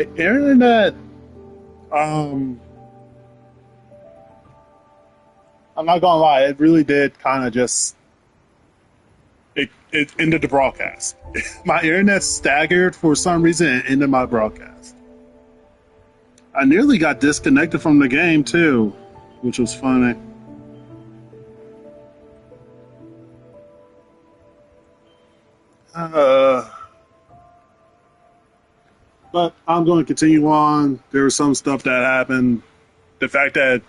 Internet, um, I'm not gonna lie, it really did kind of just it ended the broadcast. My internet staggered for some reason and ended my broadcast. I nearly got disconnected from the game too, which was funny. Uh, but I'm going to continue on. There was some stuff that happened. The fact that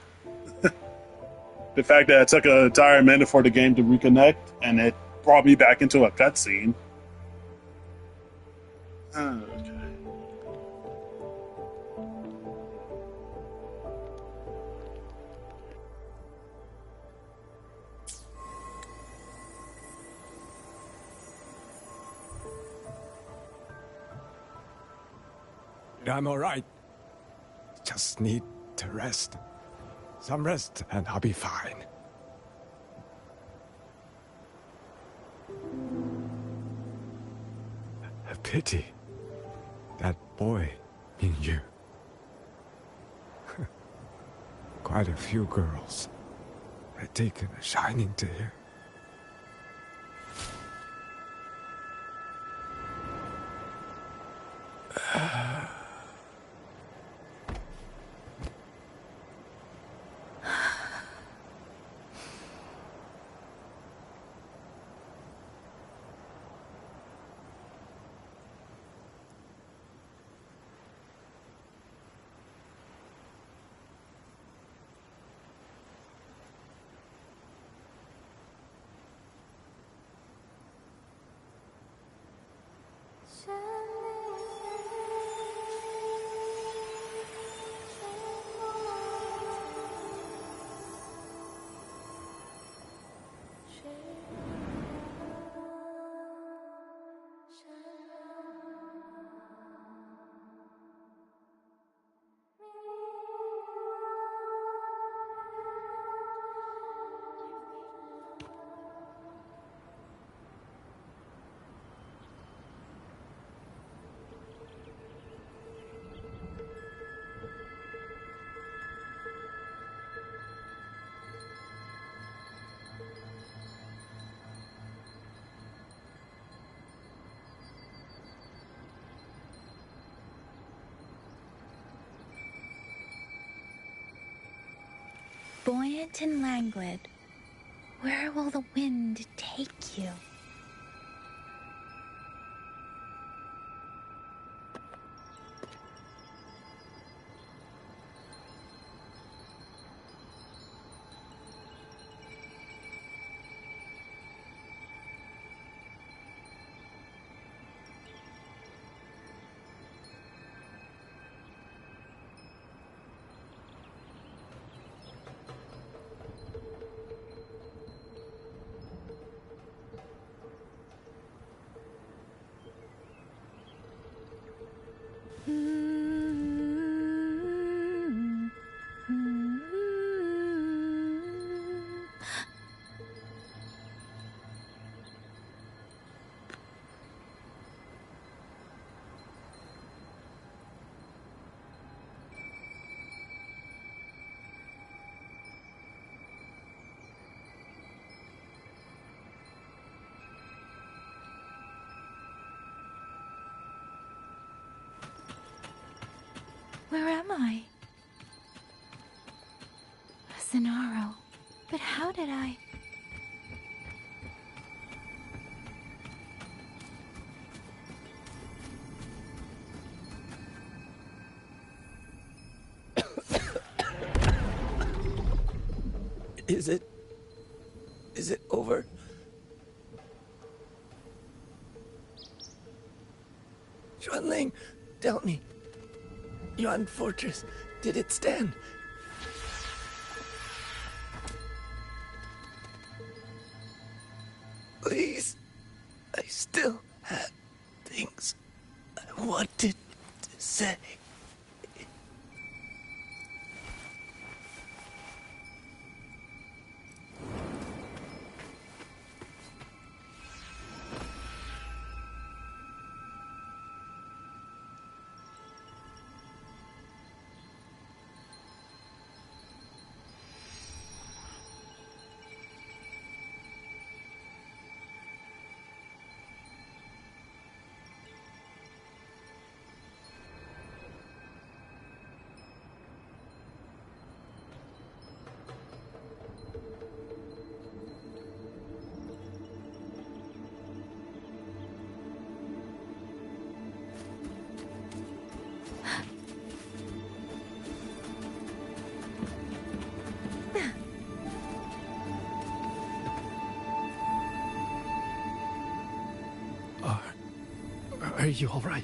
the fact that it took an entire minute for the game to reconnect and it brought me back into a cutscene. Okay. I'm all right. Just need to rest. Some rest and I'll be fine. A pity. That boy in you. Quite a few girls had taken a shining to you. Buoyant and languid, where will the wind take you? Where am I? Zenaro. But how did I... Is it... Is it over? Xuanling, tell me. Yuan Fortress, did it stand? Please. I still have things I wanted to say. Are you all right?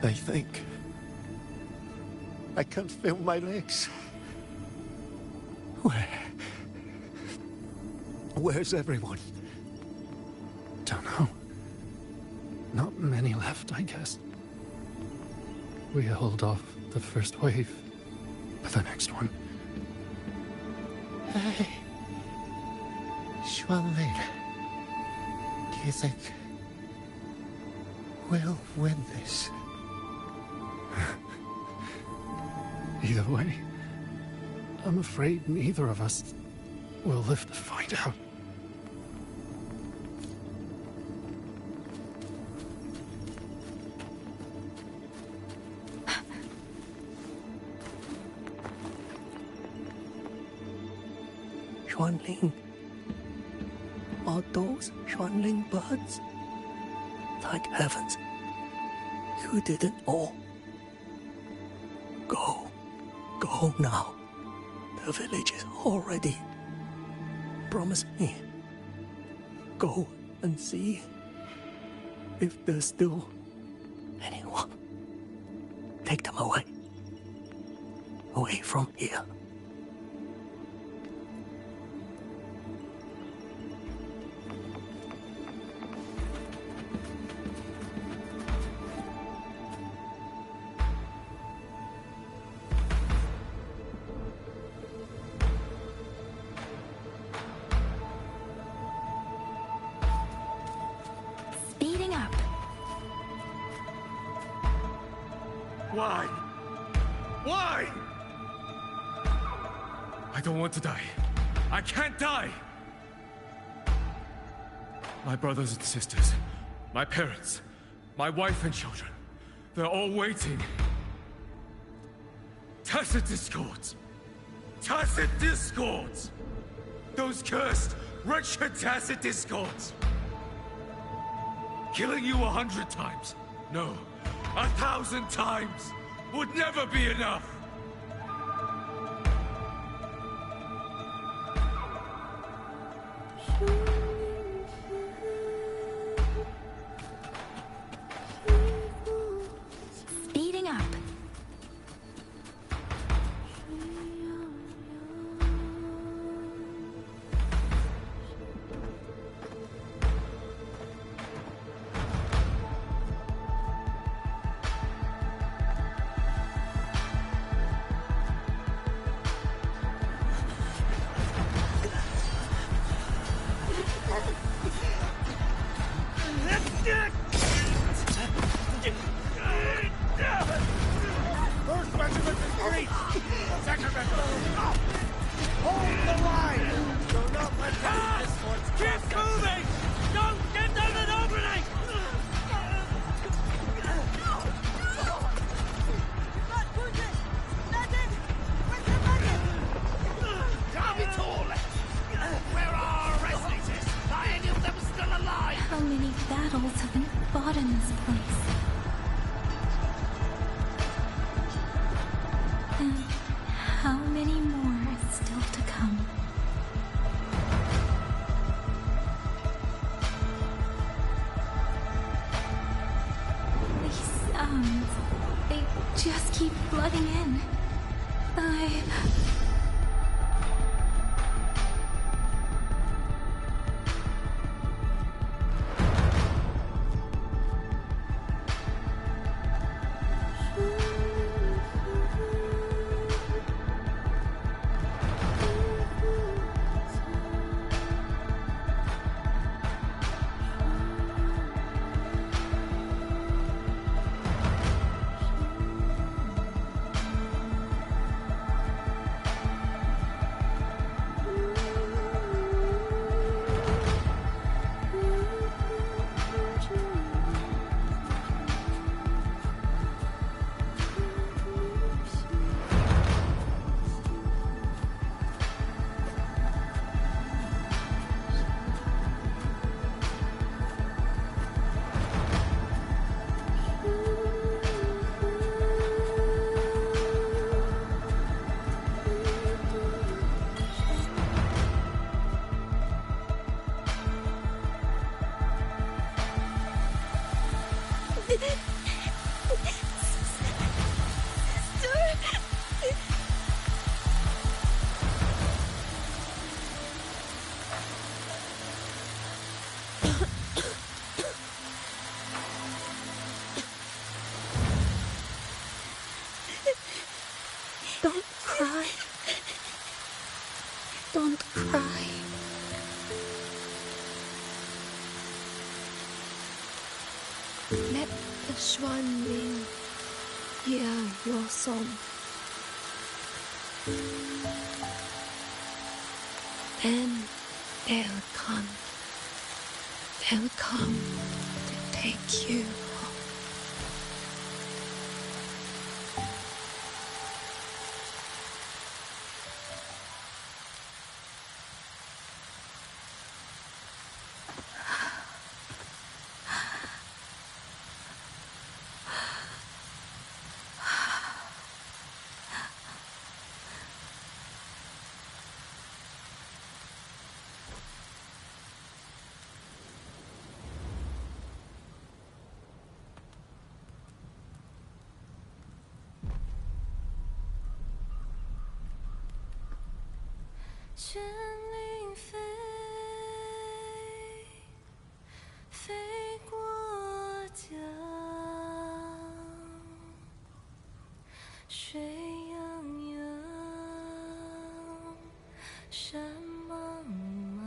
I think I can feel my legs. Where's everyone? Don't know. Not many left, I guess. We held off the first wave, but the next one. Hey, Xuanling, do you think we'll win this? Either way, I'm afraid neither of us will live to find out. Xuanling, are those Xuanling birds? Thank heavens, you didn't all. Go now. The village is all ready. Promise me. Go and see if there's still anyone. Take them away. Away from here. Speeding up. Why? Why? I don't want to die. I can't die! My brothers and sisters, my parents, my wife and children, they're all waiting. Tacit discords! Tacit discords! Those cursed, wretched tacit discords! Killing you 100 times, no, 1,000 times, would never be enough! Speeding up. First regiment is reached! Second regiment! Hold the line! Do not let them keep moving! Don't get down an opening! Where are our resonators? Are any of them still alive? How many battles have been fought in this place? And how many more are still to come? These sounds, they just keep flooding in. Don't cry. Don't cry. Let the swan wind hear your song. Then they'll come. They'll come to take you home.绚丽飞，飞过江，水泱泱，山茫茫。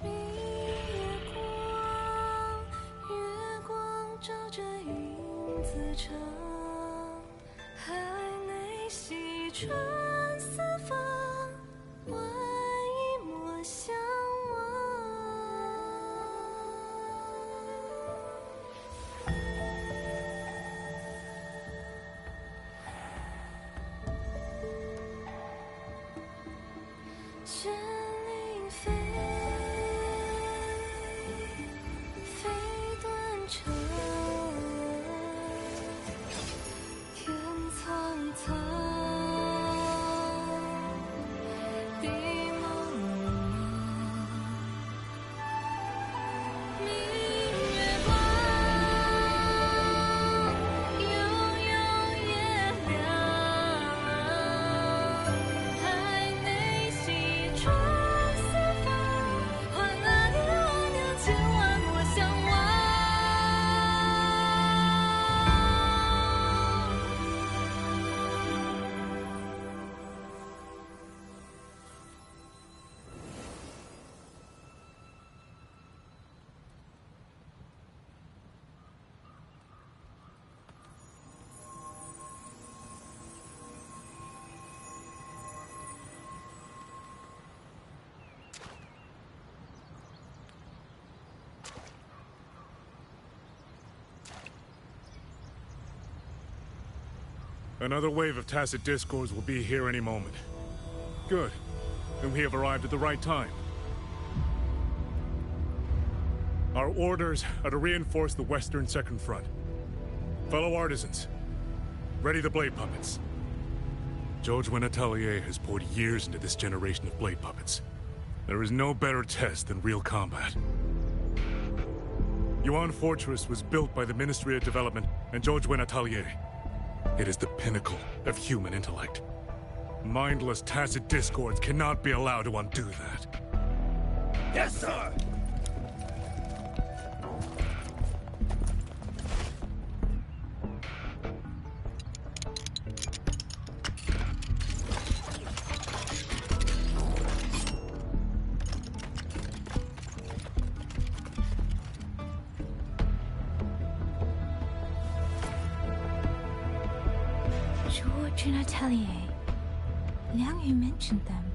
明月光，月光照着影子长。海内西川四方，万一莫相忘。绚丽飞，飞断肠。天苍苍，地茫茫。明月光，悠悠夜凉。海内西川四方，换那年阿娘千万莫相忘。Another wave of tacit discords will be here any moment. Good. Then we have arrived at the right time. Our orders are to reinforce the Western Second Front. Fellow artisans, ready the blade puppets. George Atelier has poured years into this generation of blade puppets. There is no better test than real combat. Yuan Fortress was built by the Ministry of Development and George Atelier. It is the pinnacle of human intellect. Mindless, tacit discords cannot be allowed to undo that. Yes, sir! George and Atelier. Liang Yu mentioned them.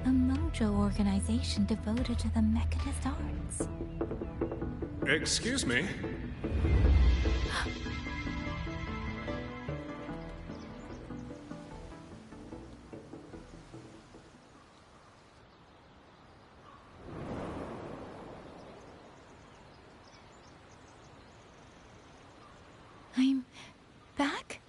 A mojo organization devoted to the mechanist arts. Excuse me? I'm back?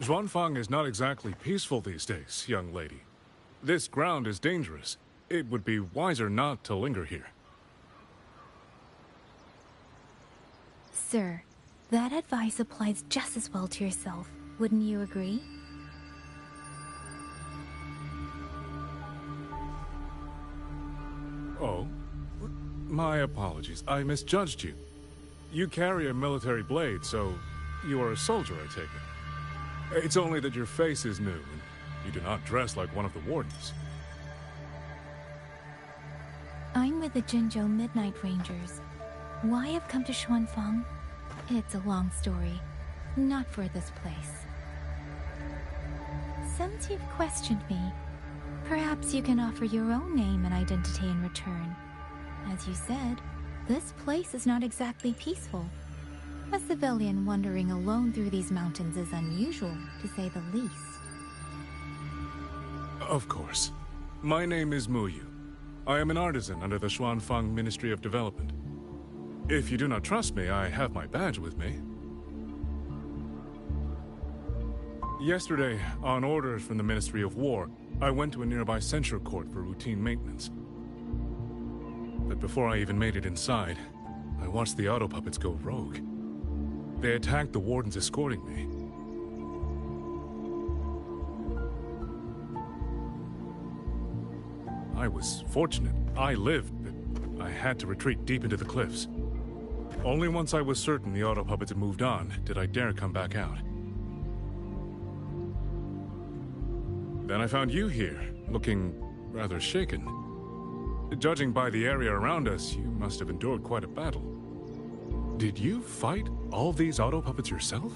Xuanfang is not exactly peaceful these days, young lady. This ground is dangerous. It would be wiser not to linger here. Sir, that advice applies just as well to yourself. Wouldn't you agree? Oh? My apologies. I misjudged you. You carry a military blade, so you are a soldier, I take it. It's only that your face is new, and you do not dress like one of the wardens. I'm with the Jinzhou Midnight Rangers. Why I've come to Xuanfang? It's a long story. Not for this place. Since you've questioned me, perhaps you can offer your own name and identity in return. As you said, this place is not exactly peaceful. A civilian wandering alone through these mountains is unusual, to say the least. Of course. My name is Muyu. I am an artisan under the Xuanfang Ministry of Development. If you do not trust me, I have my badge with me. Yesterday, on orders from the Ministry of War, I went to a nearby censure court for routine maintenance. But before I even made it inside, I watched the auto puppets go rogue. They attacked the wardens escorting me. I was fortunate. I lived, but I had to retreat deep into the cliffs. Only once I was certain the auto puppets had moved on did I dare come back out. Then I found you here, looking rather shaken. Judging by the area around us, you must have endured quite a battle. Did you fight all these auto puppets yourself?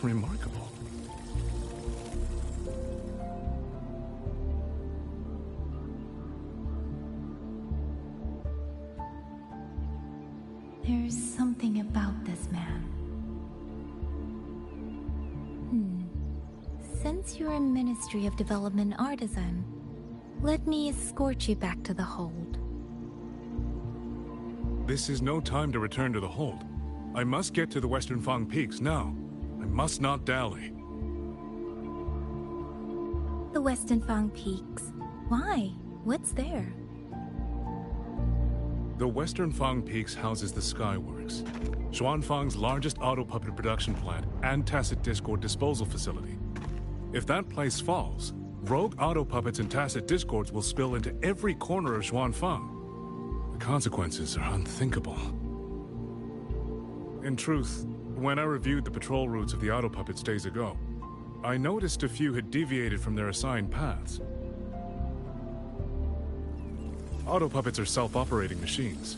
Remarkable. There's something about this man. Since you're a Ministry of Development artisan, let me escort you back to the hold. This is no time to return to the hold. I must get to the Western Fang Peaks now. I must not dally. The Western Fang Peaks? Why? What's there? The Western Fang Peaks houses the Skyworks, Xuanfang's largest auto puppet production plant and tacit discord disposal facility. If that place falls, rogue auto puppets and tacit discords will spill into every corner of Xuanfang. The consequences are unthinkable. In truth, when I reviewed the patrol routes of the auto puppets days ago, I noticed a few had deviated from their assigned paths. Auto puppets are self-operating machines.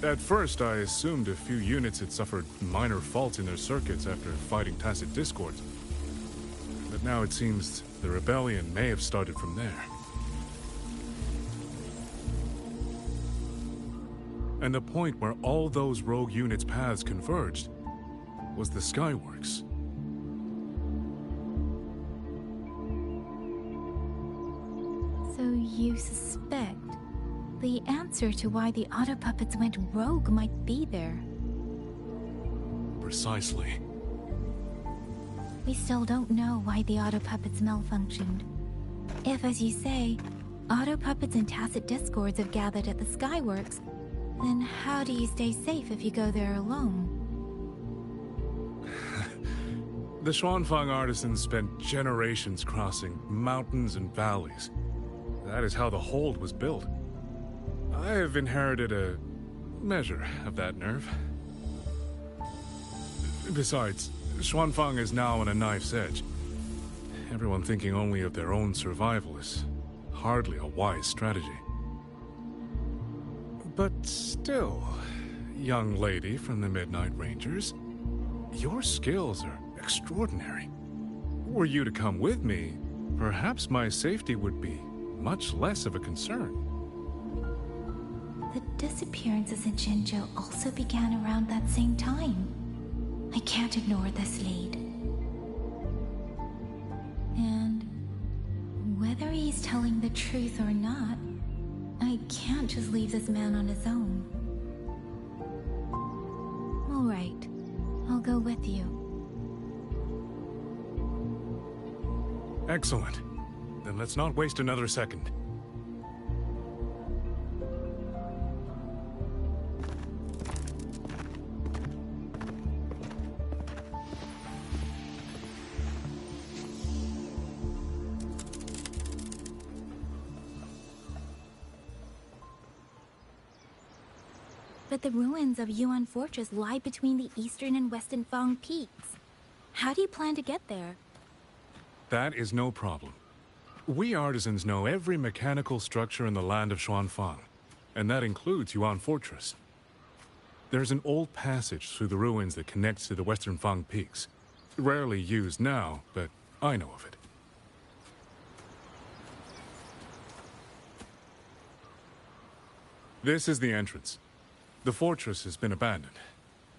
At first, I assumed a few units had suffered minor faults in their circuits after fighting tacit discords. But now it seems the rebellion may have started from there. And the point where all those rogue units' paths converged was the Skyworks. So you suspect the answer to why the auto puppets went rogue might be there? Precisely. We still don't know why the auto puppets malfunctioned. If, as you say, auto puppets and tacit discords have gathered at the Skyworks, then how do you stay safe if you go there alone? The Xuanfang artisans spent generations crossing mountains and valleys. That is how the hold was built. I have inherited a measure of that nerve. Besides, Xuanfang is now on a knife's edge. Everyone thinking only of their own survival is hardly a wise strategy. But still, young lady from the Midnight Rangers, your skills are extraordinary. Were you to come with me, perhaps my safety would be much less of a concern. The disappearances in Jinzhou also began around that same time. I can't ignore this lead. And whether he's telling the truth or not, I can't just leave this man on his own. All right, I'll go with you. Excellent. Then let's not waste another second. But the ruins of Yuan Fortress lie between the eastern and western Fang peaks. How do you plan to get there? That is no problem. We artisans know every mechanical structure in the land of Xuanfang, and that includes Yuan Fortress. There's an old passage through the ruins that connects to the western Fang peaks. Rarely used now, but I know of it. This is the entrance. The fortress has been abandoned.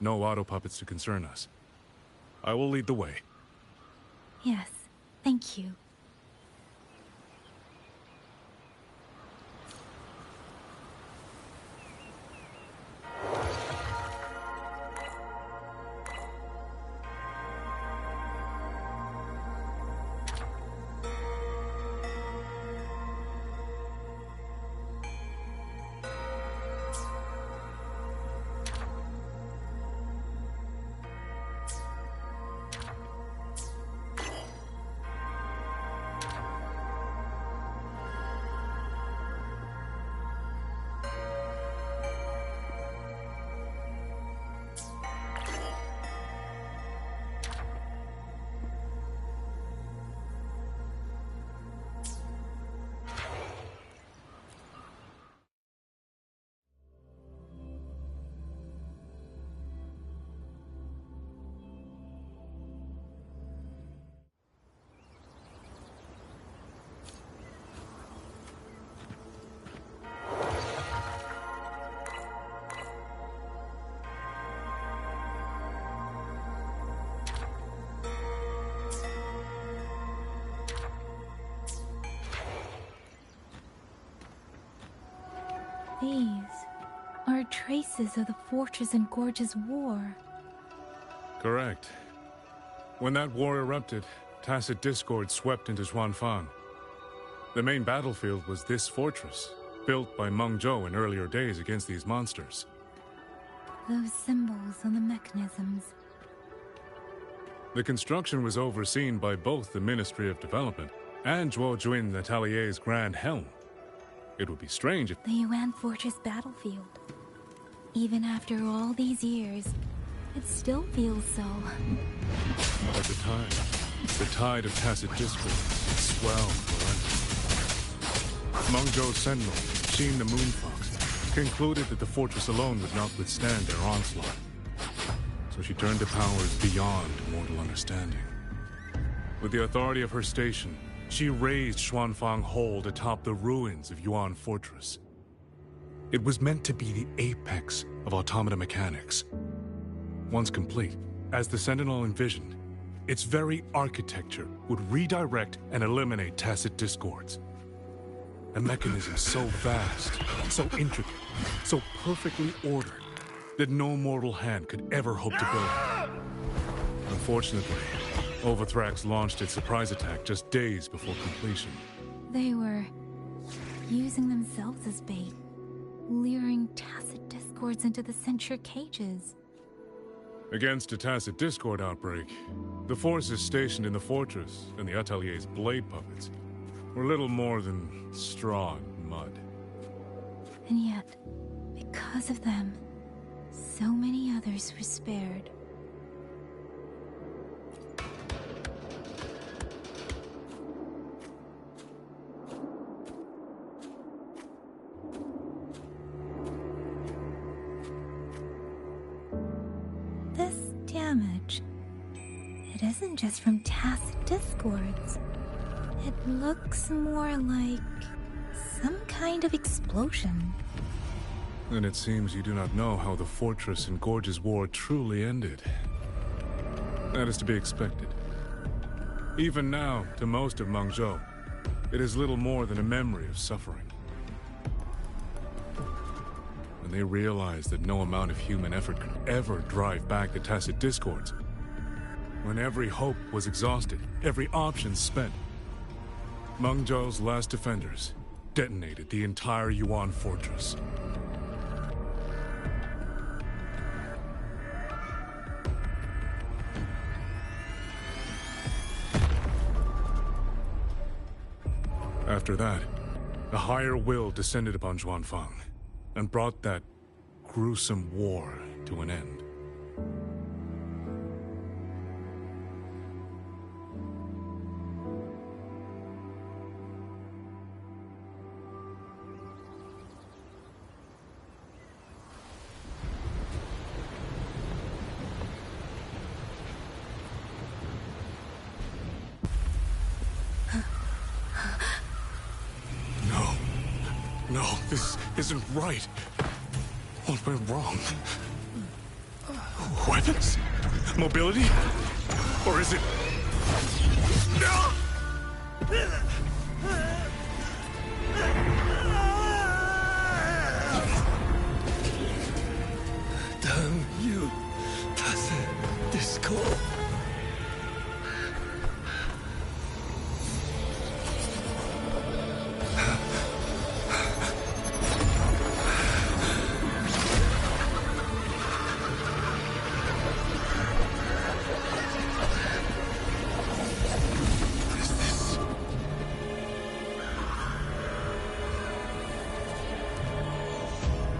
No auto puppets to concern us. I will lead the way. Yes, thank you. These are traces of the Fortress and Gorge's war. Correct. When that war erupted, tacit discord swept into Xuanfang. The main battlefield was this fortress, built by Meng Zhou in earlier days against these monsters. Those symbols on the mechanisms. The construction was overseen by both the Ministry of Development and Zhuo Jun Letelier's Grand Helm. It would be strange if... The Yuan Fortress battlefield. Even after all these years, it still feels so. At the time, the tide of tacit discord swelled relentlessly. Meng Zhou's sentinel, Sheen the Moonfox, concluded that the fortress alone would not withstand their onslaught. So she turned to powers beyond mortal understanding. With the authority of her station, she raised Xuanfang Hold atop the ruins of Yuan Fortress. It was meant to be the apex of automata mechanics. Once complete, as the Sentinel envisioned, its very architecture would redirect and eliminate tacit discords. A mechanism so vast, so intricate, so perfectly ordered, that no mortal hand could ever hope to build. Unfortunately, Overthrax launched its surprise attack just days before completion. They were using themselves as bait, luring tacit discords into the censure cages. Against a tacit discord outbreak, the forces stationed in the fortress and the Atelier's blade puppets were little more than straw and mud. And yet, because of them, so many others were spared. This damage, it isn't just from tacit discords. It looks more like some kind of explosion. Then it seems you do not know how the fortress and Gorge's war truly ended. That is to be expected. Even now, to most of Meng Zhou, it is little more than a memory of suffering. When they realized that no amount of human effort could ever drive back the tacit discords, when every hope was exhausted, every option spent, Meng Zhou's last defenders detonated the entire Yuan fortress. After that, a higher will descended upon Zhuanfang and brought that gruesome war to an end. No, this isn't right. What went wrong? Weapons? Mobility? Or is it... No! Damn you, das Disco.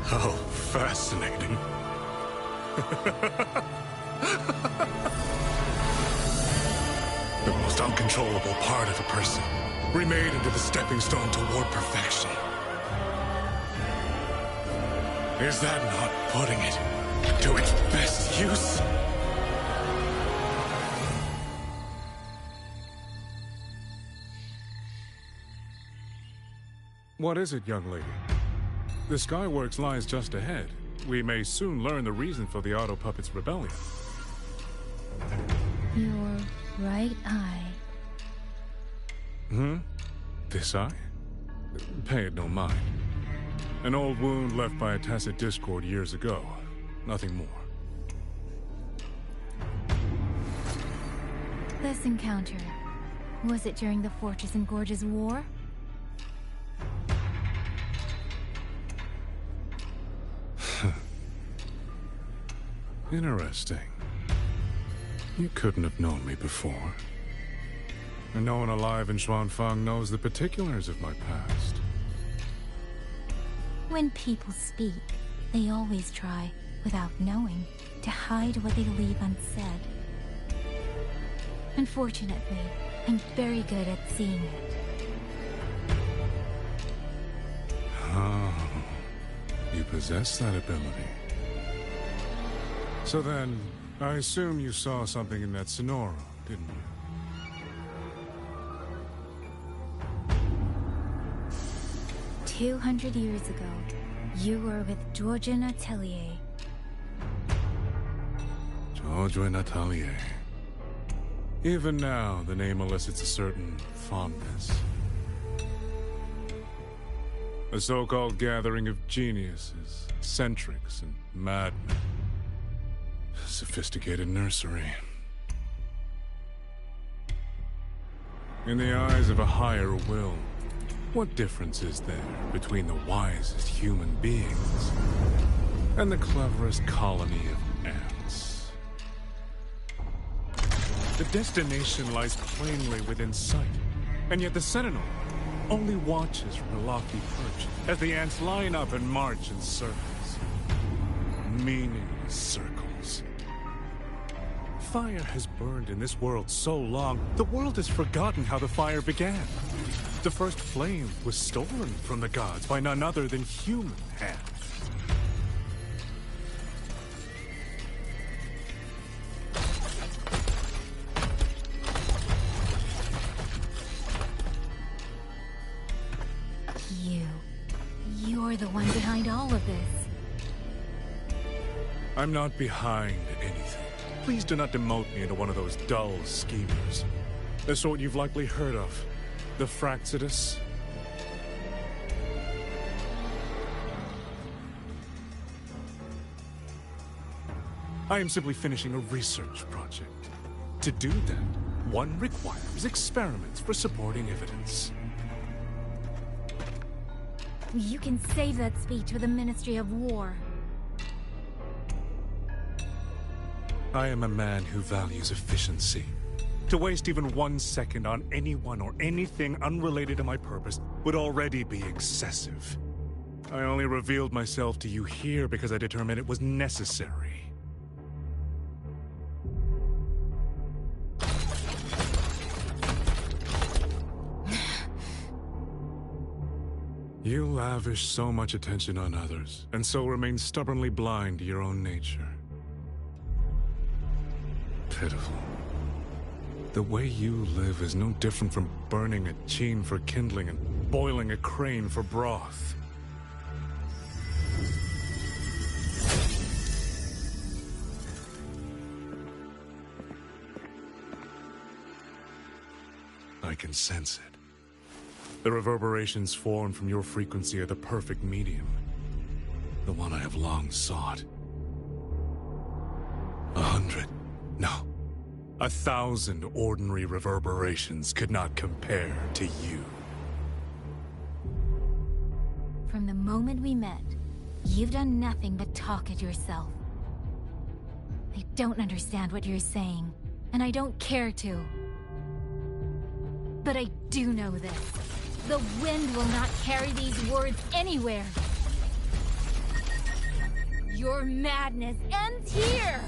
How fascinating. The most uncontrollable part of a person, remade into the stepping stone toward perfection. Is that not putting it to its best use? What is it, young lady? The Skyworks lies just ahead. We may soon learn the reason for the Auto Puppet's rebellion. Your right eye. This eye? Pay it no mind. An old wound left by a tacit discord years ago. Nothing more. This encounter, was it during the Fortress and Gorges War? Interesting. You couldn't have known me before. And no one alive in Zhuanfang knows the particulars of my past. When people speak, they always try, without knowing, to hide what they leave unsaid. Unfortunately, I'm very good at seeing it. Oh, you possess that ability. So then, I assume you saw something in that Sonora, didn't you? 200 years ago, you were with Georgian Atelier. George Atelier. Even now, the name elicits a certain fondness. A so-called gathering of geniuses, eccentrics, and madmen. Sophisticated nursery. In the eyes of a higher will, what difference is there between the wisest human beings and the cleverest colony of ants? The destination lies plainly within sight, and yet the Sentinel only watches from a lofty perch as the ants line up and march in circles. Meaningless circles. Fire has burned in this world so long, the world has forgotten how the fire began. The first flame was stolen from the gods by none other than human hands. You're the one behind all of this. I'm not behind anything. Please do not demote me into one of those dull schemers. The sort you've likely heard of. The Fraxidus. I am simply finishing a research project. To do that, one requires experiments for supporting evidence. You can save that speech for the Ministry of War. I am a man who values efficiency. To waste even 1 second on anyone or anything unrelated to my purpose would already be excessive. I only revealed myself to you here because I determined it was necessary. You lavish so much attention on others, and so remain stubbornly blind to your own nature. Pitiful. The way you live is no different from burning a chine for kindling and boiling a crane for broth. I can sense it. The reverberations formed from your frequency are the perfect medium. The one I have long sought. 100, no, 1,000 ordinary reverberations could not compare to you. From the moment we met, you've done nothing but talk at yourself. I don't understand what you're saying, and I don't care to. But I do know this. The wind will not carry these words anywhere. Your madness ends here!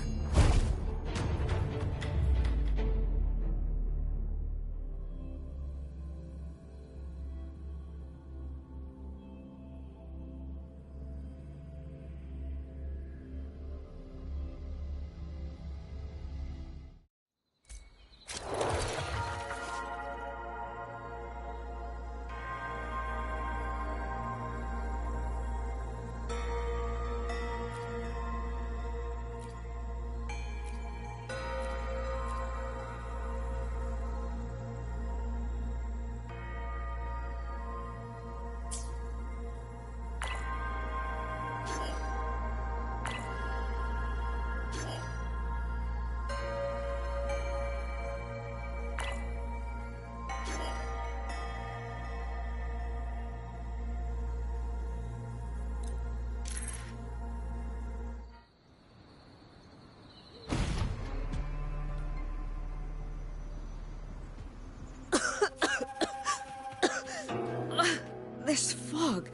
This fog,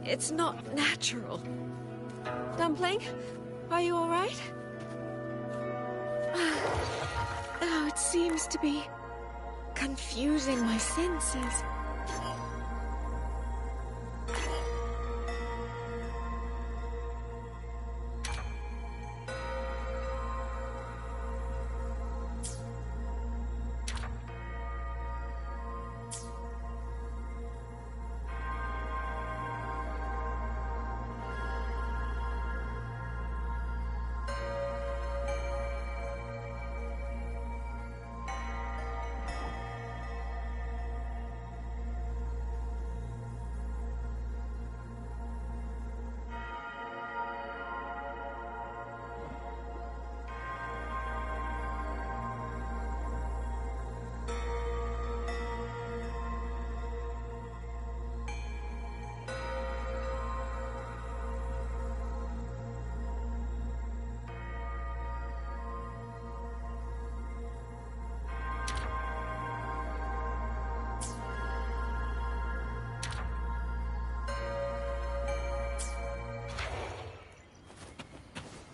it's not natural. Dumpling, are you all right? Oh, it seems to be confusing my senses.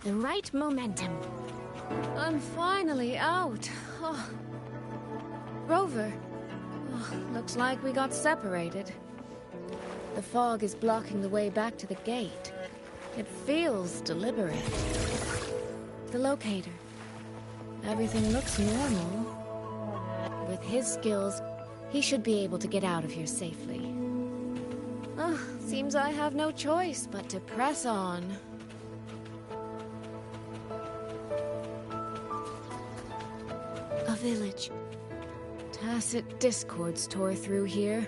The right momentum. I'm finally out. Oh. Rover. Oh, looks like we got separated. The fog is blocking the way back to the gate. It feels deliberate. The locator. Everything looks normal. With his skills, he should be able to get out of here safely. Oh, seems I have no choice but to press on. A village. Tacit discords tore through here.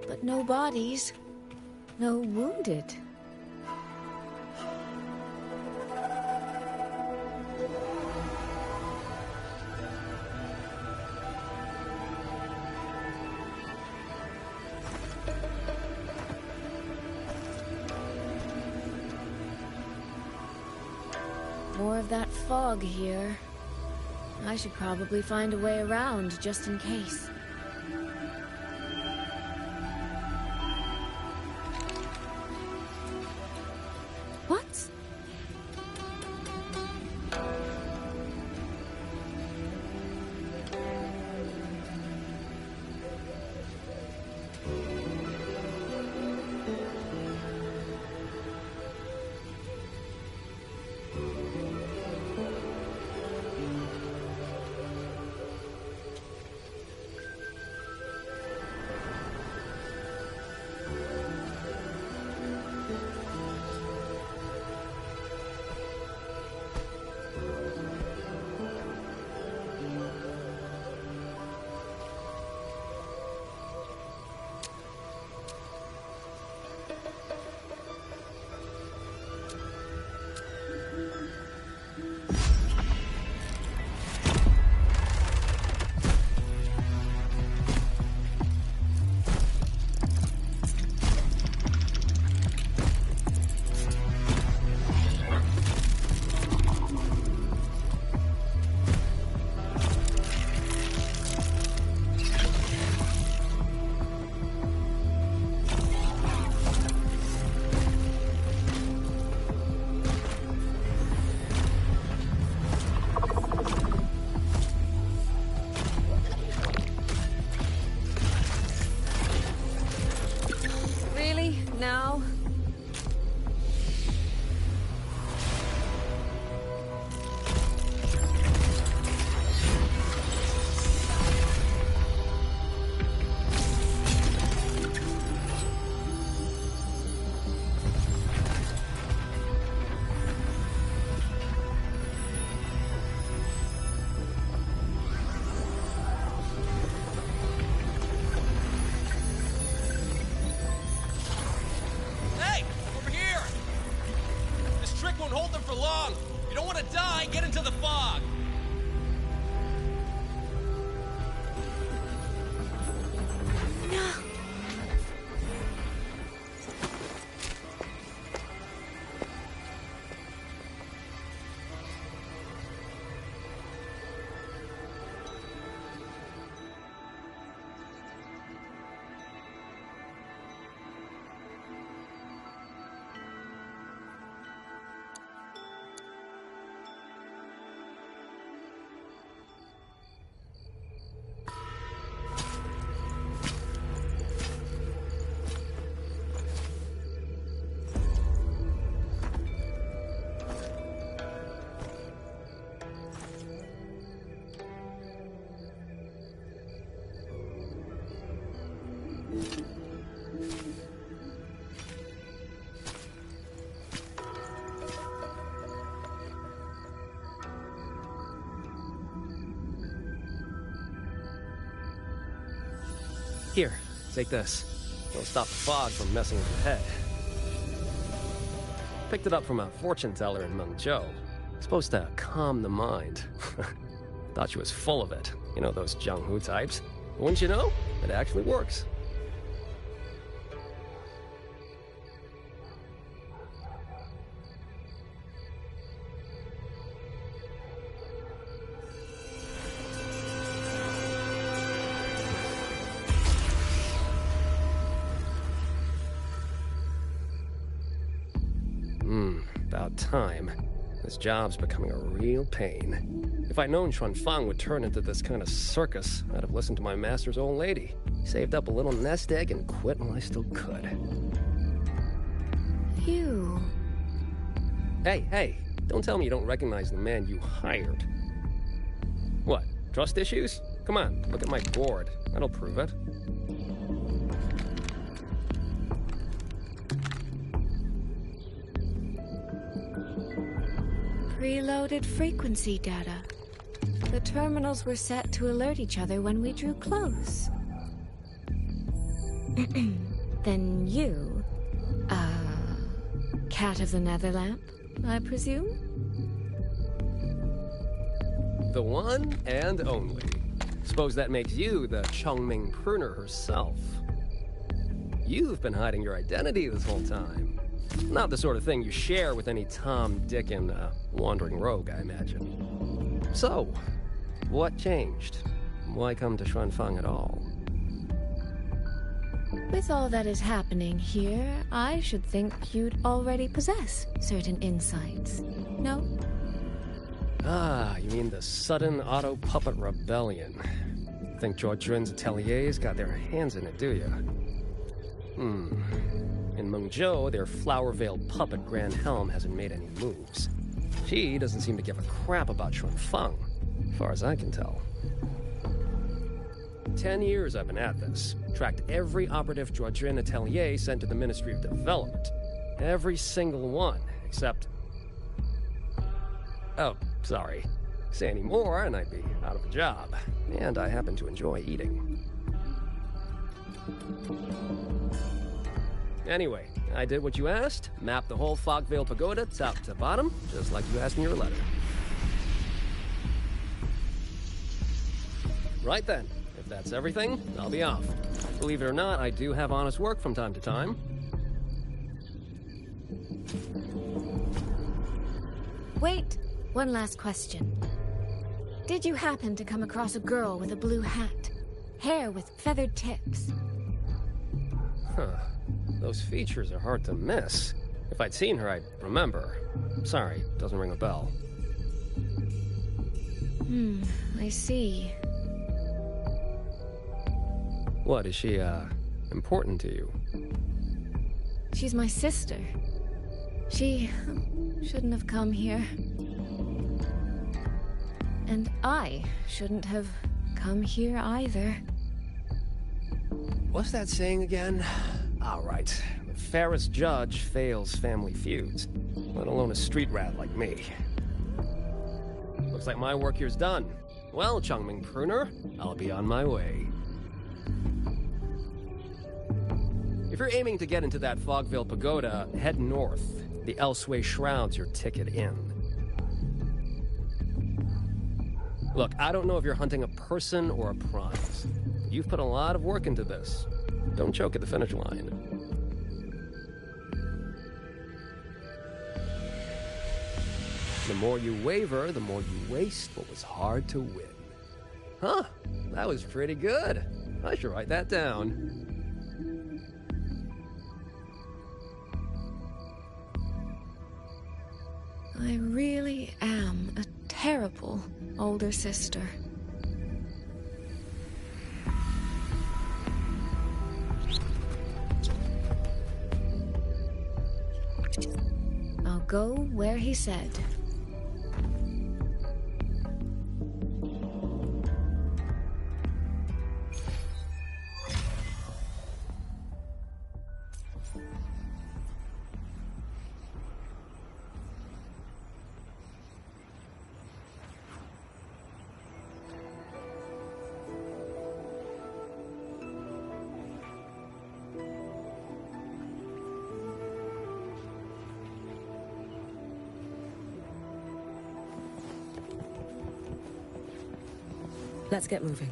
But no bodies. No wounded. more of that fog here. I should probably find a way around, just in case. What? Now? Here, take this. It'll stop the fog from messing with your head. Picked it up from a fortune teller in Mengzhou. Supposed to calm the mind. Thought she was full of it. You know, those Jianghu types. But wouldn't you know? It actually works. About time. This job's becoming a real pain. If I'd known Xuanfang would turn into this kind of circus, I'd have listened to my master's old lady. Saved up a little nest egg and quit while I still could. Phew. Hey, don't tell me you don't recognize the man you hired. What, trust issues? Come on, look at my board. That'll prove it. Preloaded frequency data. The terminals were set to alert each other when we drew close. Then you, cat of the Netherlamp, I presume? The one and only. Suppose that makes you the Chongming pruner herself. You've been hiding your identity this whole time. Not the sort of thing you share with any Tom, Dick, and wandering rogue, I imagine. So, what changed? Why come to Xuanfang at all? With all that is happening here, I should think you'd already possess certain insights. No? Ah, you mean the sudden auto-puppet rebellion. Think George Rin's ateliers got their hands in it, do you? In Mengzhou, their flower-veiled puppet Grand Helm hasn't made any moves. She doesn't seem to give a crap about Xuanfang, as far as I can tell. 10 years I've been at this. Tracked every operative Georgian atelier sent to the Ministry of Development. Every single one, except... Oh, sorry. Say any more and I'd be out of a job. And I happen to enjoy eating. Anyway, I did what you asked. Mapped the whole Fogvale Pagoda top to bottom, just like you asked in your letter. Right then. If that's everything, I'll be off. Believe it or not, I do have honest work from time to time. Wait, one last question. Did you happen to come across a girl with a blue hat? Hair with feathered tips? Huh. Those features are hard to miss. If I'd seen her, I'd remember. Sorry, doesn't ring a bell. I see. What, is she, important to you? She's my sister. She shouldn't have come here. And I shouldn't have come here either. What's that saying again? All right. The fairest judge fails family feuds, let alone a street rat like me. Looks like my work here's done. Well, Chongming Pruner, I'll be on my way. If you're aiming to get into that Fogvale Pagoda, head north. The Elseway Shroud's your ticket in. Look, I don't know if you're hunting a person or a prize. You've put a lot of work into this. Don't choke at the finish line. The more you waver, the more you waste what was hard to win. Huh, that was pretty good. I should write that down. I really am a terrible older sister. I'll go where he said. Let's get moving.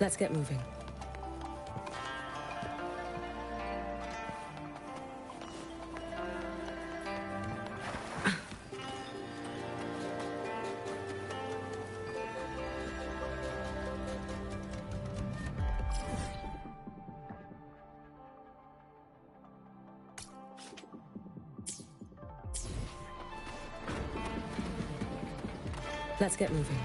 Let's get moving. Let's get moving.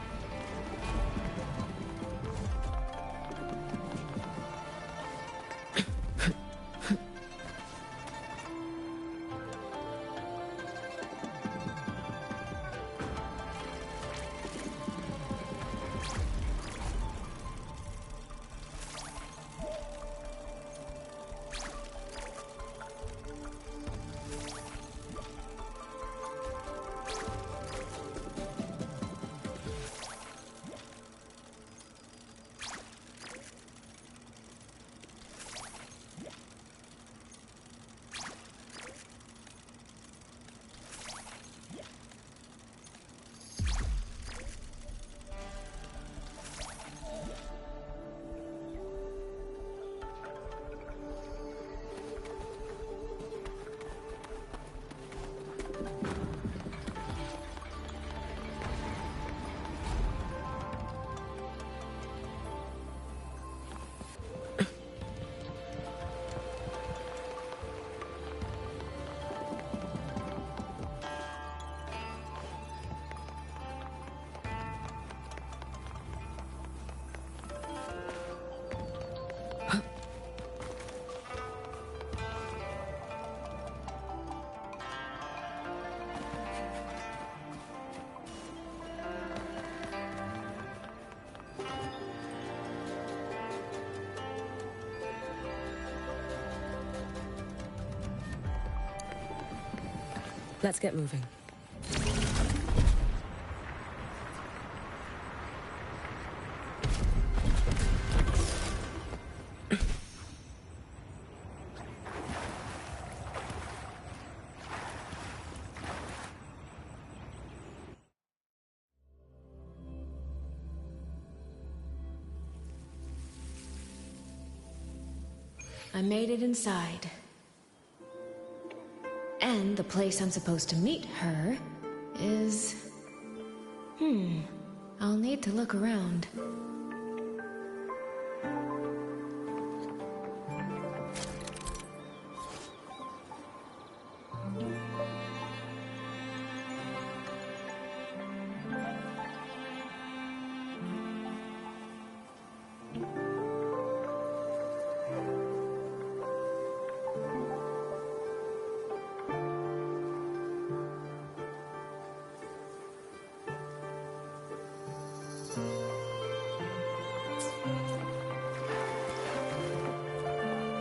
Let's get moving. I made it inside. And the place I'm supposed to meet her is... I'll need to look around.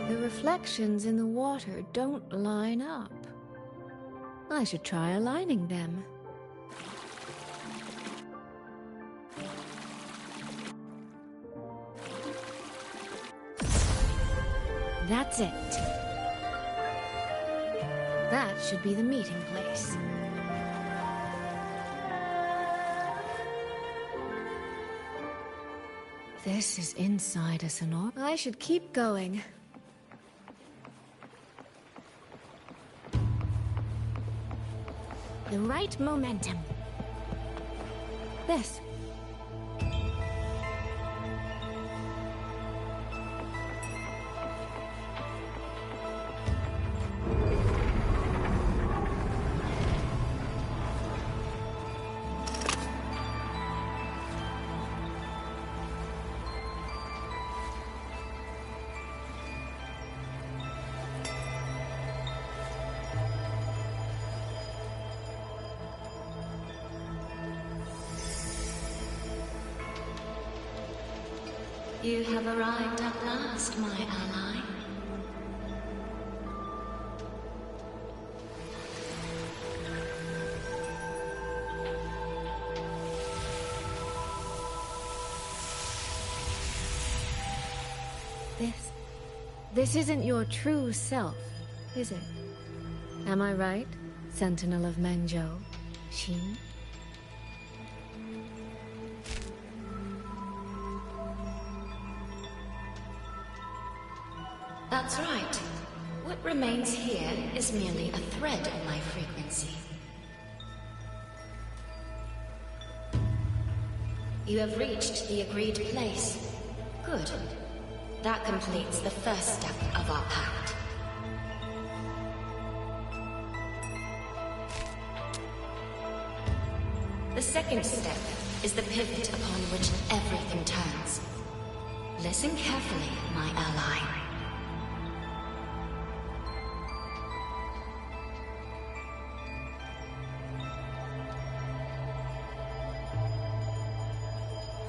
The reflections in the water don't line up. I should try aligning them. That's it. That should be the meeting place. This is inside a sonor. I should keep going. The right momentum. This. You have arrived at last, my ally. This isn't your true self, is it? Am I right, Sentinel of Mengzhou, Xin? That's right. What remains here is merely a thread of my frequency. You have reached the agreed place. Good. That completes the first step of our pact. The second step is the pivot upon which everything turns. Listen carefully, my ally.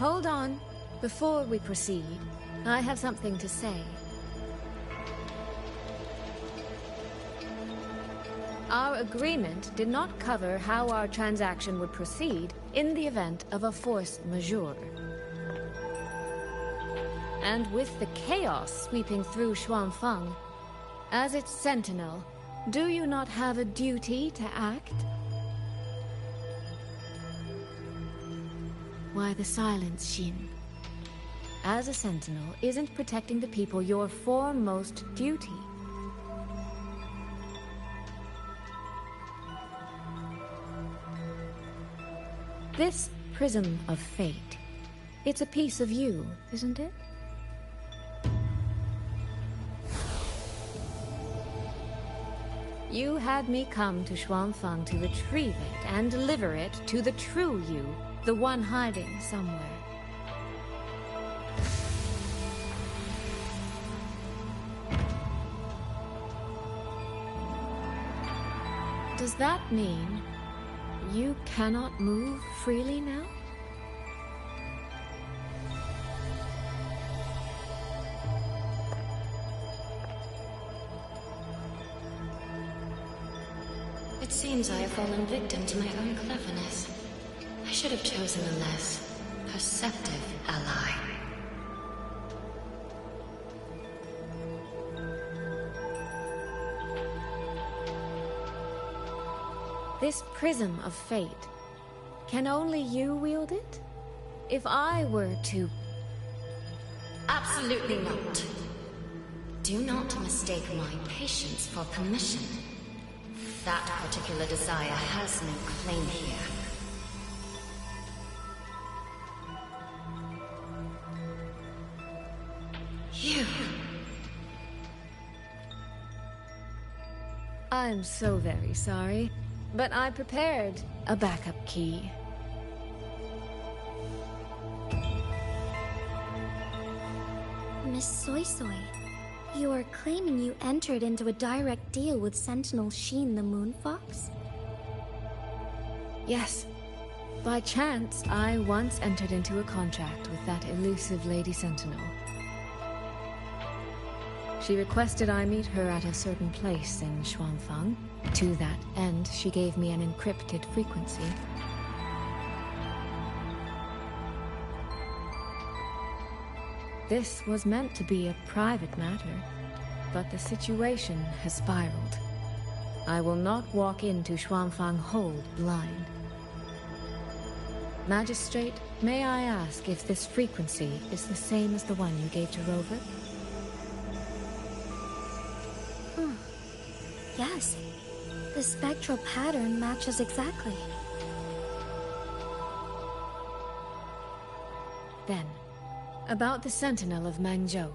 Hold on. Before we proceed, I have something to say. Our agreement did not cover how our transaction would proceed in the event of a force majeure. And with the chaos sweeping through Xuanfeng, as its sentinel, do you not have a duty to act? Why the silence, Xin? As a sentinel, isn't protecting the people your foremost duty? This prism of fate, it's a piece of you, isn't it? You had me come to Xuanfeng to retrieve it and deliver it to the true you, the one hiding somewhere. Does that mean you cannot move freely now? It seems I have fallen victim to my own cleverness. I should have chosen a less perceptive ally. This prism of fate, can only you wield it? If I were to... Absolutely not. Do not mistake my patience for permission. That particular desire has no claim here. You... I'm so very sorry, but I prepared a backup key. Miss Soy Soy, you are claiming you entered into a direct deal with Sentinel Sheen the Moonfox? Yes. By chance, I once entered into a contract with that elusive Lady Sentinel. She requested I meet her at a certain place in Xuanfeng. To that end, she gave me an encrypted frequency. This was meant to be a private matter, but the situation has spiraled. I will not walk into Xuanfeng Hold blind. Magistrate, may I ask if this frequency is the same as the one you gave to Rover? Yes. The spectral pattern matches exactly. Then, about the Sentinel of Mangzhou,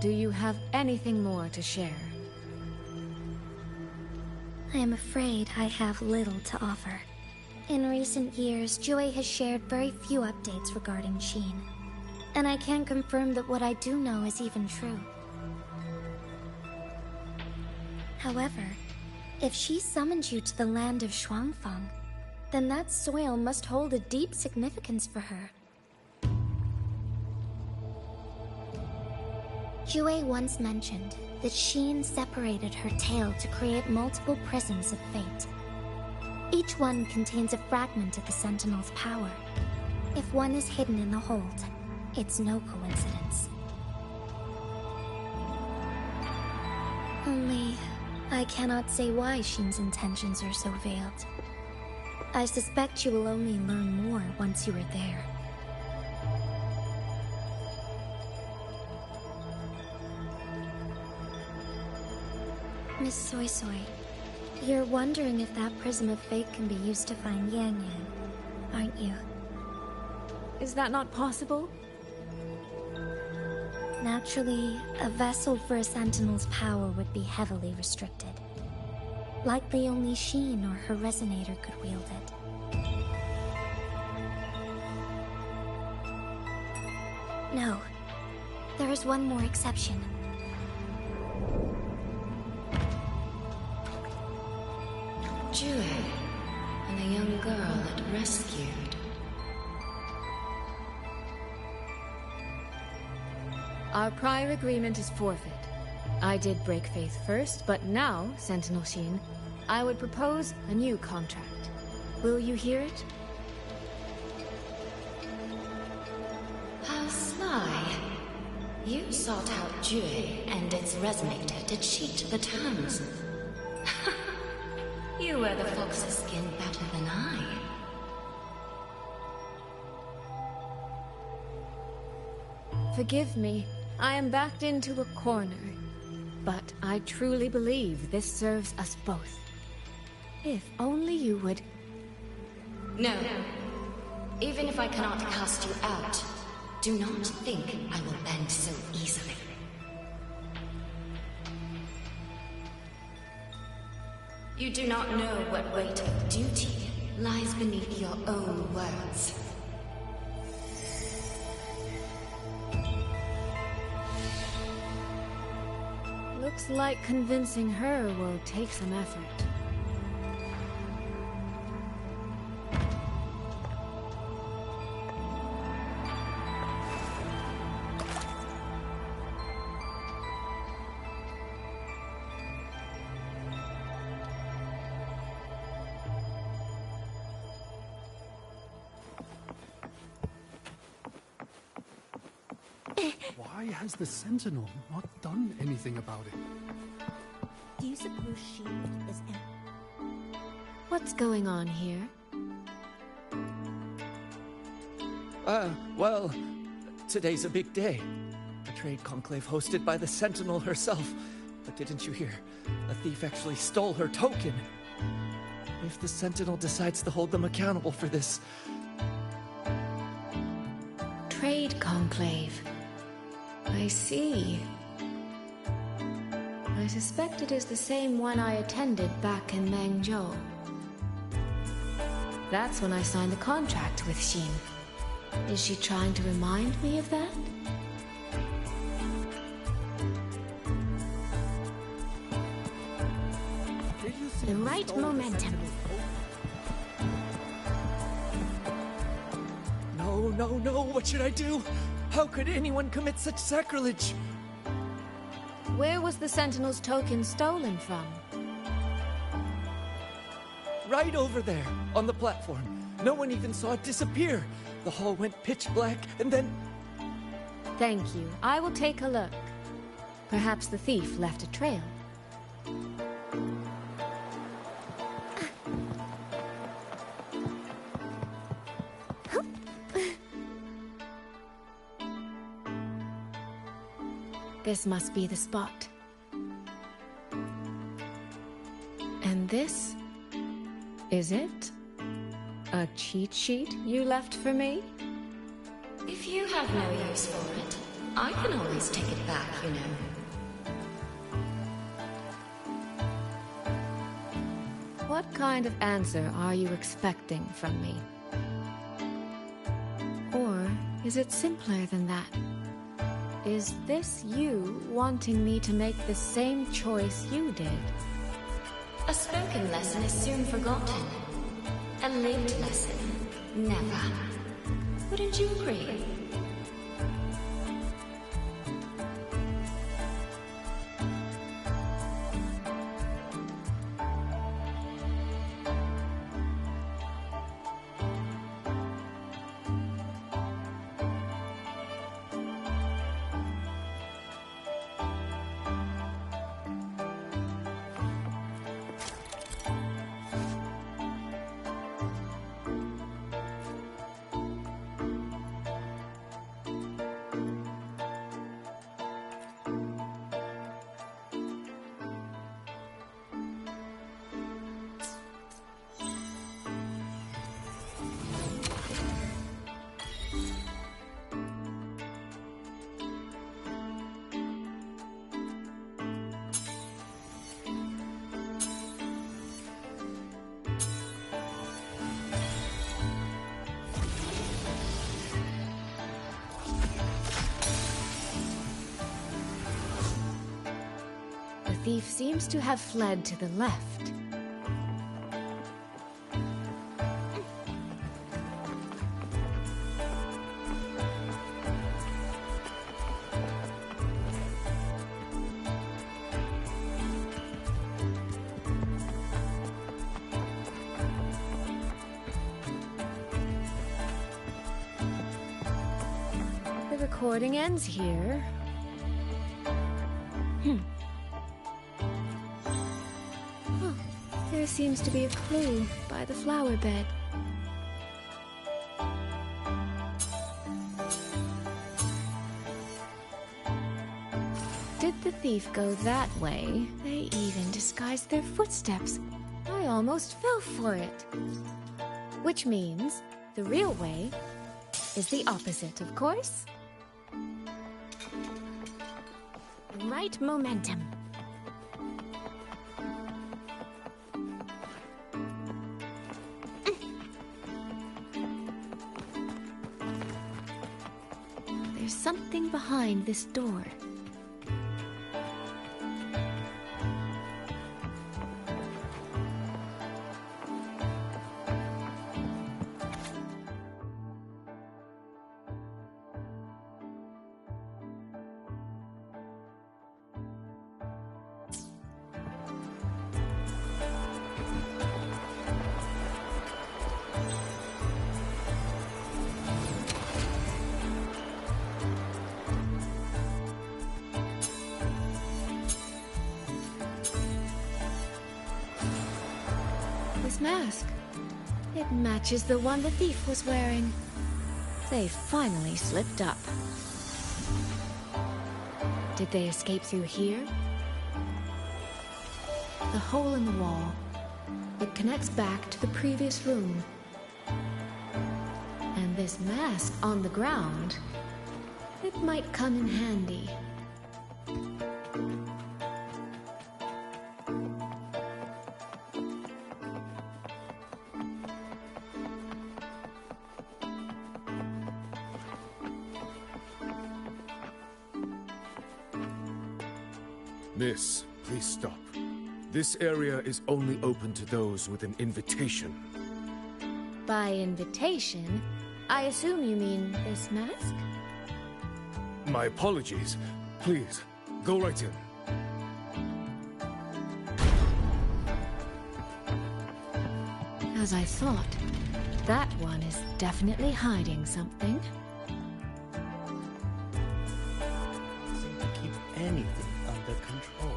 do you have anything more to share? I am afraid I have little to offer. In recent years, Jue has shared very few updates regarding Sheen. And I can confirm that what I do know is even true. However, if she summoned you to the land of Xuanfeng, then that soil must hold a deep significance for her. Jue once mentioned that Sheen separated her tail to create multiple prisms of fate. Each one contains a fragment of the Sentinel's power. If one is hidden in the hold, it's no coincidence. Only, I cannot say why Sheen's intentions are so veiled. I suspect you will only learn more once you are there. Miss Soy Soy, you're wondering if that prism of fate can be used to find Yang Yang, aren't you? Is that not possible? Naturally, a vessel for a Sentinel's power would be heavily restricted. Likely only Sheen or her resonator could wield it. No. There is one more exception. Jue, and a young girl it rescued. Our prior agreement is forfeit. I did break faith first, but now, Sentinel Sheen, I would propose a new contract. Will you hear it? How sly. You sought out Jue and its resonator to cheat the terms. You wear the fox's skin better than I. Forgive me. I am backed into a corner. But I truly believe this serves us both. If only you would... No. Even if I cannot cast you out, do not think I will bend so easily. You do not know what weight of duty lies beneath your own words. Looks like convincing her will take some effort. Why has the Sentinel not done anything about it? Do you suppose she is in? What's going on here? Well, today's a big day. A trade conclave hosted by the Sentinel herself. But didn't you hear? A thief actually stole her token. If the Sentinel decides to hold them accountable for this... Trade conclave. I see. I suspect it is the same one I attended back in Mangzhou. That's when I signed the contract with Xin. Is she trying to remind me of that? The right momentum. No, what should I do? How could anyone commit such sacrilege? Where was the Sentinel's token stolen from? Right over there, on the platform. No one even saw it disappear. The hall went pitch black, and then... Thank you. I will take a look. Perhaps the thief left a trail. This must be the spot. And this is it? A cheat sheet you left for me? If you have no use for it, I can always take it back, you know. What kind of answer are you expecting from me? Or is it simpler than that? Is this you wanting me to make the same choice you did? A spoken lesson is soon forgotten. A lived lesson, never. Wouldn't you agree? thief seems to have fled to the left. The recording ends here. Oh, there seems to be a clue by the flower bed. Did the thief go that way? They even disguised their footsteps. I almost fell for it. Which means the real way is the opposite, of course. Right momentum. There's something behind this door. Mask. It matches the one the thief was wearing. They finally slipped up. Did they escape through here? The hole in the wall. It connects back to the previous room. And this mask on the ground, it might come in handy. Miss, please stop. This area is only open to those with an invitation. By invitation, I assume you mean this mask? My apologies. Please, go right in. As I thought, that one is definitely hiding something. Seem to keep anything under control.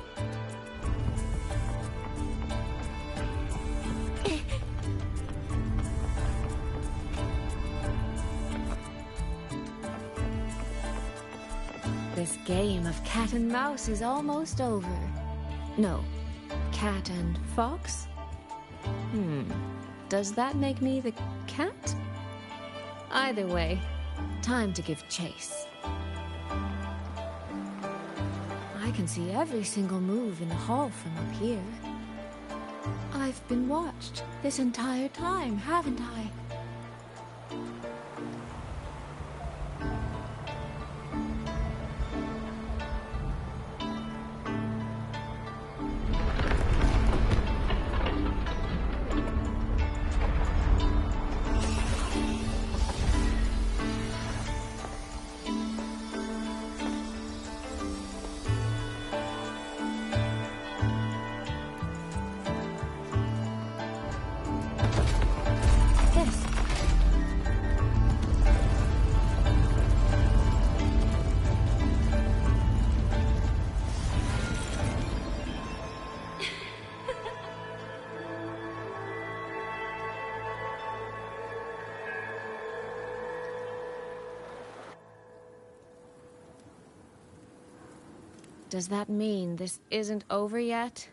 This game of cat and mouse is almost over. No, cat and fox? Does that make me the cat? Either way, time to give chase. I can see every single move in the hall from up here. I've been watched this entire time, haven't I? Does that mean this isn't over yet?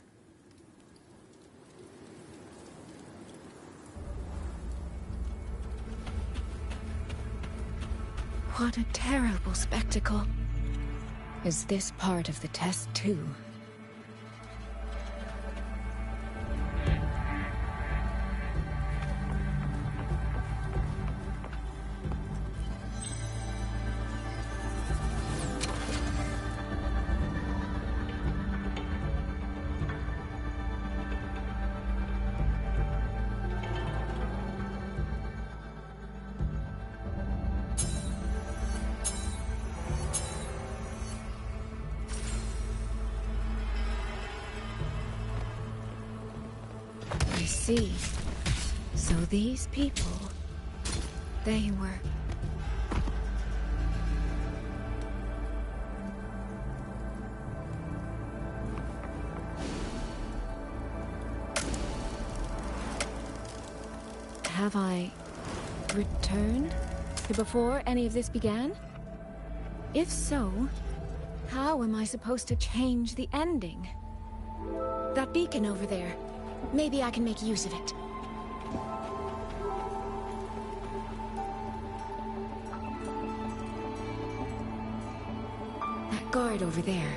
What a terrible spectacle. Is this part of the test too? see. So these people, they were... Have I returned to before any of this began? If so, how am I supposed to change the ending? That beacon over there. Maybe I can make use of it. That guard over there.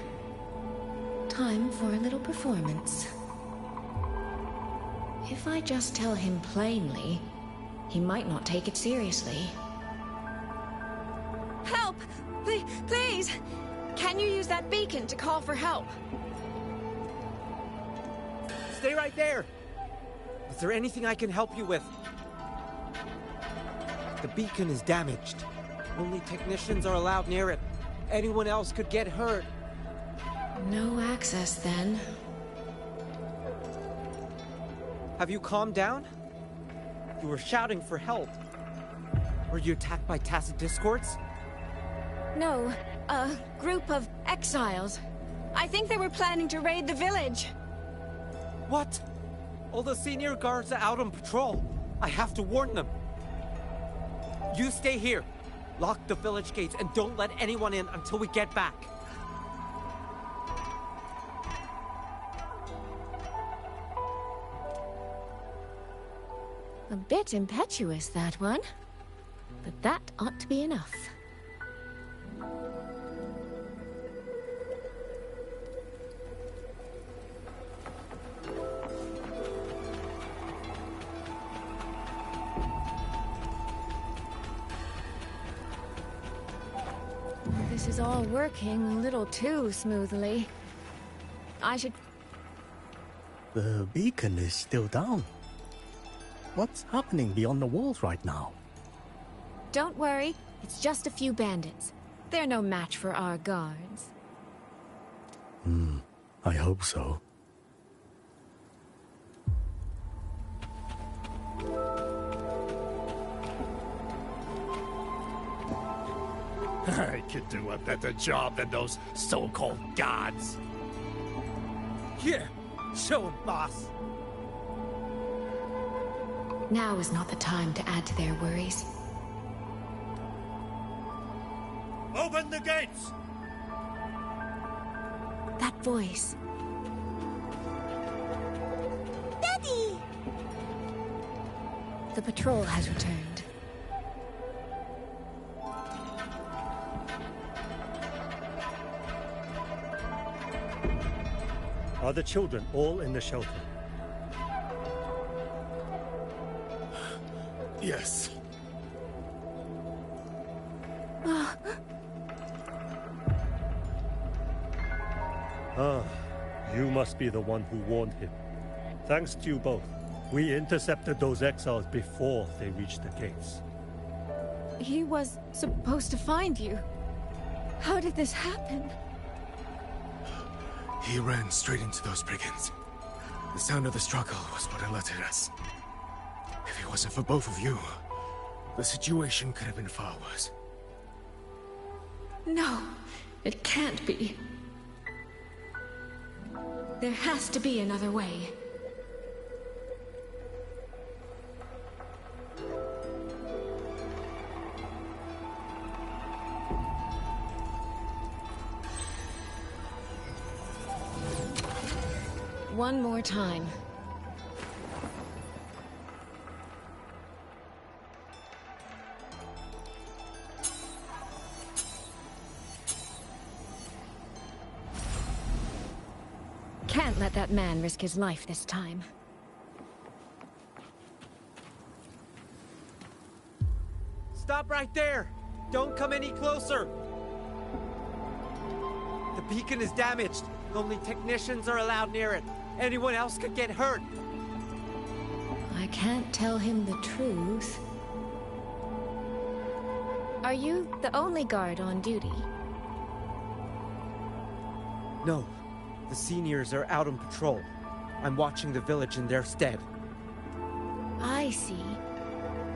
Time for a little performance. If I just tell him plainly, he might not take it seriously. Help! Please! Can you use that beacon to call for help? Stay right there! Is there anything I can help you with? The beacon is damaged. Only technicians are allowed near it. Anyone else could get hurt. No access, then. Have you calmed down? You were shouting for help. Were you attacked by tacit discords? No, a group of exiles. I think they were planning to raid the village. What? All the senior guards are out on patrol. I have to warn them. You stay here. Lock the village gates and don't let anyone in until we get back. A bit impetuous, that one. But that ought to be enough. This is all working a little too smoothly. I should... The beacon is still down. What's happening beyond the walls right now? Don't worry, it's just a few bandits. They're no match for our guards. I hope so. I could do a better job than those so-called gods. Here, show him, boss. Now is not the time to add to their worries. Open the gates! That voice. Daddy! The patrol has returned. Are the children all in the shelter? Yes. You must be the one who warned him. Thanks to you both, we intercepted those exiles before they reached the gates. He was supposed to find you. How did this happen? He ran straight into those brigands. The sound of the struggle was what alerted us. If it wasn't for both of you, the situation could have been far worse. No, it can't be. There has to be another way. One more time. Can't let that man risk his life this time. Stop right there! Don't come any closer! The beacon is damaged. Only technicians are allowed near it. Anyone else could get hurt. I can't tell him the truth. Are you the only guard on duty? No. The seniors are out on patrol. I'm watching the village in their stead. I see.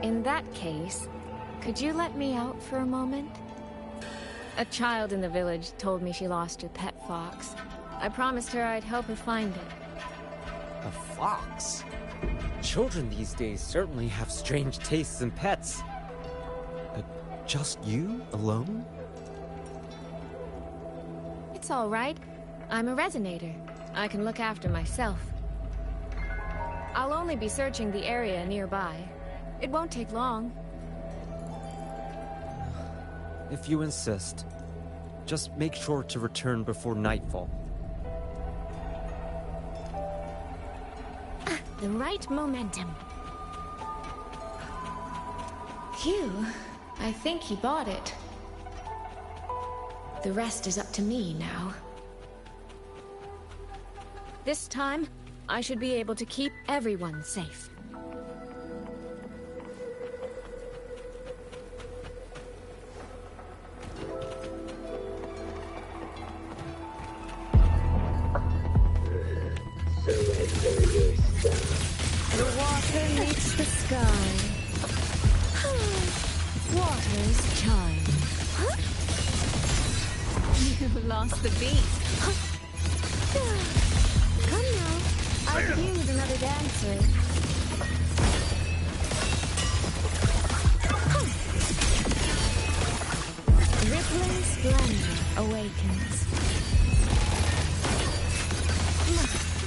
In that case, could you let me out for a moment? A child in the village told me she lost her pet fox. I promised her I'd help her find it. A fox? Children these days certainly have strange tastes in pets. Just you alone? It's all right. I'm a resonator. I can look after myself. I'll only be searching the area nearby. It won't take long. If you insist. Just make sure to return before nightfall. The right momentum. Phew. I think he bought it. The rest is up to me now. This time, I should be able to keep everyone safe. The water meets the sky. Water's chime. You lost the beat. Come now. I could use another dancer. Rippling splendor awakens.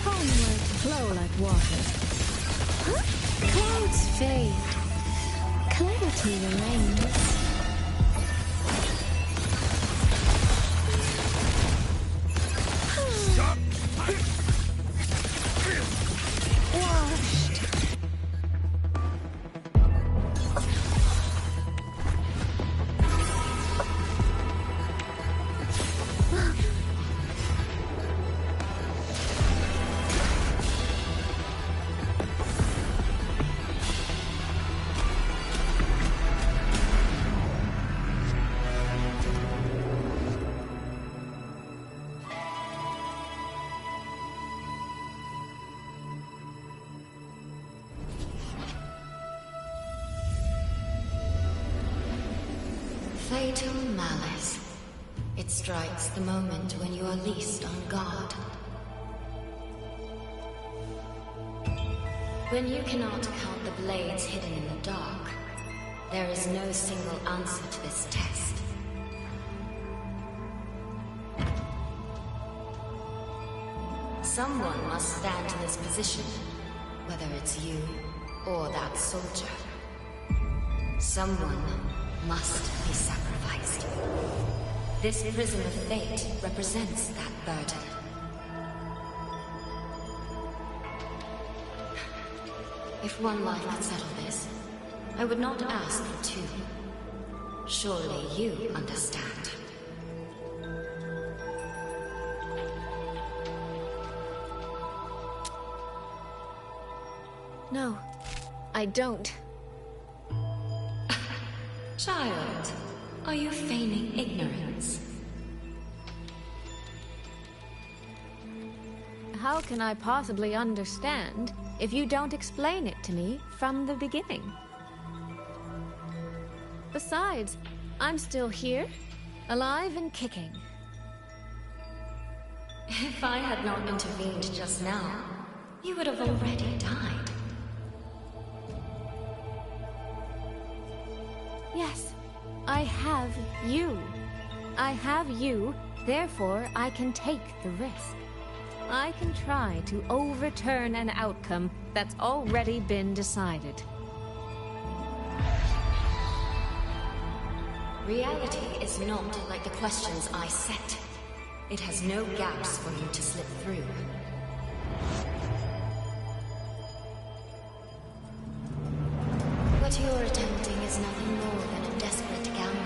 Homeward flow like water. Clouds fade. Clarity remains. Washed. Fatal malice. It strikes the moment when you are least on guard. When you cannot count the blades hidden in the dark, there is no single answer to this test. Someone must stand in this position, whether it's you or that soldier. Someone must be sacrificed. This prison of fate represents that burden. If one life could settle this, I would not ask for two. Surely you understand. No, I don't. Child, are you feigning ignorance? How can I possibly understand if you don't explain it to me from the beginning? Besides, I'm still here, alive and kicking. If I had not intervened just now, you would have already died. Yes, I have you. I have you, therefore I can take the risk. I can try to overturn an outcome that's already been decided. Reality is not like the questions I set. It has no gaps for you to slip through. What you're attempting is nothing more than a desperate gamble.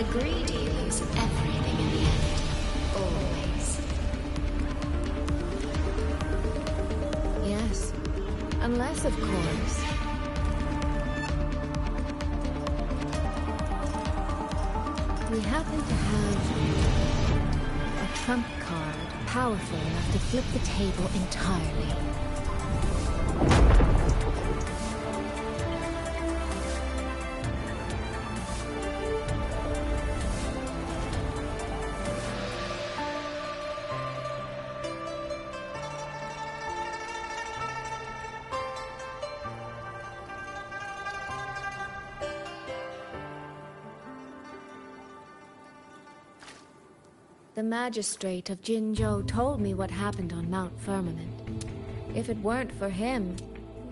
The greedy lose everything in the end. Always. Yes. Unless, of course, we happen to have a trump card powerful enough to flip the table entirely. The magistrate of Jinzhou told me what happened on Mount Firmament. If it weren't for him,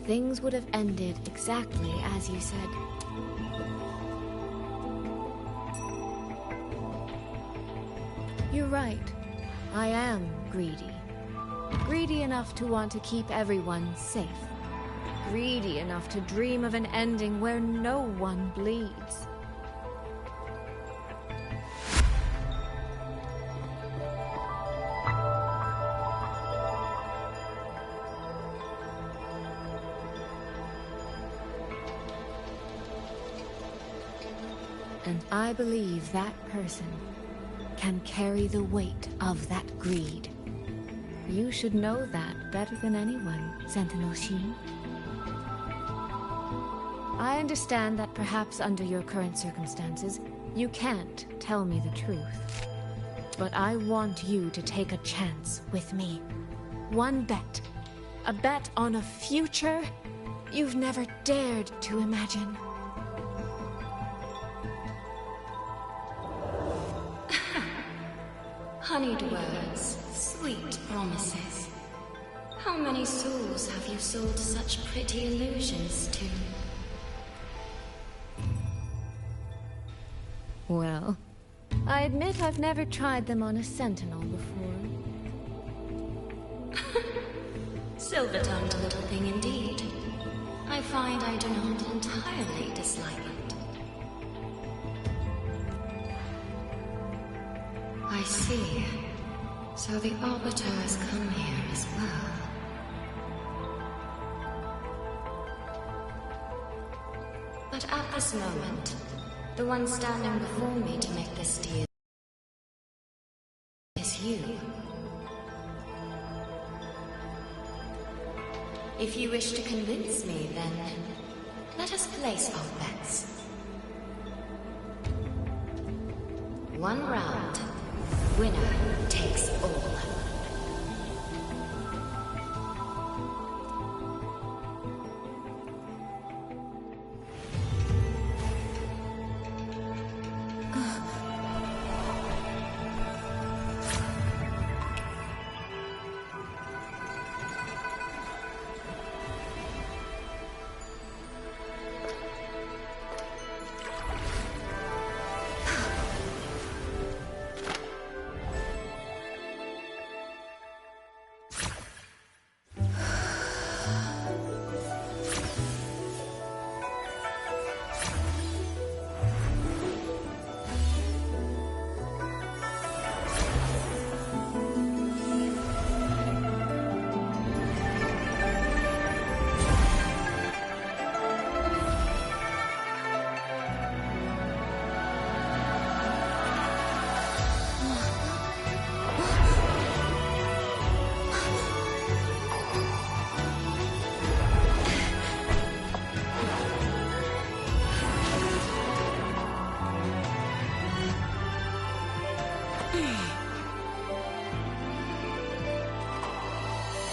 things would have ended exactly as you said. You're right. I am greedy. Greedy enough to want to keep everyone safe. Greedy enough to dream of an ending where no one bleeds. And I believe that person can carry the weight of that greed. You should know that better than anyone, Sentinel Sheen. I understand that perhaps under your current circumstances, you can't tell me the truth. But I want you to take a chance with me. One bet. A bet on a future you've never dared to imagine. Honeyed words, sweet promises. How many souls have you sold such pretty illusions to? Well, I admit I've never tried them on a sentinel before. Silver-tongued little thing indeed. I find I do not entirely dislike it. I see. So the Arbiter has come here as well. But at this moment, the one standing before me to make this deal is you. If you wish to convince me, then let us place our bets. One round. Winner takes all.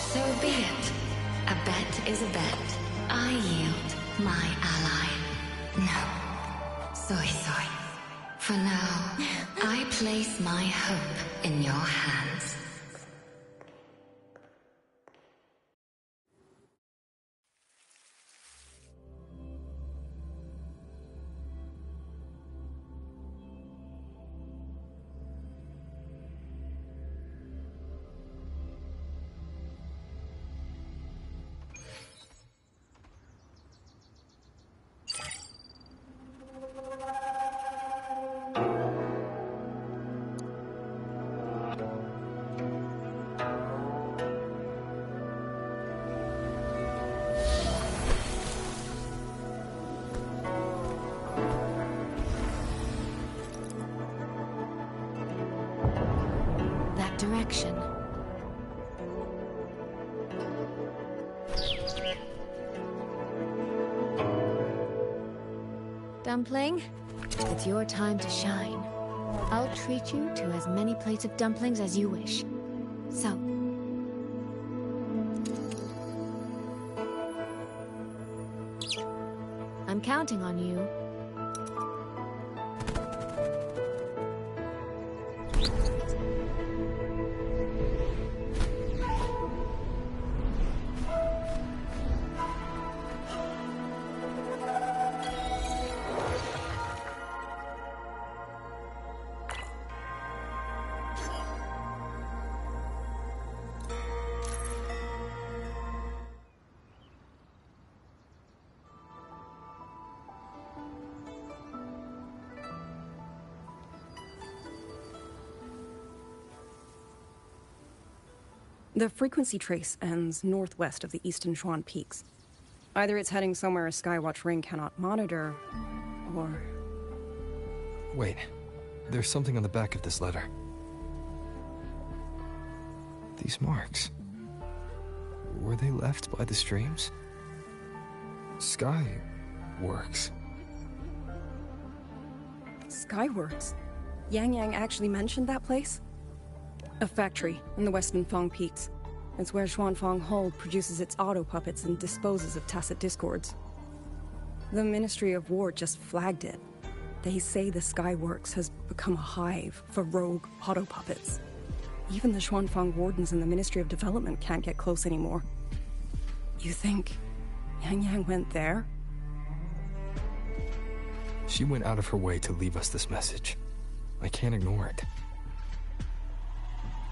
So be it. A bet is a bet. I yield my ally. No. Soy. For now, I place my hope in your hands. action. Dumpling, it's your time to shine. I'll treat you to as many plates of dumplings as you wish. So, I'm counting on you. The frequency trace ends northwest of the Eastern Shuan Peaks. Either it's heading somewhere a Skywatch ring cannot monitor, or... Wait, there's something on the back of this letter. These marks. Were they left by the streams? Skyworks. Skyworks? Yang Yang actually mentioned that place? A factory in the Western Fang Peaks. It's where Xuanfang Hold produces its auto puppets and disposes of Tacit Discords. The Ministry of War just flagged it. They say the Skyworks has become a hive for rogue auto puppets. Even the Xuanfang Wardens in the Ministry of Development can't get close anymore. You think Yang Yang went there? She went out of her way to leave us this message. I can't ignore it.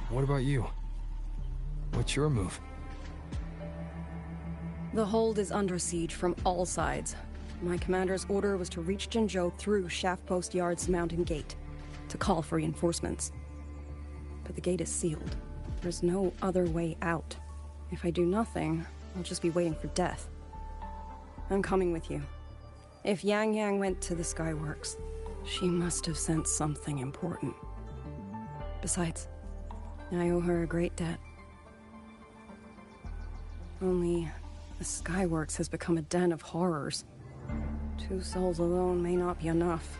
What about you? What's your move? The hold is under siege from all sides. My commander's order was to reach Jinzhou through Shaft Post Yard's mountain gate, to call for reinforcements. But the gate is sealed. There's no other way out. If I do nothing, I'll just be waiting for death. I'm coming with you. If Yang Yang went to the Skyworks, she must have sent something important. Besides, I owe her a great debt. Only, the Skyworks has become a den of horrors. 2 souls alone may not be enough.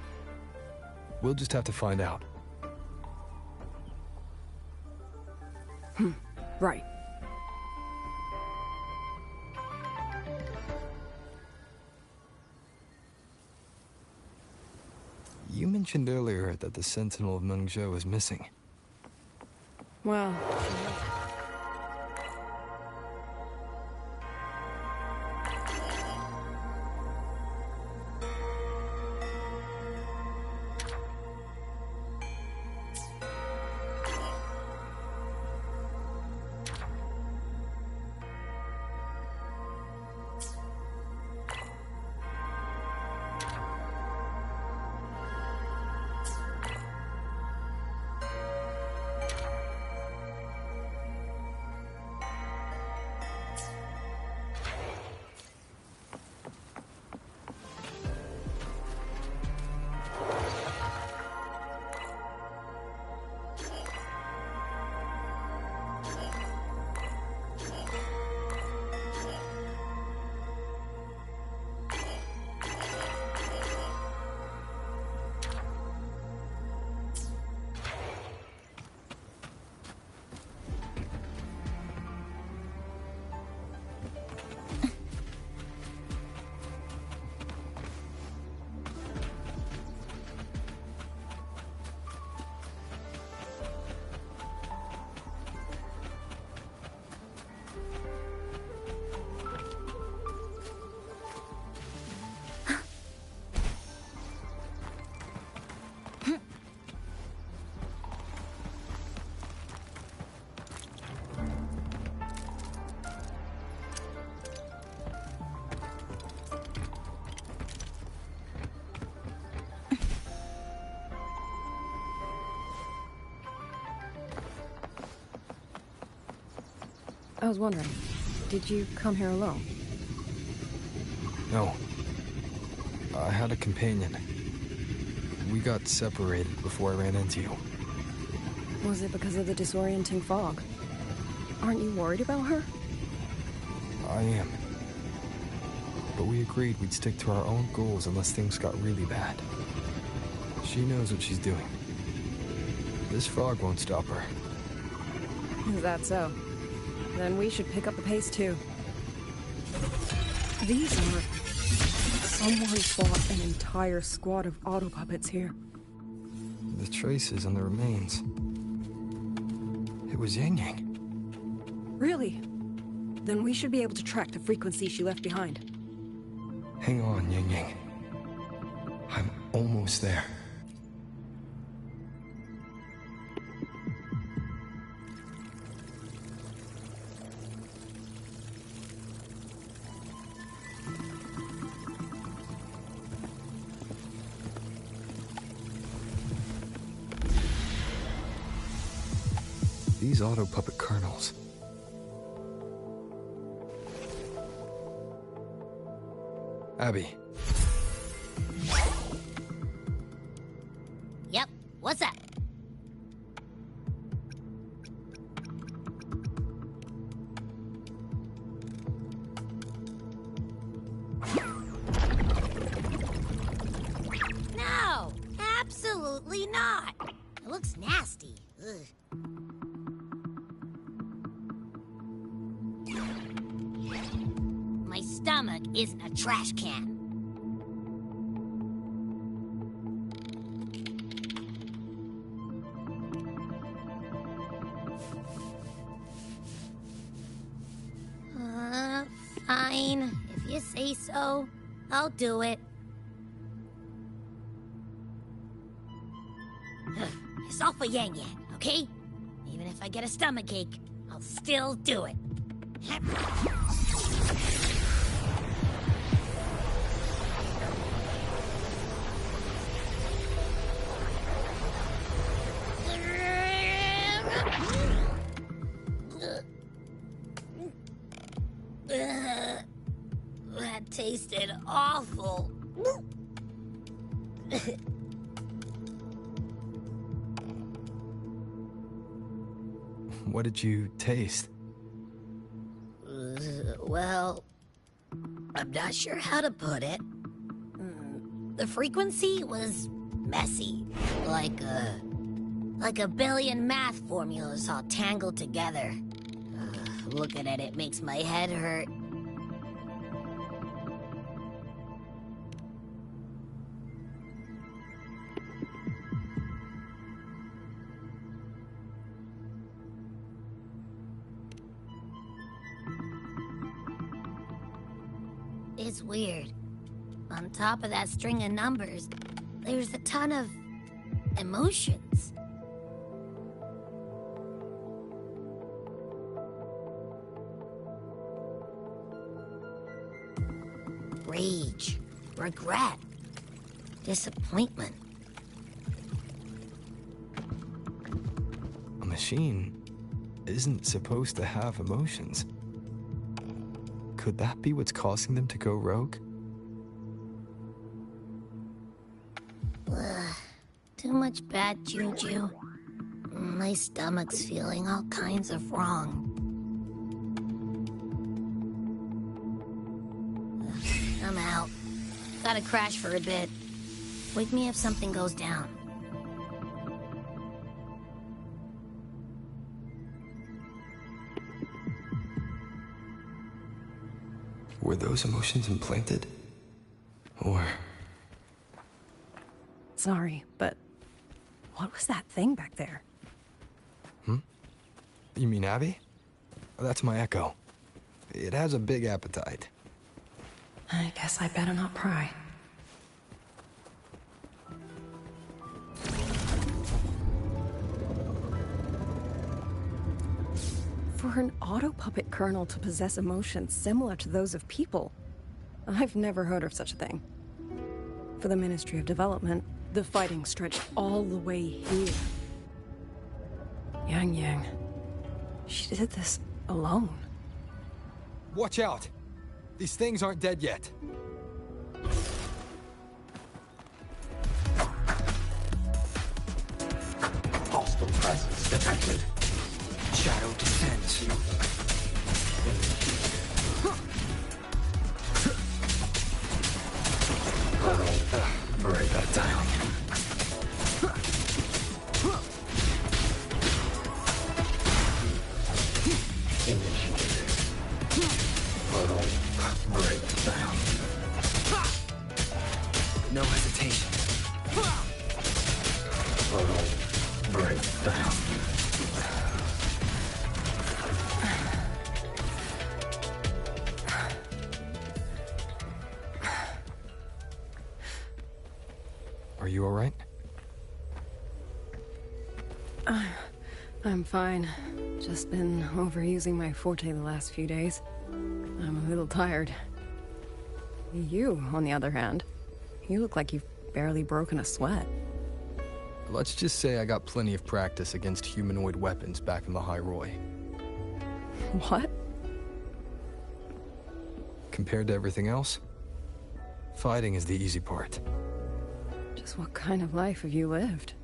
We'll just have to find out. Right. You mentioned earlier that the Sentinel of Mengzhou is missing. Well, I was wondering, did you come here alone? No. I had a companion. We got separated before I ran into you. Was it because of the disorienting fog? Aren't you worried about her? I am. But we agreed we'd stick to our own goals unless things got really bad. She knows what she's doing. This fog won't stop her. Is that so? Then we should pick up the pace too. These are... Someone fought an entire squad of auto puppets here. The traces on the remains. It was Yang Yang. Really? Then we should be able to track the frequency she left behind. Hang on, Yang Yang. I'm almost there. These auto puppet kernels. Abby. Yep, what's up? No, absolutely not. It looks nasty. Ugh. My stomach isn't a trash can. Fine. If you say so, I'll do it. It's all for Yang Yang, okay? Even if I get a stomachache, I'll still do it. That tasted awful. What did you taste? Well, I'm not sure how to put it. The frequency was messy, like a billion math formulas all tangled together. Looking at it makes my head hurt. It's weird. On top of that string of numbers, there's a ton of emotions. Rage, regret, disappointment. A machine isn't supposed to have emotions. Could that be what's causing them to go rogue? Ugh, too much bad juju. My stomach's feeling all kinds of wrong. I'm out. Gotta crash for a bit. Wake me if something goes down. Were those emotions implanted? Or... Sorry, but what was that thing back there? You mean Abby? That's my Echo. It has a big appetite. I guess I better not pry. For an auto puppet kernel to possess emotions similar to those of people, I've never heard of such a thing. For the Ministry of Development, the fighting stretched all the way here. Yang Yang. She did this alone. Watch out! These things aren't dead yet. Hostile presence detected. Shadow descent. Break that down. Initiated. Break down. No hesitation. Break down. Are you alright? I'm fine. Just been overusing my forte the last few days. I'm a little tired. You, on the other hand, you look like you've barely broken a sweat. Let's just say I got plenty of practice against humanoid weapons back in the High Roy. What? Compared to everything else, fighting is the easy part. Just what kind of life have you lived?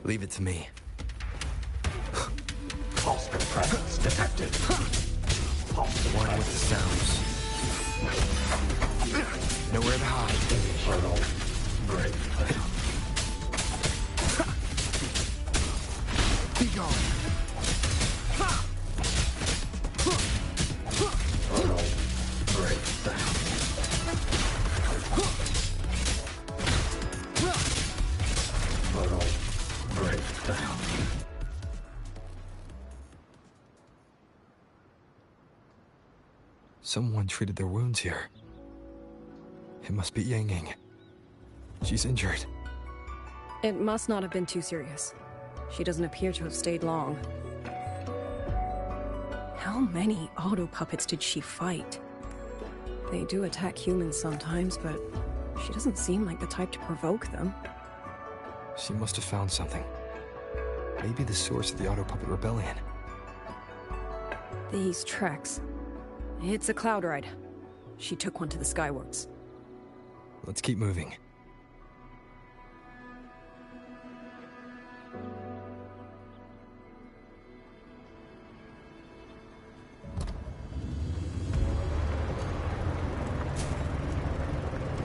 Leave it to me. Pulse presence detected. Pulse One with the sounds. Nowhere to hide. Break down. Be gone. Break down. Break down. Someone treated their wounds here. It must be Yang Yang. She's injured. It must not have been too serious. She doesn't appear to have stayed long. How many auto puppets did she fight? They do attack humans sometimes, but she doesn't seem like the type to provoke them. She must have found something. Maybe the source of the Auto Puppet Rebellion. These treks. It's a cloud ride. She took one to the Skyworks. Let's keep moving.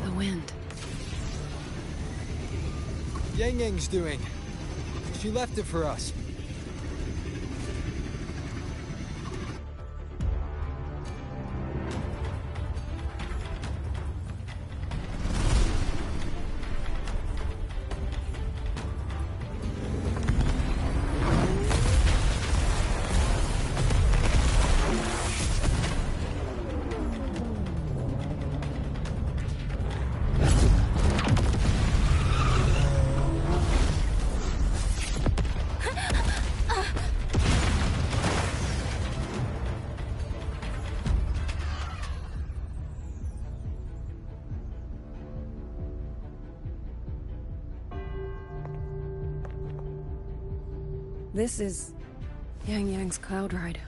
The wind. Yang Yang's doing. She left it for us. This is Yang Yang's cloud ride.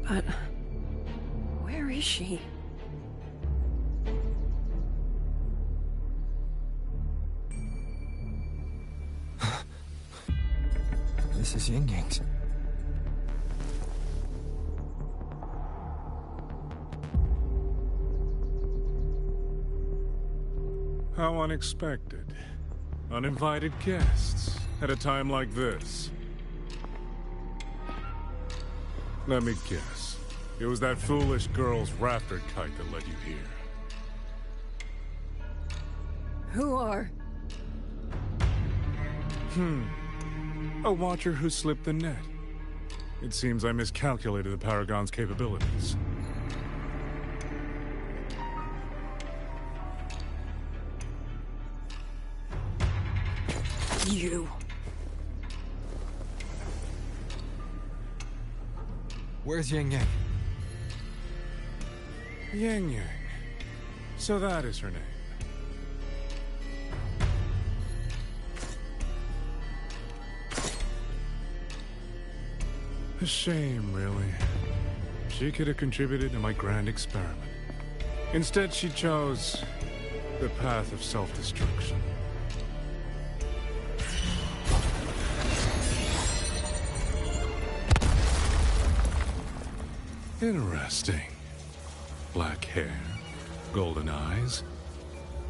But where is she? This is Yang Yang's. How unexpected. Uninvited guests at a time like this. Let me guess. It was that foolish girl's rafter kite that led you here. Who are? A watcher who slipped the net. It seems I miscalculated the Paragon's capabilities. You. Where's Yang Yang? Yang Yang. So that is her name. A shame, really. She could have contributed to my grand experiment. Instead, she chose the path of self-destruction. Interesting. Black hair, golden eyes.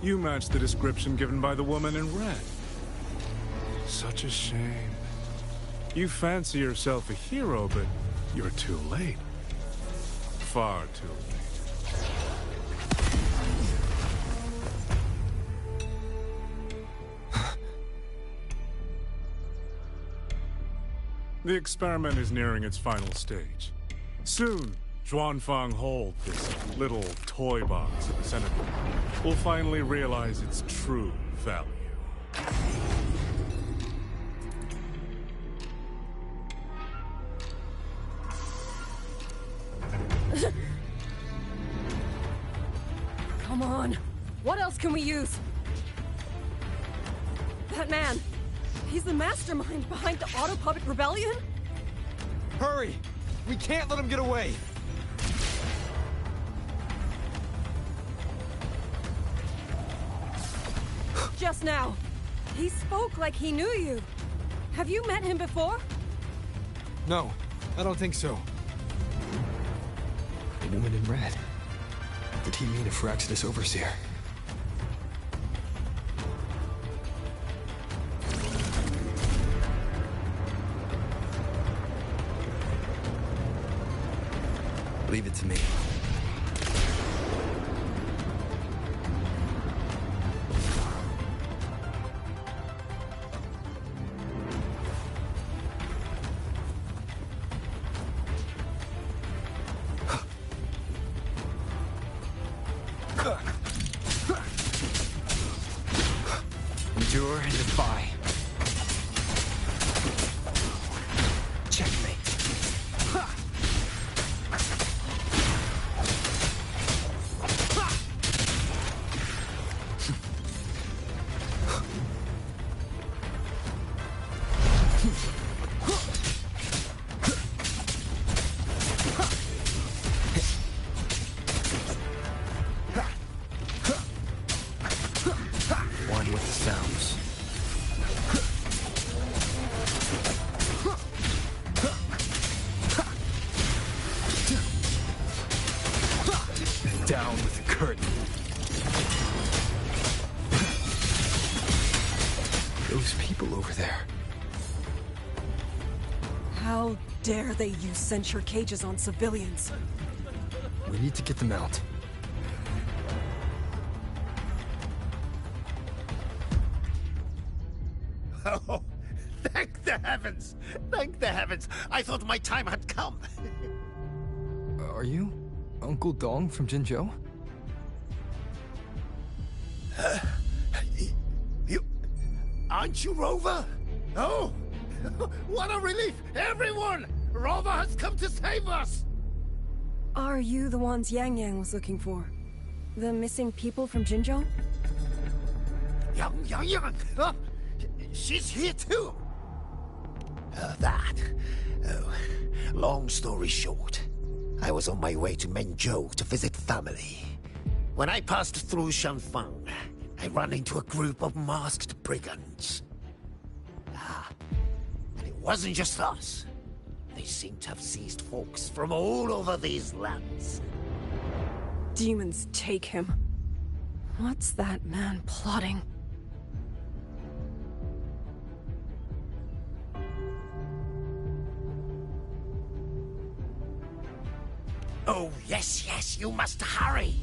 You match the description given by the woman in red. Such a shame. You fancy yourself a hero, but you're too late. Far too late. The experiment is nearing its final stage. Soon, Xuanfang Hold, this little toy box at the center, will finally realize its true value. Come on. What else can we use? That man. He's the mastermind behind the Auto Puppet Rebellion? Hurry! We can't let him get away! Just now. He spoke like he knew you. Have you met him before? No, I don't think so. The woman in red. Did he mean a Firaxis overseer? Leave it to me. Endure and defy. Checkmate. One with the sounds. Down with the curtain. Those people over there. How dare they use censure cages on civilians? We need to get them out. Oh, thank the heavens! Thank the heavens! I thought my time had come. Are you Uncle Dong from Jinzhou? You... Aren't you Rover? Oh! What a relief! Everyone! Rover has come to save us! Are you the ones Yang Yang was looking for? The missing people from Jinzhou? Yang! She's here too! Oh, long story short, I was on my way to Menzhou to visit family. When I passed through Shanfang, I ran into a group of masked brigands. And it wasn't just us. They seem to have seized folks from all over these lands. Demons take him. What's that man plotting? Oh, yes, you must hurry.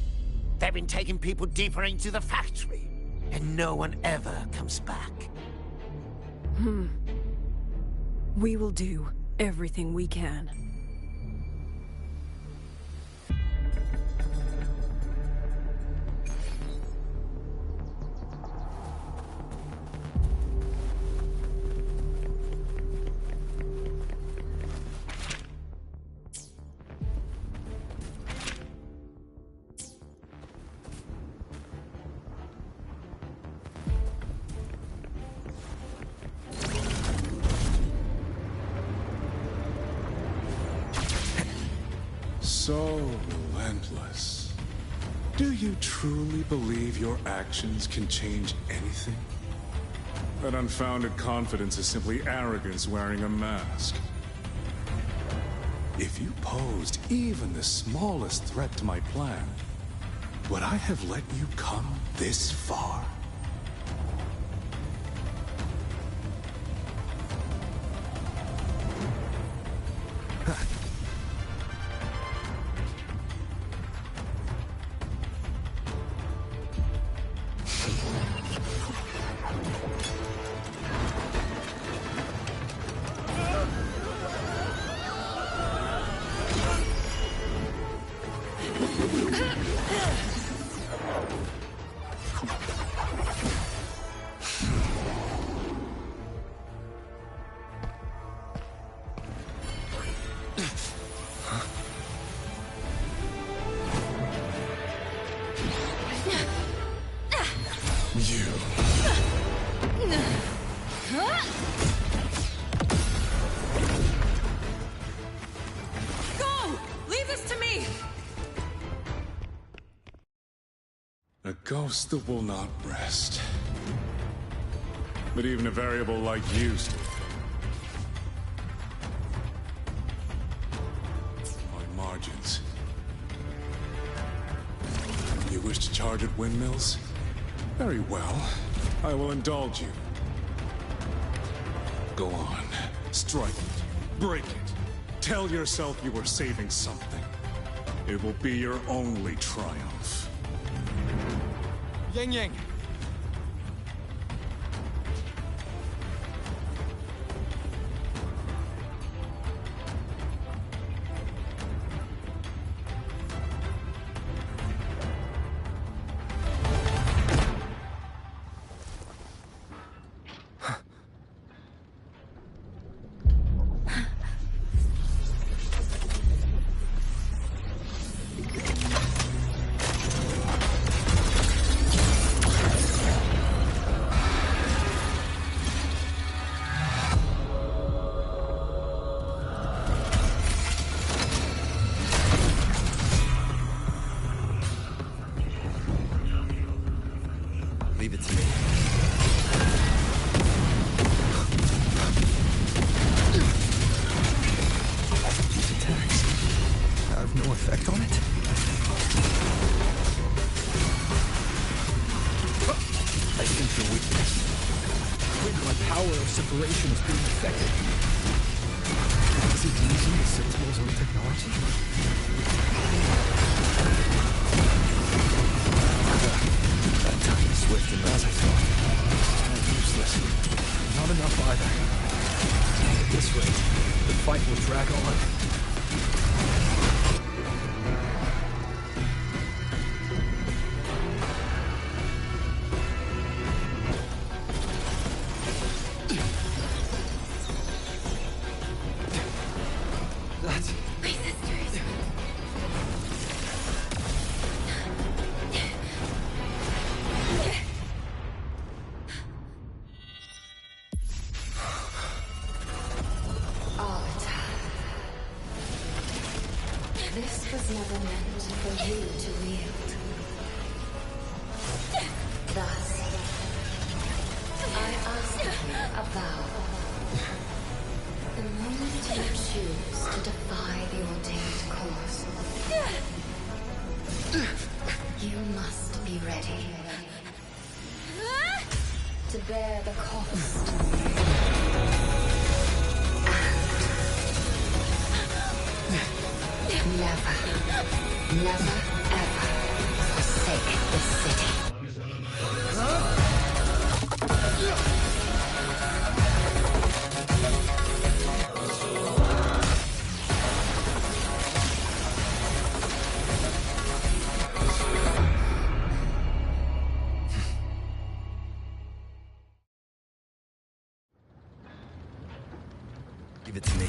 They've been taking people deeper into the factory, and no one ever comes back. We will do everything we can. So relentless. Do you truly believe your actions can change anything? That unfounded confidence is simply arrogance wearing a mask. If you posed even the smallest threat to my plan, would I have let you come this far? A ghost that will not rest. But even a variable like you, on margins. You wish to charge at windmills? Very well. I will indulge you. Go on. Strike it. Break it. Tell yourself you were saving something. It will be your only triumph. Ying Ying! Leave it to me. These attacks have no effect on it? I sense your weakness. When my power of separation is being affected. Is it using the Sentinel's own technology? Swift and as I thought. Useless. Not enough either. At this rate, the fight will drag on. That's... My sisters. This was never meant for you to wield. Thus, I ask you a vow. The moment you choose to defy the ordained course, you must be ready to bear the cost. Never, never, ever forsake this city. Give it to me.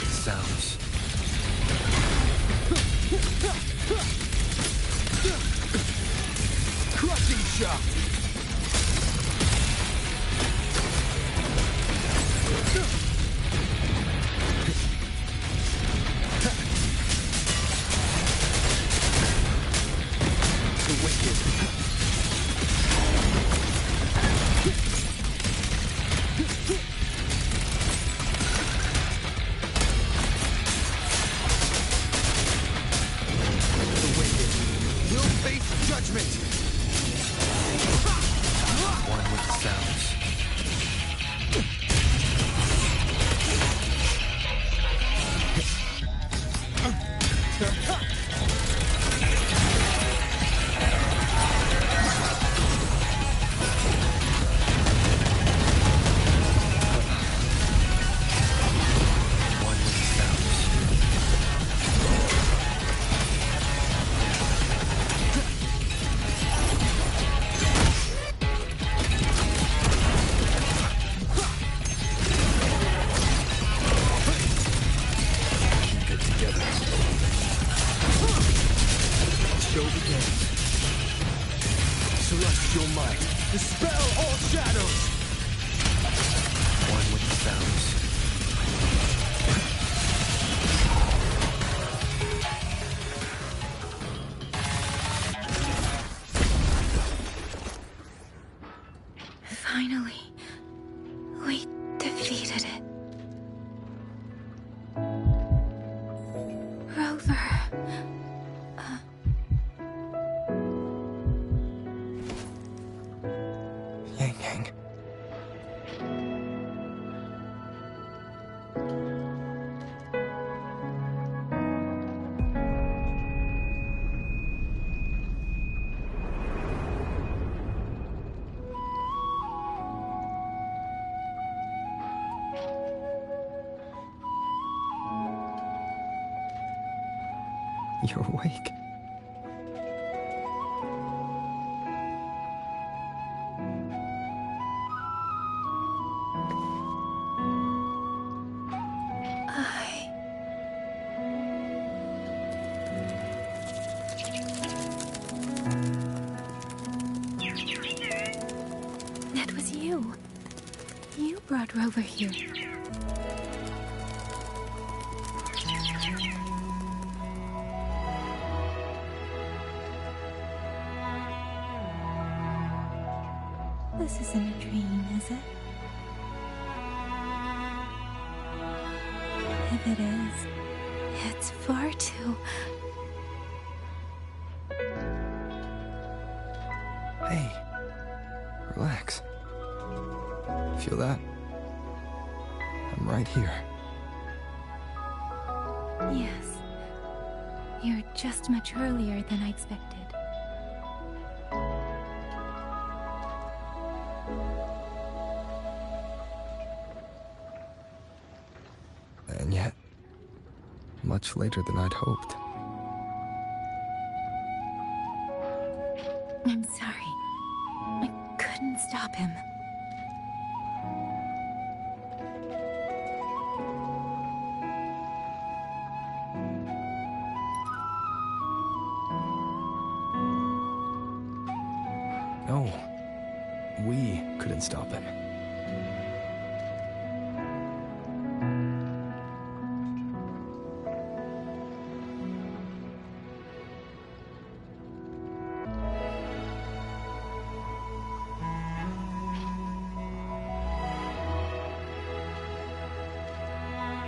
with the sounds. Crushing shot! The wicked. Celestial might, dispel all shadows! One with the sounds. Finally, we defeated it. Rover. Yang Yang. You're awake. That was you. You brought Rover here. This isn't a dream, is it? If it is, it's far too... Hey, relax. Feel that? I'm right here. Yes. You're just much earlier than I expected. And yet, much later than I'd hoped. I'm sorry. I couldn't stop him. No, we couldn't stop him.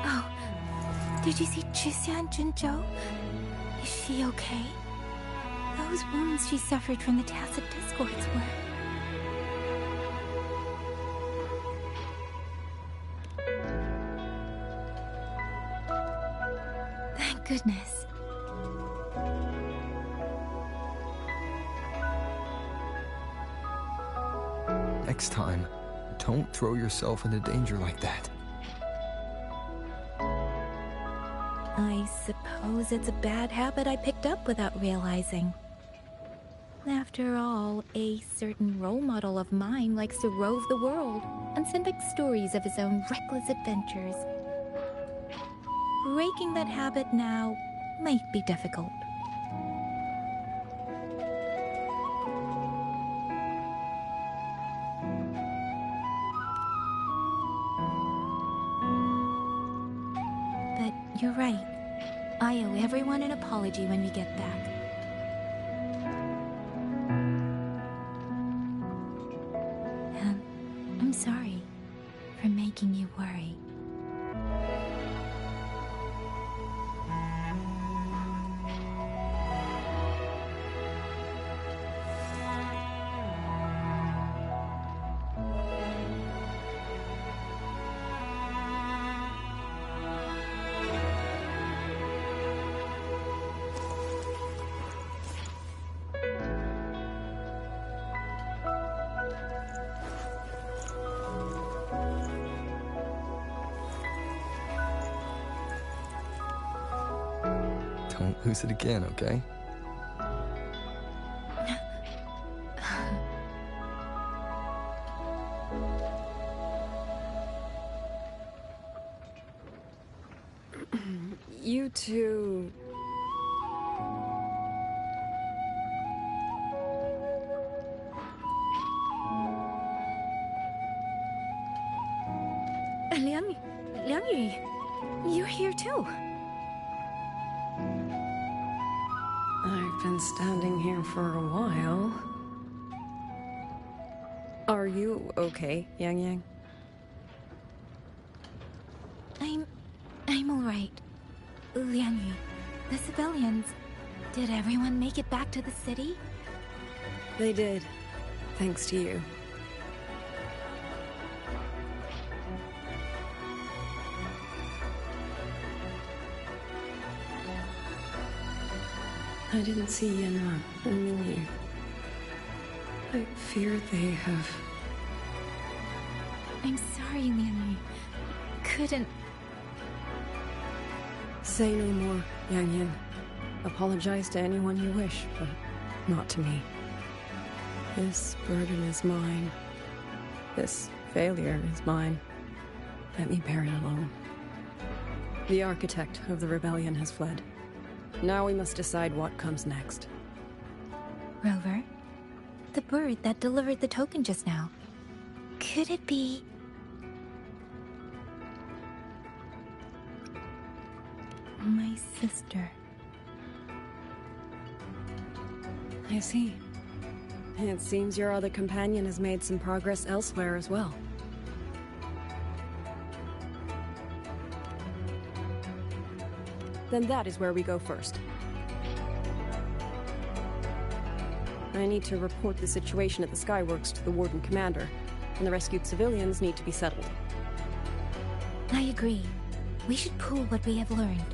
Oh, did you see Juxia and Jinzhou? Is she okay? Those wounds she suffered from the tacit discords were... Thank goodness. Next time, don't throw yourself into danger like that. I suppose it's a bad habit I picked up without realizing. After all, a certain role model of mine likes to rove the world and send back stories of his own reckless adventures. breaking that habit now might be difficult. But you're right. I owe everyone an apology when we get back. I'm sorry for making you worry. Don't lose it again, okay? You two... Liang Yu, you're here too. I've been standing here for a while. Are you okay, Yang Yang? I'm all right. Liang Yu, the civilians, did everyone make it back to the city? They did, thanks to you. I didn't see Yanma and Minyu. I fear they have... I'm sorry, Liang Yu. Couldn't... Say no more, Yang Yin. Apologize to anyone you wish, but not to me. This burden is mine. This failure is mine. Let me bear it alone. The architect of the rebellion has fled. Now we must decide what comes next. Rover, the bird that delivered the token just now. Could it be... my sister? I see. It seems your other companion has made some progress elsewhere as well. Then that is where we go first. I need to report the situation at the Skyworks to the Warden Commander, and the rescued civilians need to be settled. I agree. We should pool what we have learned.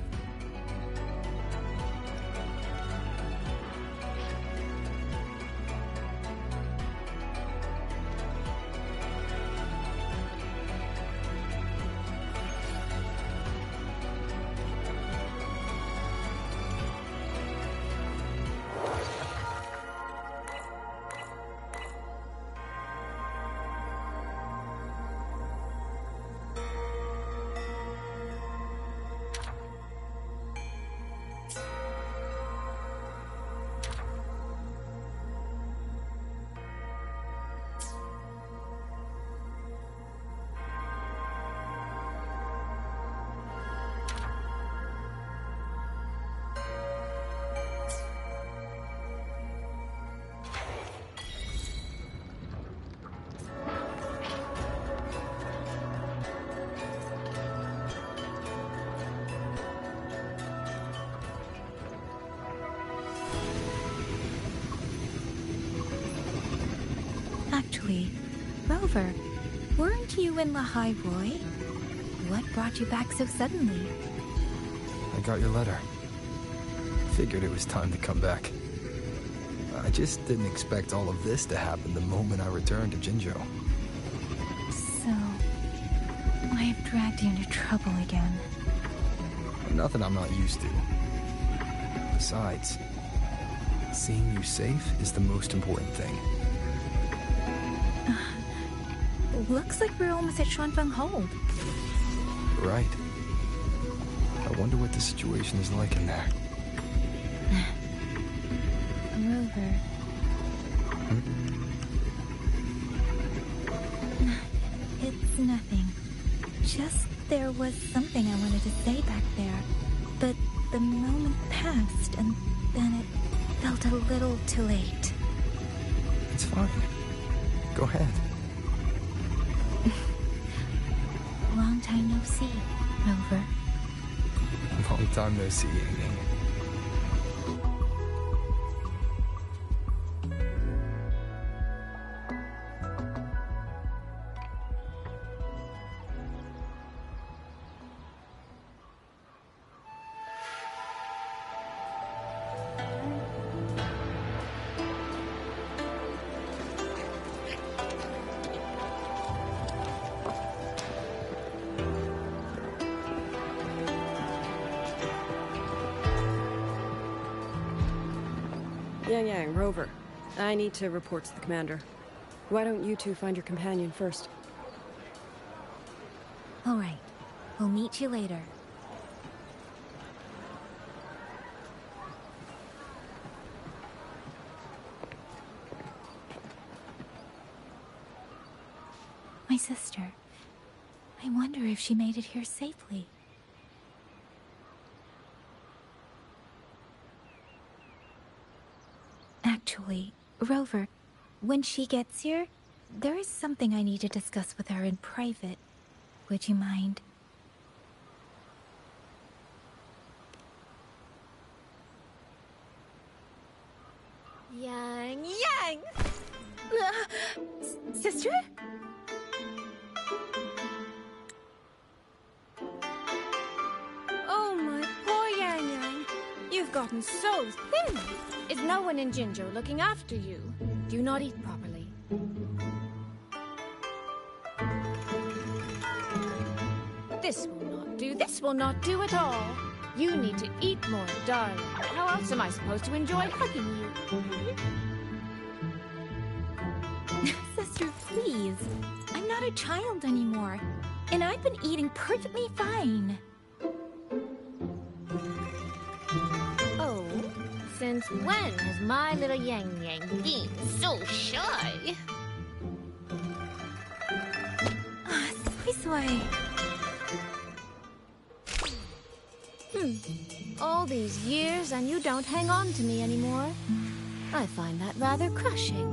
Actually, Rover, weren't you in Lahai Roy? What brought you back so suddenly? I got your letter. Figured it was time to come back. I just didn't expect all of this to happen the moment I returned to Jinzhou. So... I've dragged you into trouble again. Nothing I'm not used to. Besides, seeing you safe is the most important thing. Looks like we're almost at Xuanfeng Hold. Right. I wonder what the situation is like in there. Rover. It's nothing. Just there was something I wanted to say back there. But the moment passed, and then it felt a little too late. It's fine. Go ahead. Long time no see, Rover. Long time no see, Yang Yang. Yang Yang, Rover. I need to report to the commander. Why don't you two find your companion first? All right. We'll meet you later. My sister. I wonder if she made it here safely. Actually, Rover, when she gets here, there is something I need to discuss with her in private. Would you mind? Yang Yang! Sister? Oh, my poor Yang Yang. You've gotten so thin. Is no one in Jinzhou looking after you? Do you not eat properly? This will not do. This will not do at all. You need to eat more, darling. How else am I supposed to enjoy hugging you? Sister, please. I'm not a child anymore. And I've been eating perfectly fine. Oh, since when has my little Yang Yang been so shy? Soy. All these years and you don't hang on to me anymore. I find that rather crushing.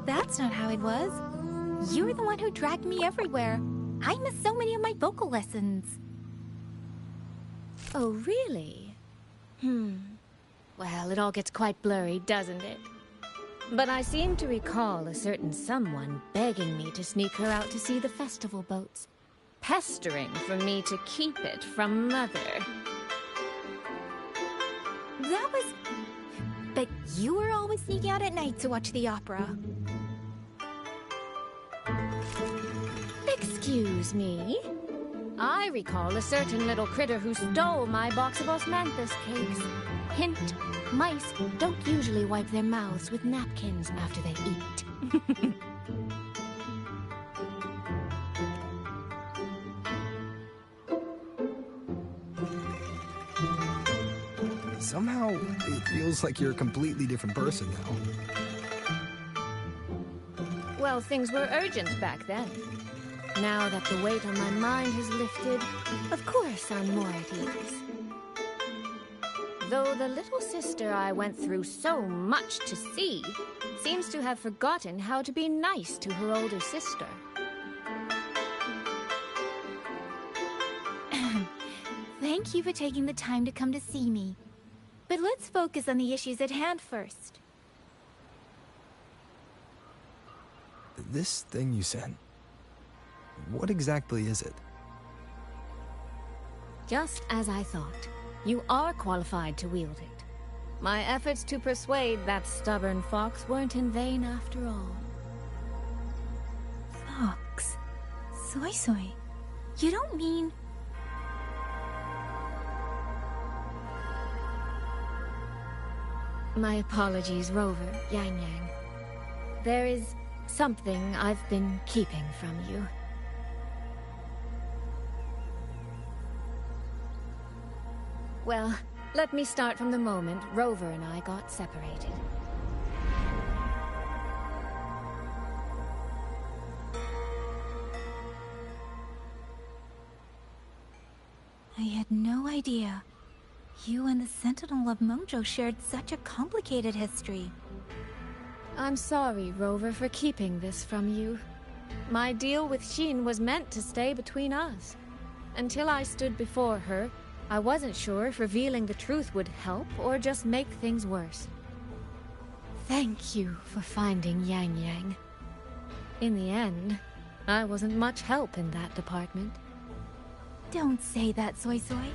That's not how it was. You were the one who dragged me everywhere. I missed so many of my vocal lessons. Oh, really? Well, it all gets quite blurry, doesn't it? But I seem to recall a certain someone begging me to sneak her out to see the festival boats. Pestering for me to keep it from Mother. That was... But you were always sneaking out at night to watch the opera. Excuse me? I recall a certain little critter who stole my box of osmanthus cakes. Hint, mice don't usually wipe their mouths with napkins after they eat. Somehow, it feels like you're a completely different person now. Well, things were urgent back then. Now that the weight on my mind has lifted, of course I'm more at ease. Though the little sister I went through so much to see seems to have forgotten how to be nice to her older sister. Thank you for taking the time to come to see me. But let's focus on the issues at hand first. This thing you sent, what exactly is it? Just as I thought. You are qualified to wield it. My efforts to persuade that stubborn fox weren't in vain after all. Fox? Soy. You don't mean... My apologies, Rover, Yang Yang. There is something I've been keeping from you. Well, let me start from the moment Rover and I got separated. I had no idea. You and the Sentinel of Mojo shared such a complicated history. I'm sorry, Rover, for keeping this from you. My deal with Shin was meant to stay between us. Until I stood before her, I wasn't sure if revealing the truth would help or just make things worse. Thank you for finding Yang Yang. In the end, I wasn't much help in that department. Don't say that, Soy Soy.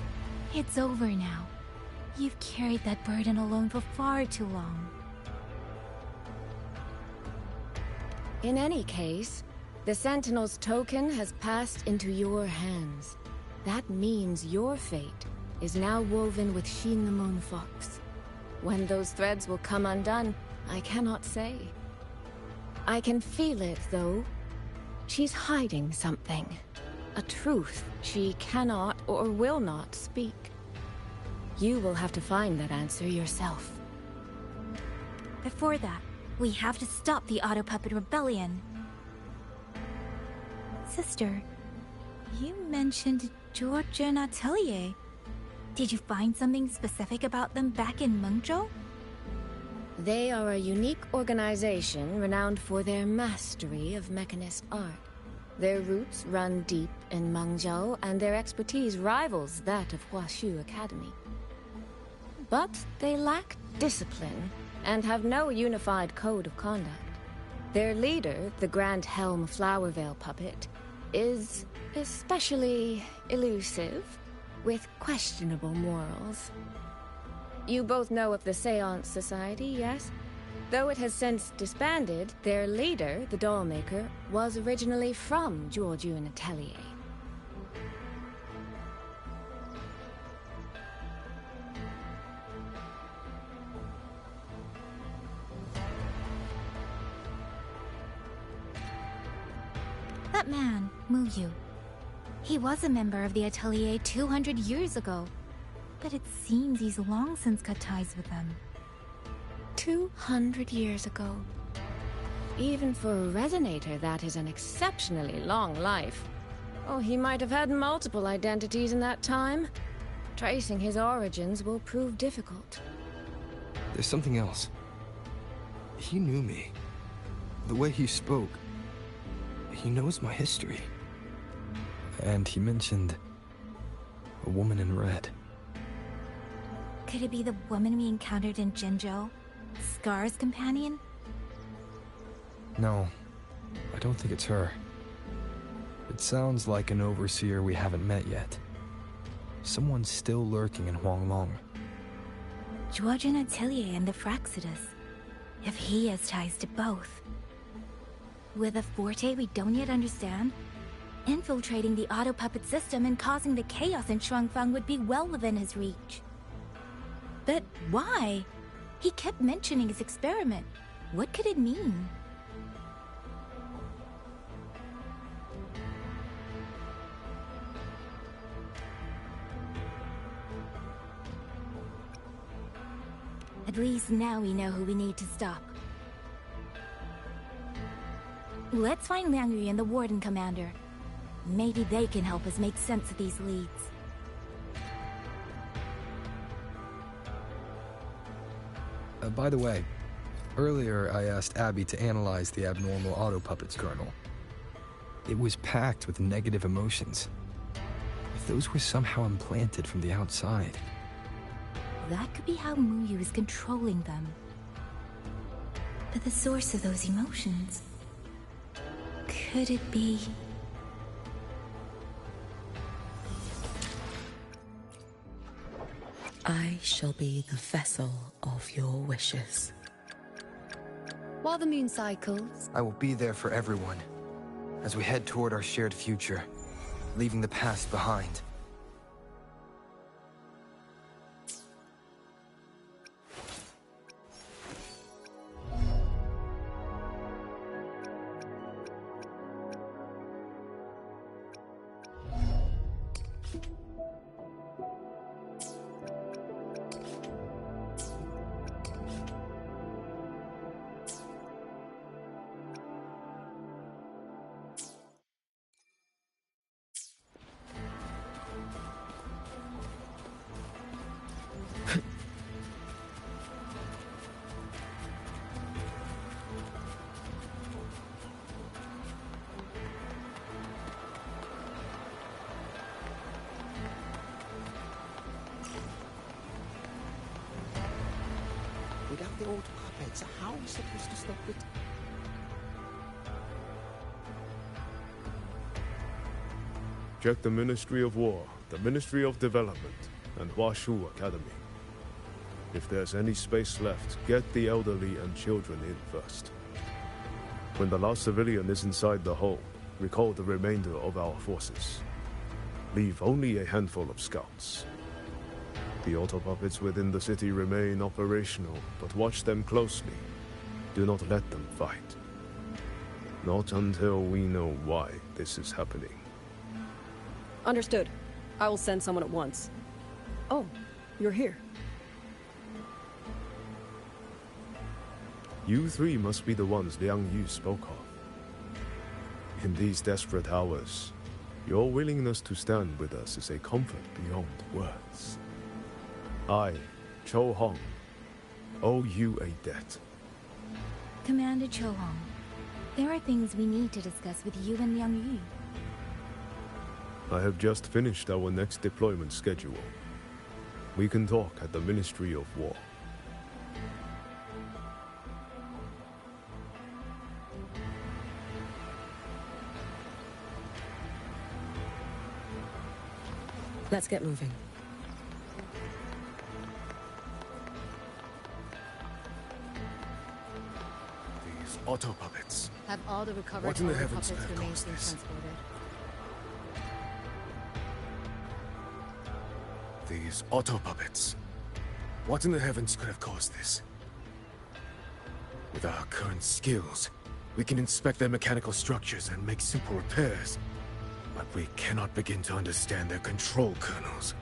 It's over now. You've carried that burden alone for far too long. In any case, the Sentinel's token has passed into your hands. That means your fate is now woven with Shin the Moon Fox. When those threads will come undone, I cannot say. I can feel it, though. She's hiding something. A truth she cannot or will not speak. You will have to find that answer yourself. Before that, we have to stop the Auto Puppet Rebellion. Sister, you mentioned Georgia and Atelier. Did you find something specific about them back in Mengzhou? They are a unique organization renowned for their mastery of mechanist art. Their roots run deep in Mengzhou, and their expertise rivals that of Huaxu Academy. But they lack discipline and have no unified code of conduct. Their leader, the Grand Helm Flowervale puppet, is especially elusive, with questionable morals. You both know of the Seance Society, yes? Though it has since disbanded, their leader, the Dollmaker, was originally from Georgian Atelier. That man, Muyu. He was a member of the Atelier 200 years ago, but it seems he's long since cut ties with them. 200 years ago. Even for a resonator, that is an exceptionally long life. Oh, he might have had multiple identities in that time. Tracing his origins will prove difficult. There's something else. He knew me. The way he spoke. He knows my history. And he mentioned a woman in red. Could it be the woman we encountered in Jinzhou? Scar's companion? No, I don't think it's her. It sounds like an overseer we haven't met yet. Someone still lurking in Huanglong. Georgian Atelier and the Fraxidus. If he has ties to both. With a forte we don't yet understand, infiltrating the auto puppet system and causing the chaos in Shuangfang would be well within his reach. But why? He kept mentioning his experiment. What could it mean? At least now we know who we need to stop. Let's find Liang Yu and the Warden Commander. Maybe they can help us make sense of these leads. By the way, earlier I asked Abby to analyze the abnormal auto puppet's kernel. It was packed with negative emotions. If those were somehow implanted from the outside. That could be how Muyu is controlling them. But the source of those emotions... could it be... I shall be the vessel of your wishes. While the moon cycles... I will be there for everyone, as we head toward our shared future, leaving the past behind. Without the old puppets, how are we supposed to stop it? Check the Ministry of War, the Ministry of Development, and Huashu Academy. If there's any space left, get the elderly and children in first. When the last civilian is inside the hole, recall the remainder of our forces. Leave only a handful of scouts. The auto-puppets within the city remain operational, but watch them closely. Do not let them fight. Not until we know why this is happening. Understood. I will send someone at once. Oh, you're here. You three must be the ones Liang Yu spoke of. In these desperate hours, your willingness to stand with us is a comfort beyond words. I, Cho Hong, owe you a debt. Commander Cho Hong, there are things we need to discuss with you and Liang Yu. I have just finished our next deployment schedule. We can talk at the Ministry of War. Let's get moving. These auto-puppets. Have all the recovered What in the auto heavens puppets could have remains caused being this? transported? These auto-puppets. What in the heavens could have caused this? With our current skills, we can inspect their mechanical structures and make simple repairs. But we cannot begin to understand their control kernels.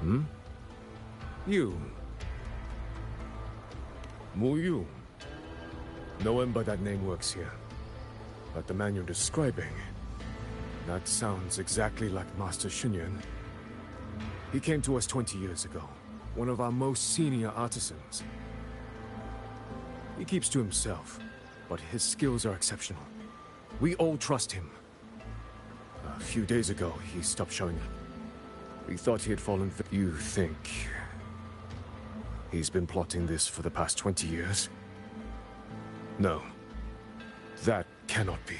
Hmm? You. Mu Yu. No one by that name works here. But the man you're describing... that sounds exactly like Master Xunyan. He came to us 20 years ago. One of our most senior artisans. He keeps to himself, but his skills are exceptional. We all trust him. A few days ago, he stopped showing up. We thought he had fallen for... You think... he's been plotting this for the past 20 years? No. That cannot be.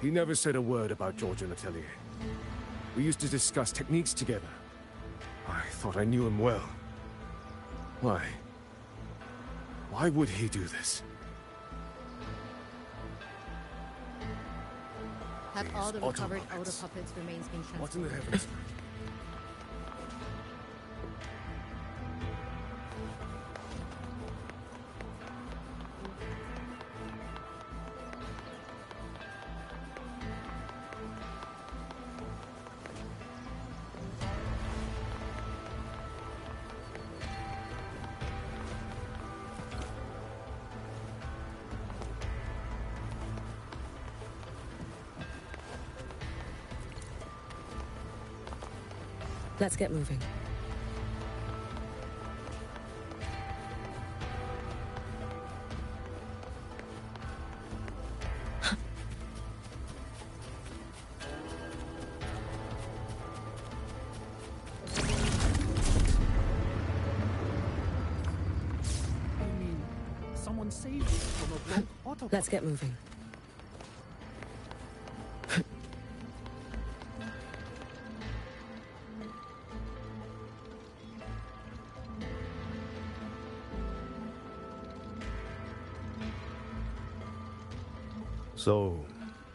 He never said a word about Georgian Atelier. We used to discuss techniques together. I thought I knew him well. Why? Why would he do this? Have all the These recovered auto-puppets. auto puppets remains being transported? What in the heavens? Let's get moving. Someone saved you from a broke auto. Let's get moving. So,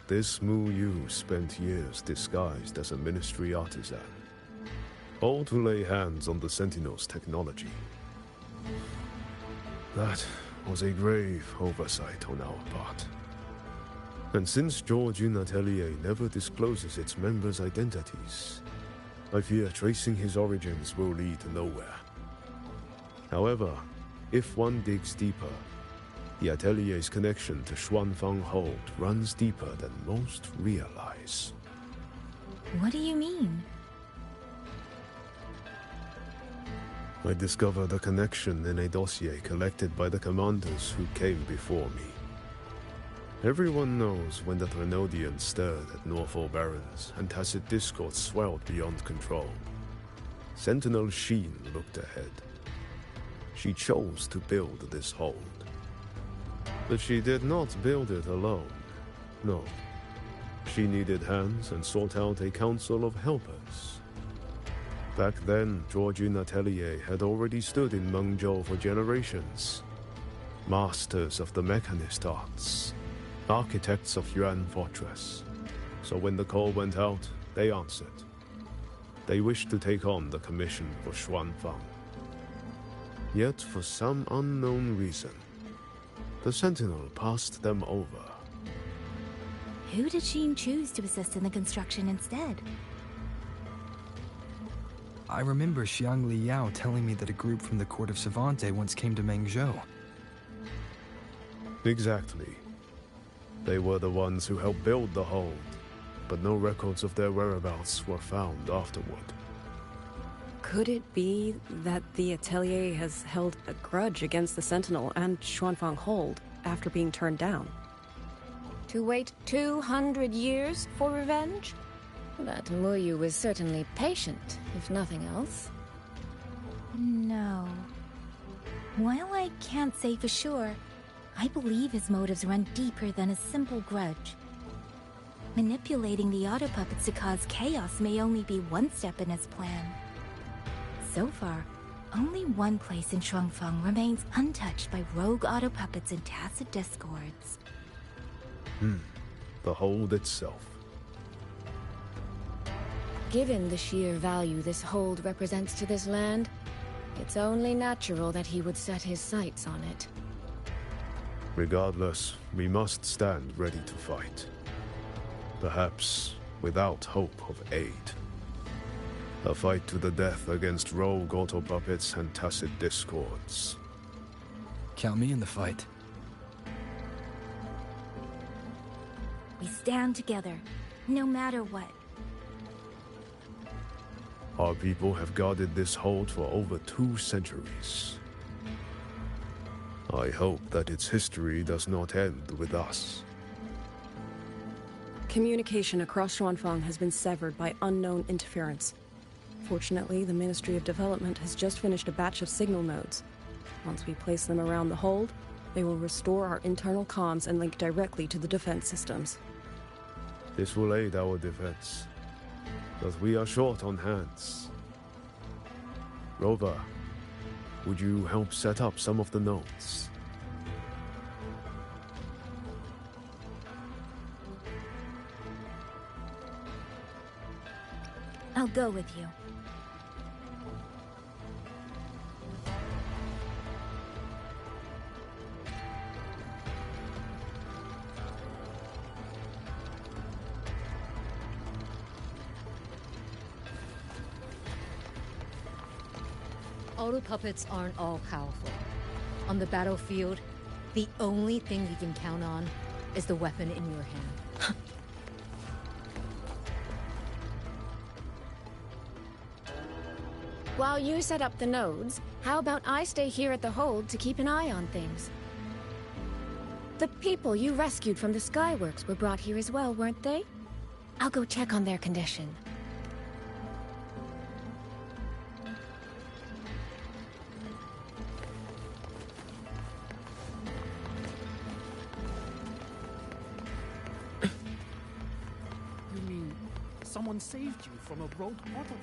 this Mu Yu spent years disguised as a ministry artisan. All to lay hands on the Sentinel's technology. That was a grave oversight on our part. And since Georgian Atelier never discloses its members' identities, I fear tracing his origins will lead nowhere. However, if one digs deeper, the Atelier's connection to Xuanfang Hold runs deeper than most realize. What do you mean? I discovered a connection in a dossier collected by the commanders who came before me. Everyone knows when the Trinodians stirred at Norfolk Barrens and tacit discord swelled beyond control. Sentinel Sheen looked ahead. she chose to build this hold. But she did not build it alone. No. She needed hands and sought out a council of helpers. Back then, Georgine Atelier had already stood in Mengzhou for generations. Masters of the mechanist arts. Architects of Yuan Fortress. So when the call went out, they answered. They wished to take on the commission for Xuanfang. Yet, for some unknown reason, the Sentinel passed them over. Who did Xin choose to assist in the construction instead? I remember Xiang Li Yao telling me that a group from the court of Savante once came to Mengzhou. Exactly. They were the ones who helped build the hold, but no records of their whereabouts were found afterward. Could it be that the Atelier has held a grudge against the Sentinel and Xuanfang Hold after being turned down? To wait 200 years for revenge? That Muyu was certainly patient, if nothing else. No. While I can't say for sure, I believe his motives run deeper than a simple grudge. Manipulating the auto puppets to cause chaos may only be one step in his plan. So far, only one place in Shuangfeng remains untouched by rogue auto puppets and tacit discords. The hold itself. Given the sheer value this hold represents to this land, it's only natural that he would set his sights on it. Regardless, we must stand ready to fight. Perhaps without hope of aid. A fight to the death against rogue auto puppets and tacit discords. Count me in the fight. We stand together, no matter what. Our people have guarded this hold for over 2 centuries. I hope that its history does not end with us. Communication across Xuanfang has been severed by unknown interference. Fortunately, the Ministry of Development has just finished a batch of signal nodes. Once we place them around the hold, they will restore our internal comms and link directly to the defense systems. This will aid our defense, but we are short on hands. Rover, would you help set up some of the nodes? I'll go with you. Auto puppets aren't all powerful. On the battlefield, the only thing you can count on is the weapon in your hand. While you set up the nodes, how about I stay here at the hold to keep an eye on things? The people you rescued from the Skyworks were brought here as well, weren't they? I'll go check on their condition. You mean someone saved you from a rogue auto?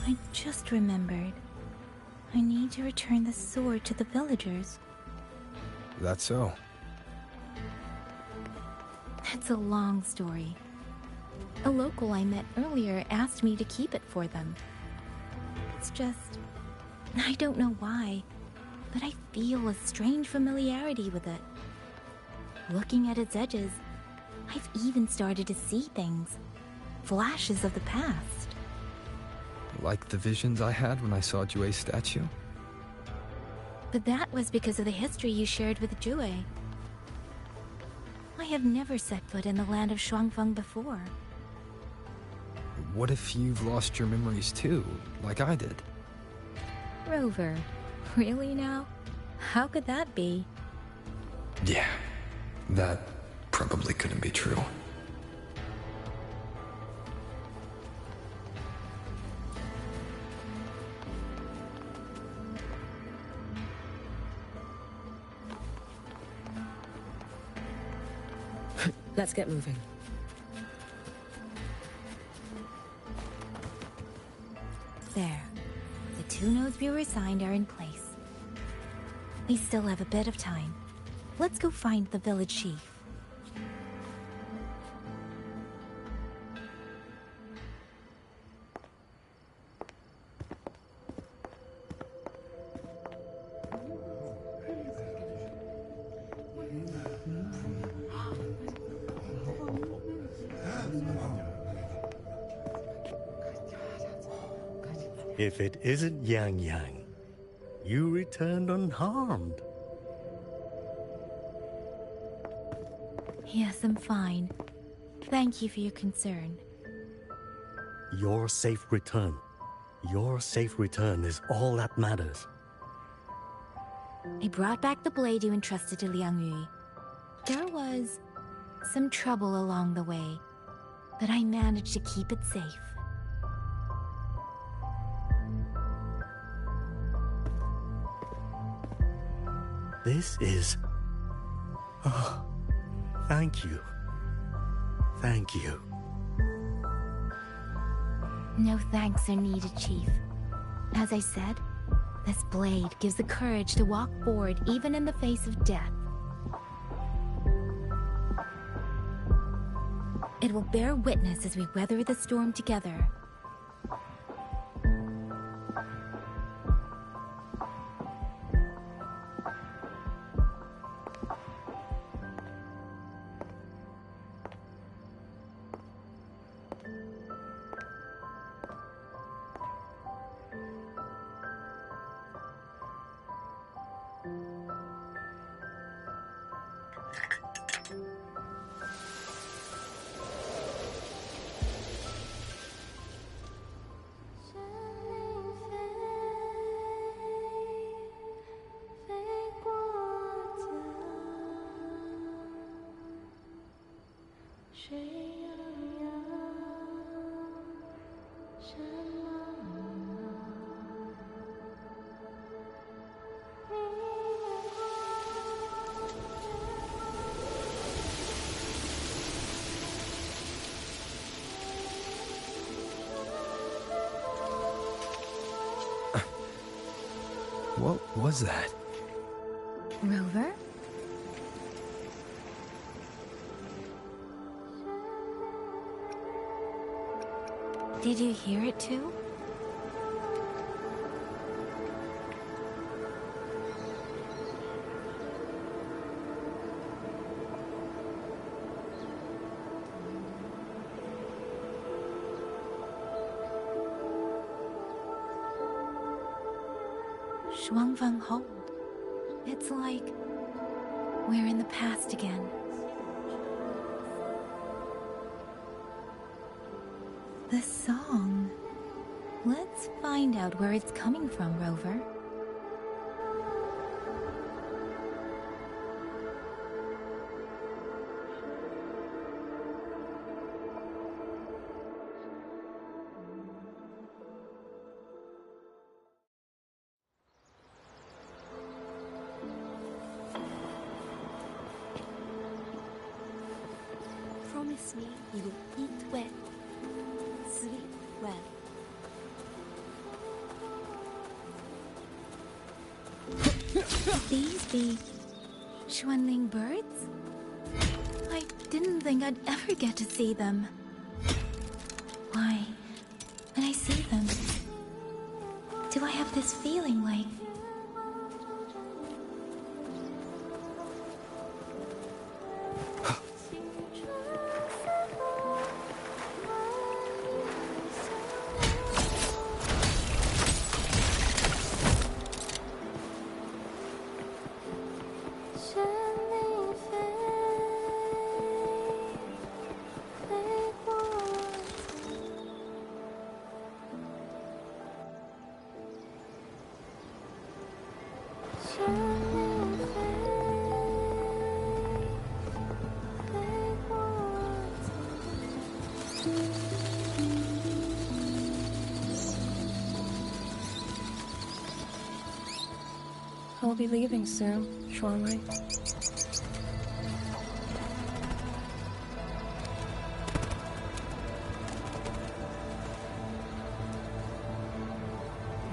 I just remembered. I need to return the sword to the villagers. That's so. It's a long story. A local I met earlier asked me to keep it for them. It's just... I don't know why, but I feel a strange familiarity with it. Looking at its edges, I've even started to see things. Flashes of the past. Like the visions I had when I saw Jue's statue? But that was because of the history you shared with Jue. I have never set foot in the land of Shuangfeng before. What if you've lost your memories too, like I did? Rover, really now? How could that be? Yeah, That probably couldn't be true. Let's get moving. There. The 2 nodes we were assigned are in place. We still have a bit of time. Let's go find the village chief. If it isn't Yang Yang, you returned unharmed. Yes, I'm fine. Thank you for your concern. Your safe return. Your safe return is all that matters. I brought back the blade you entrusted to Liang Yu. There was some trouble along the way, but I managed to keep it safe. This is... Oh, thank you. Thank you. No thanks are needed, Chief. As I said, this blade gives the courage to walk forward even in the face of death. It will bear witness as we weather the storm together. What was that? Rover? Did you hear it too? Shuangfeng Hold. It's like we're in the past again. The song. Let's find out where it's coming from, Rover. Promise me you will eat well, sleep well. These be Xuanling birds? I didn't think I'd ever get to see them. Why, when I see them, do I have this feeling like... I'll be leaving soon, Xuanling.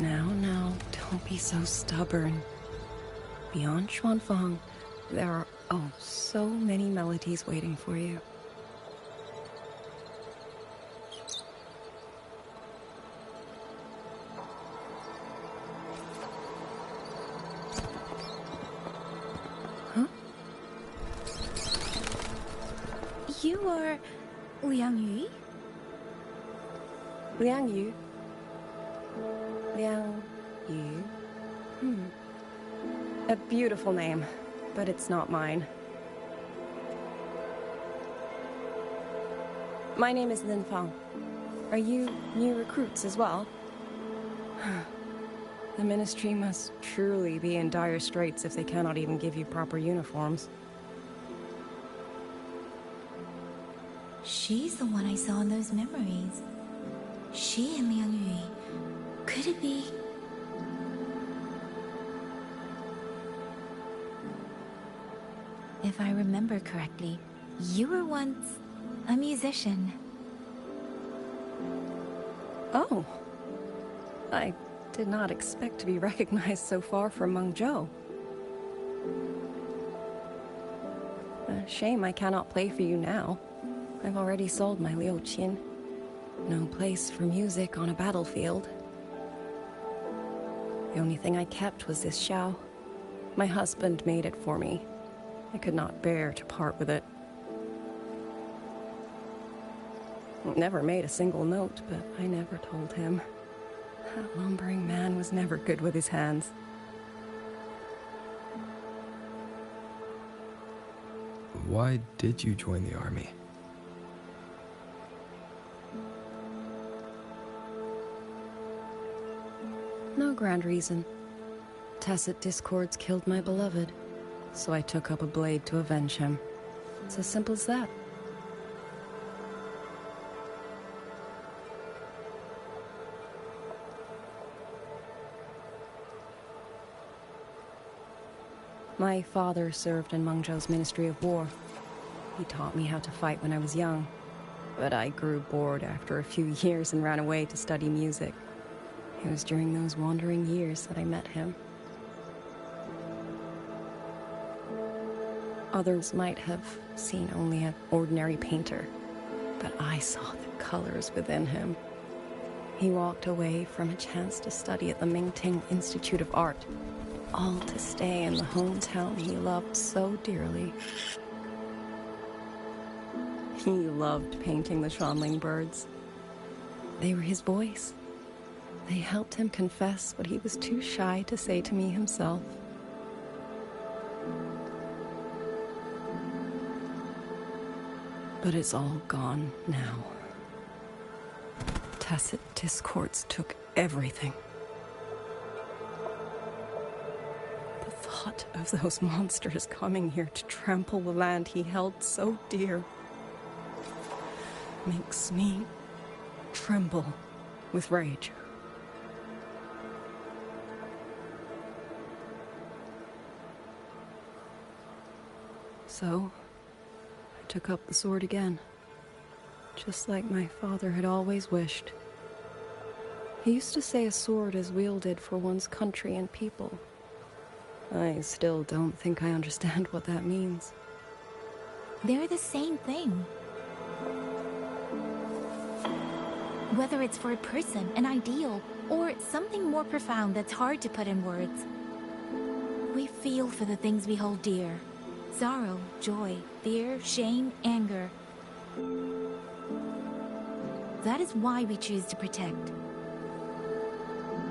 Now, don't be so stubborn. Beyond Xuanfang, there are, oh, so many melodies waiting for you. Huh? You are Liang Yu? Liang Yu? Liang Yu? A beautiful name, but it's not mine. My name is Lin Fang. Are you new recruits as well? The Ministry must truly be in dire straits if they cannot even give you proper uniforms. She's the one I saw in those memories. She and Liang Yu. Could it be? If I remember correctly, you were once a musician. Oh. I did not expect to be recognized so far from Mengzhou. A shame I cannot play for you now. I've already sold my Liu Qin. No place for music on a battlefield. The only thing I kept was this xiao. My husband made it for me. I could not bear to part with it. Never made a single note, but I never told him. That lumbering man was never good with his hands. Why did you join the army? No grand reason. Tacit discords killed my beloved, so I took up a blade to avenge him. It's as simple as that. My father served in Mengzhou's Ministry of War. He taught me how to fight when I was young, but I grew bored after a few years and ran away to study music. It was during those wandering years that I met him. Others might have seen only an ordinary painter, but I saw the colors within him. He walked away from a chance to study at the Mingting Institute of Art, all to stay in the hometown he loved so dearly. He loved painting the Xuanling birds. They were his voice. They helped him confess what he was too shy to say to me himself. But it's all gone now. Tacit discords took everything. The thought of those monsters coming here to trample the land he held so dear makes me tremble with rage. So, I took up the sword again, just like my father had always wished. He used to say a sword is wielded for one's country and people. I still don't think I understand what that means. They're the same thing. Whether it's for a person, an ideal, or something more profound that's hard to put in words. We feel for the things we hold dear. Sorrow, joy, fear, shame, anger. That is why we choose to protect.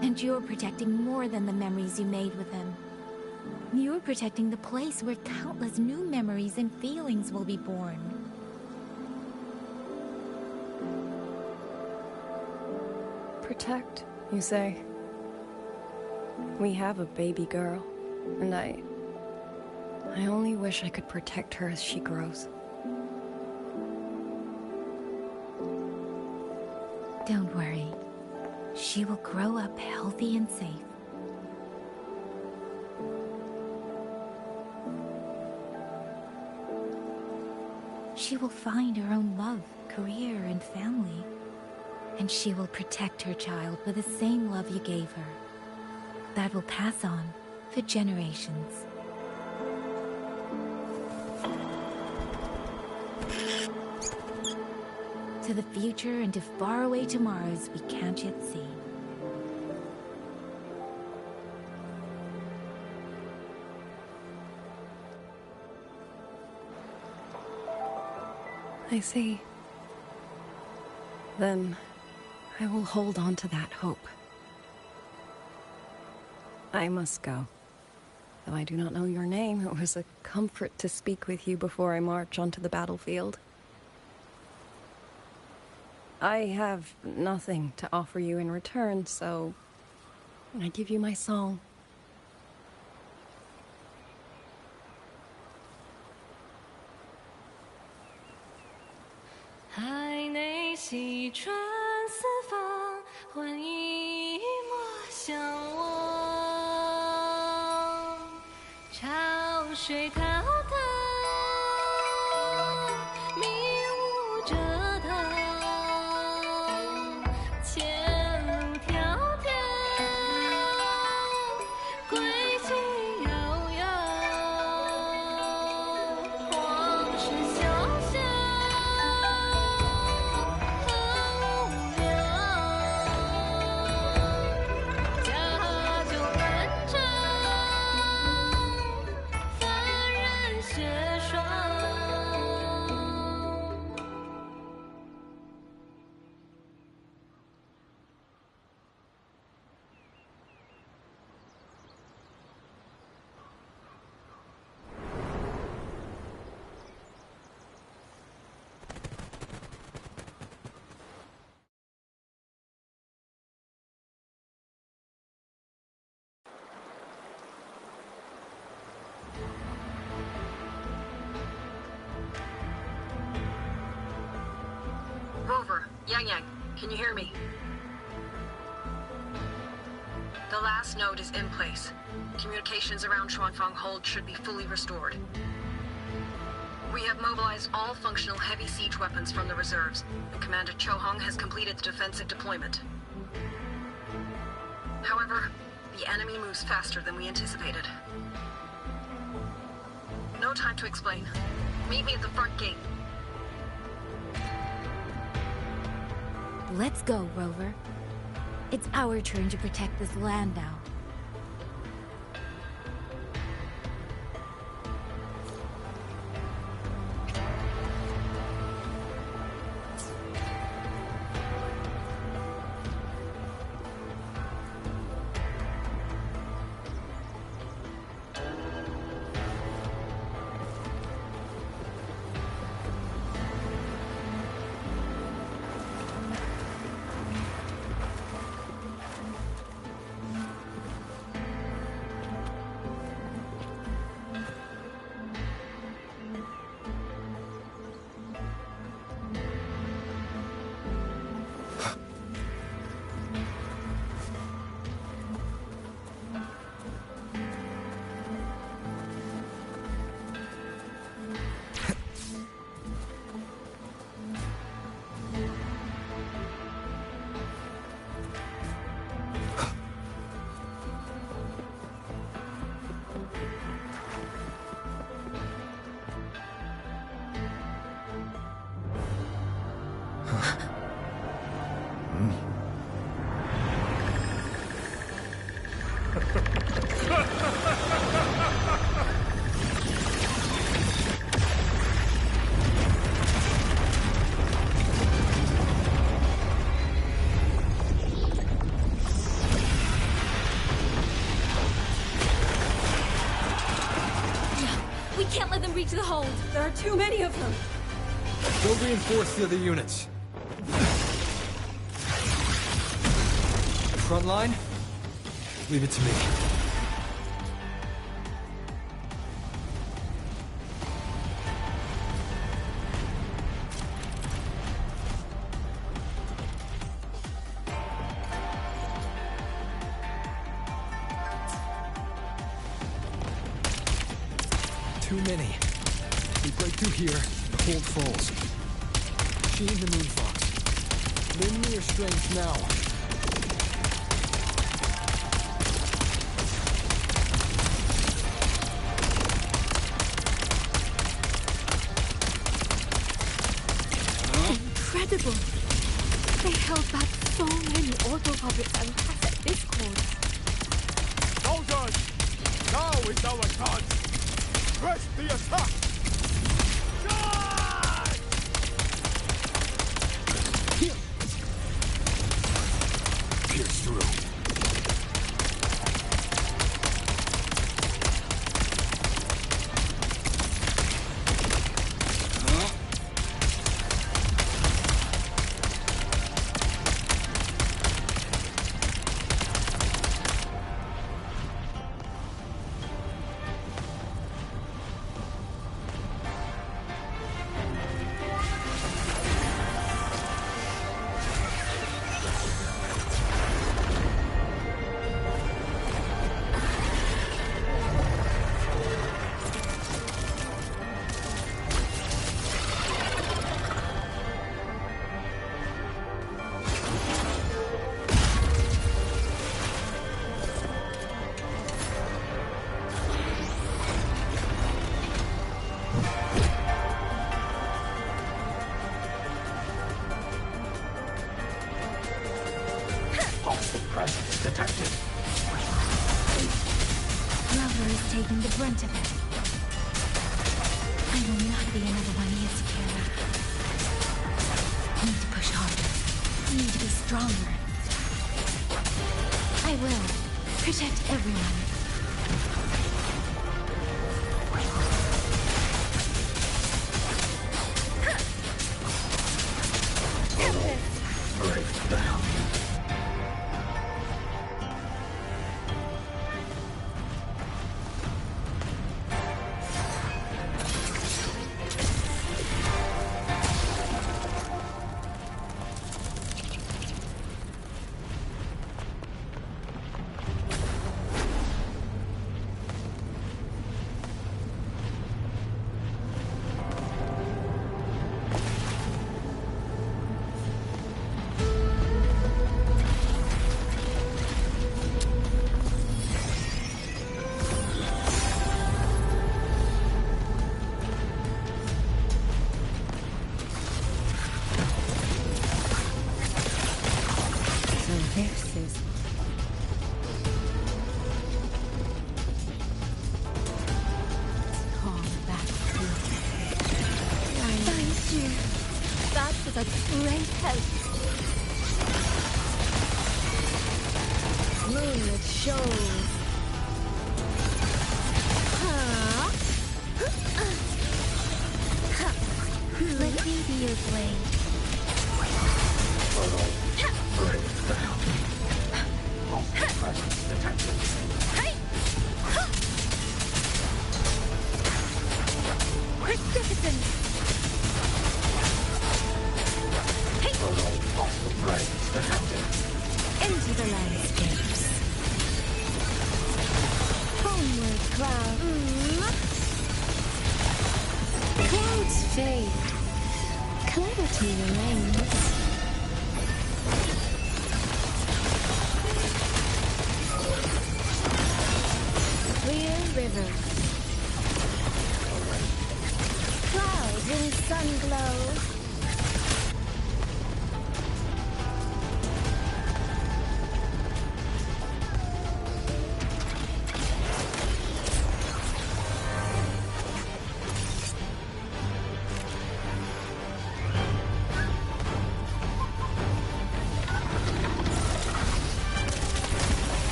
And you're protecting more than the memories you made with him. You're protecting the place where countless new memories and feelings will be born. Protect, you say? We have a baby girl, and I only wish I could protect her as she grows. Don't worry. She will grow up healthy and safe. she will find her own love, career, and family. And she will protect her child with the same love you gave her. That will pass on for generations. To the future and to faraway tomorrows we can't yet see. I see. Then I will hold on to that hope. I must go. Though I do not know your name, it was a comfort to speak with you before I march onto the battlefield. I have nothing to offer you in return, so I give you my song. Rover, Yang, can you hear me? The last node is in place. Communications around Shuanfang Hold should be fully restored. We have mobilized all functional heavy siege weapons from the reserves, and Commander Chohong has completed the defensive deployment. However, the enemy moves faster than we anticipated. No time to explain. Meet me at the front gate. Let's go, Rover. It's our turn to protect this land now. To the hold. There are too many of them. Go reinforce the other units. Front line? Leave it to me. Too many. We break through here, Hold Falls. Chain the Moonfox. Lend me your strength now. Incredible! They held back so many auto puppets and cassette discords. Soldiers! Now is our chance! Press the attack! Charge! Pierce through. Lover is taking the brunt of it. I will not be another one he has to carry. Need to push harder. Need to be stronger. I will. Protect everyone. Break down. This is calm battlefield. Thank you. That was a great help. Moonlit shows. Let me be your blade. Break down. Presence detected. Magnificent! Presence detected. Into the landscapes. Homeward cloud. Clouds fade. Clarity remains. Clear river. Clouds in sun glow.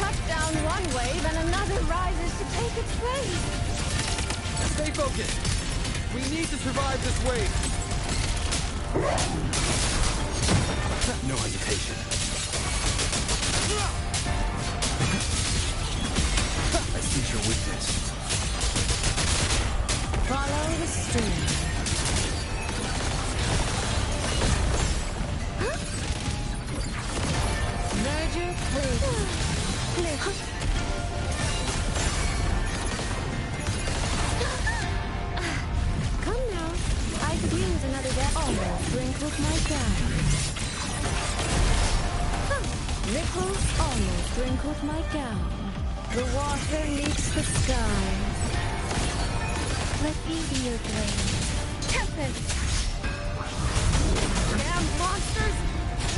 shuts down one wave and another rises to take its place. Stay focused. We need to survive this wave. No hesitation. I see your weakness. Follow the stream. Merger, please. Come now. I could use another death. Almost wrinkled my gown. Ripples almost wrinkled my gown. The water meets the sky. Let me be your blade. Tempest! Damn monsters!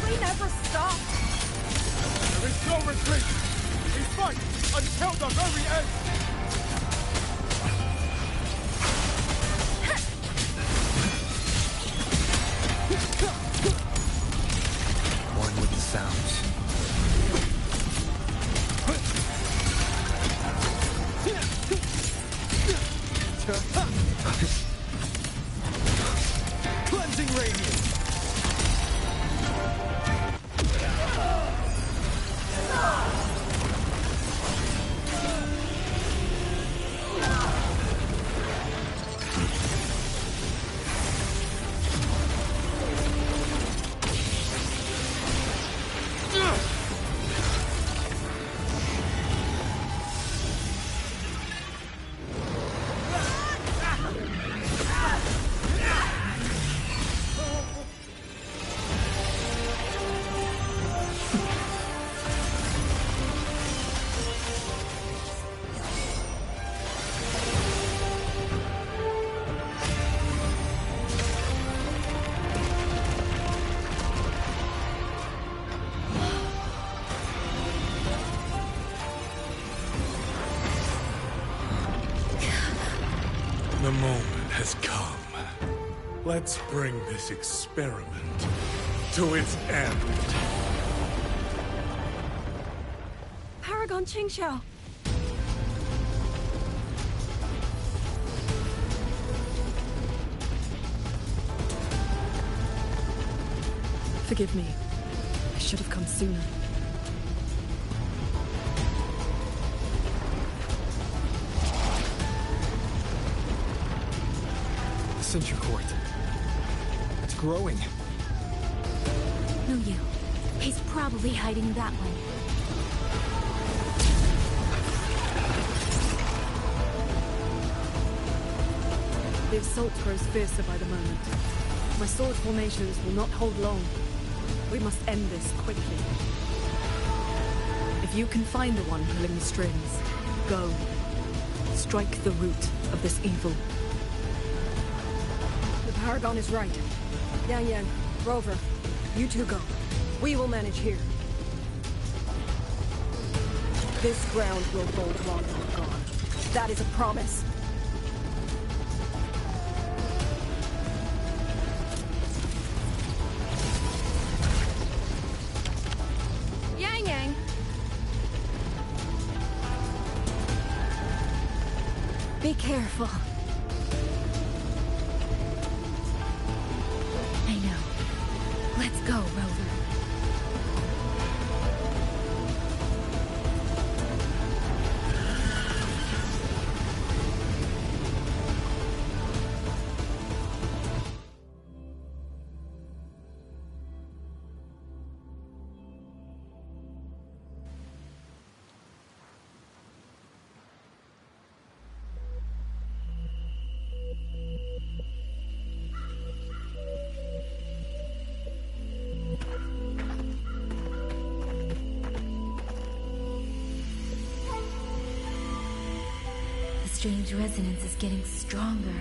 We never stop! There is no retreat! We fight until the very end! One with the sounds. Cleansing radiance. The moment has come. Let's bring this experiment to its end. Paragon Qingxiao! Forgive me. I should have come sooner. The Censure Court. It's growing. No, you. He's probably hiding that way. The assault grows fiercer by the moment. My sword formations will not hold long. We must end this quickly. If you can find the one pulling the strings, go. Strike the root of this evil. The Paragon is right. Yang Yang, Rover, you two go. We will manage here. This ground will hold while you're gone. That is a promise. Yang Yang! Be careful. I know. Let's go, Rover. The strange resonance is getting stronger.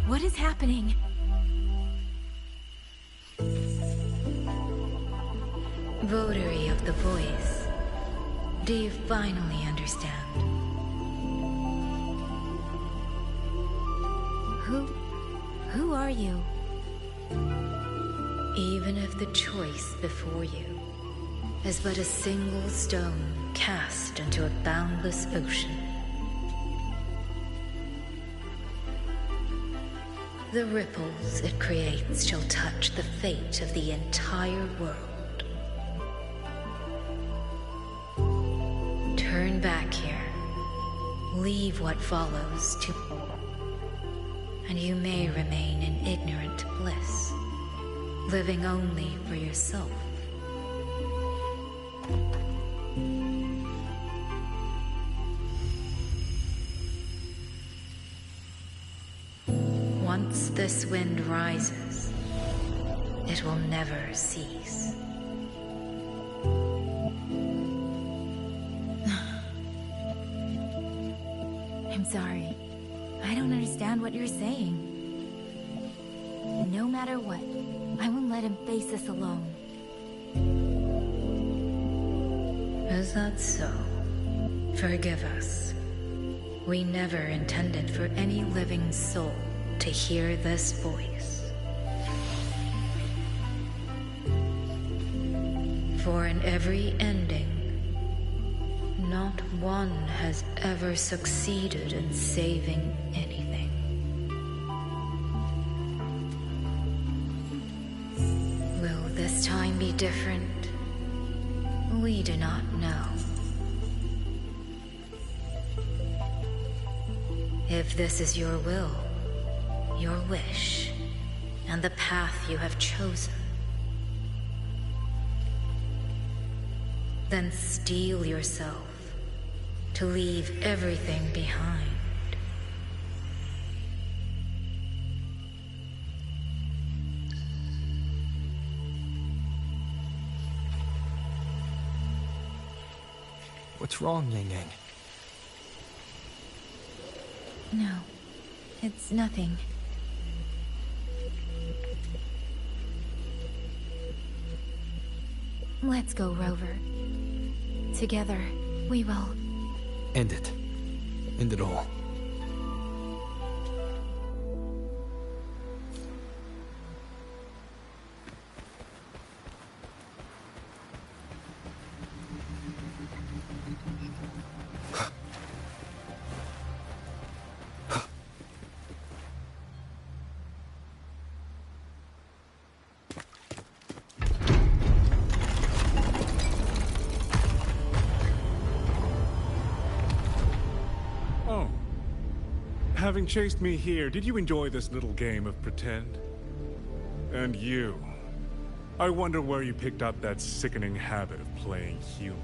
What is happening? Votary of the Voice. Do you finally understand? Who are you? Even if the choice before you is but a single stone cast into a boundless ocean, the ripples it creates shall touch the fate of the entire world. Turn back here. Leave what follows to... and you may remain in ignorant bliss, living only for yourself. Once this wind rises, it will never cease. I'm sorry. I don't understand what you're saying. No matter what, I won't let him face this alone. Is that so? Forgive us. We never intended for any living soul to hear this voice. For in every ending, not one has ever succeeded in saving anything. Will this time be different? We do not know. If this is your will, your wish, and the path you have chosen, then steel yourself to leave everything behind. What's wrong, Yang Yang? No, it's nothing. Let's go, Rover. Together, we will... End it. End it all. Having chased me here, did you enjoy this little game of pretend? And you? I wonder where you picked up that sickening habit of playing human.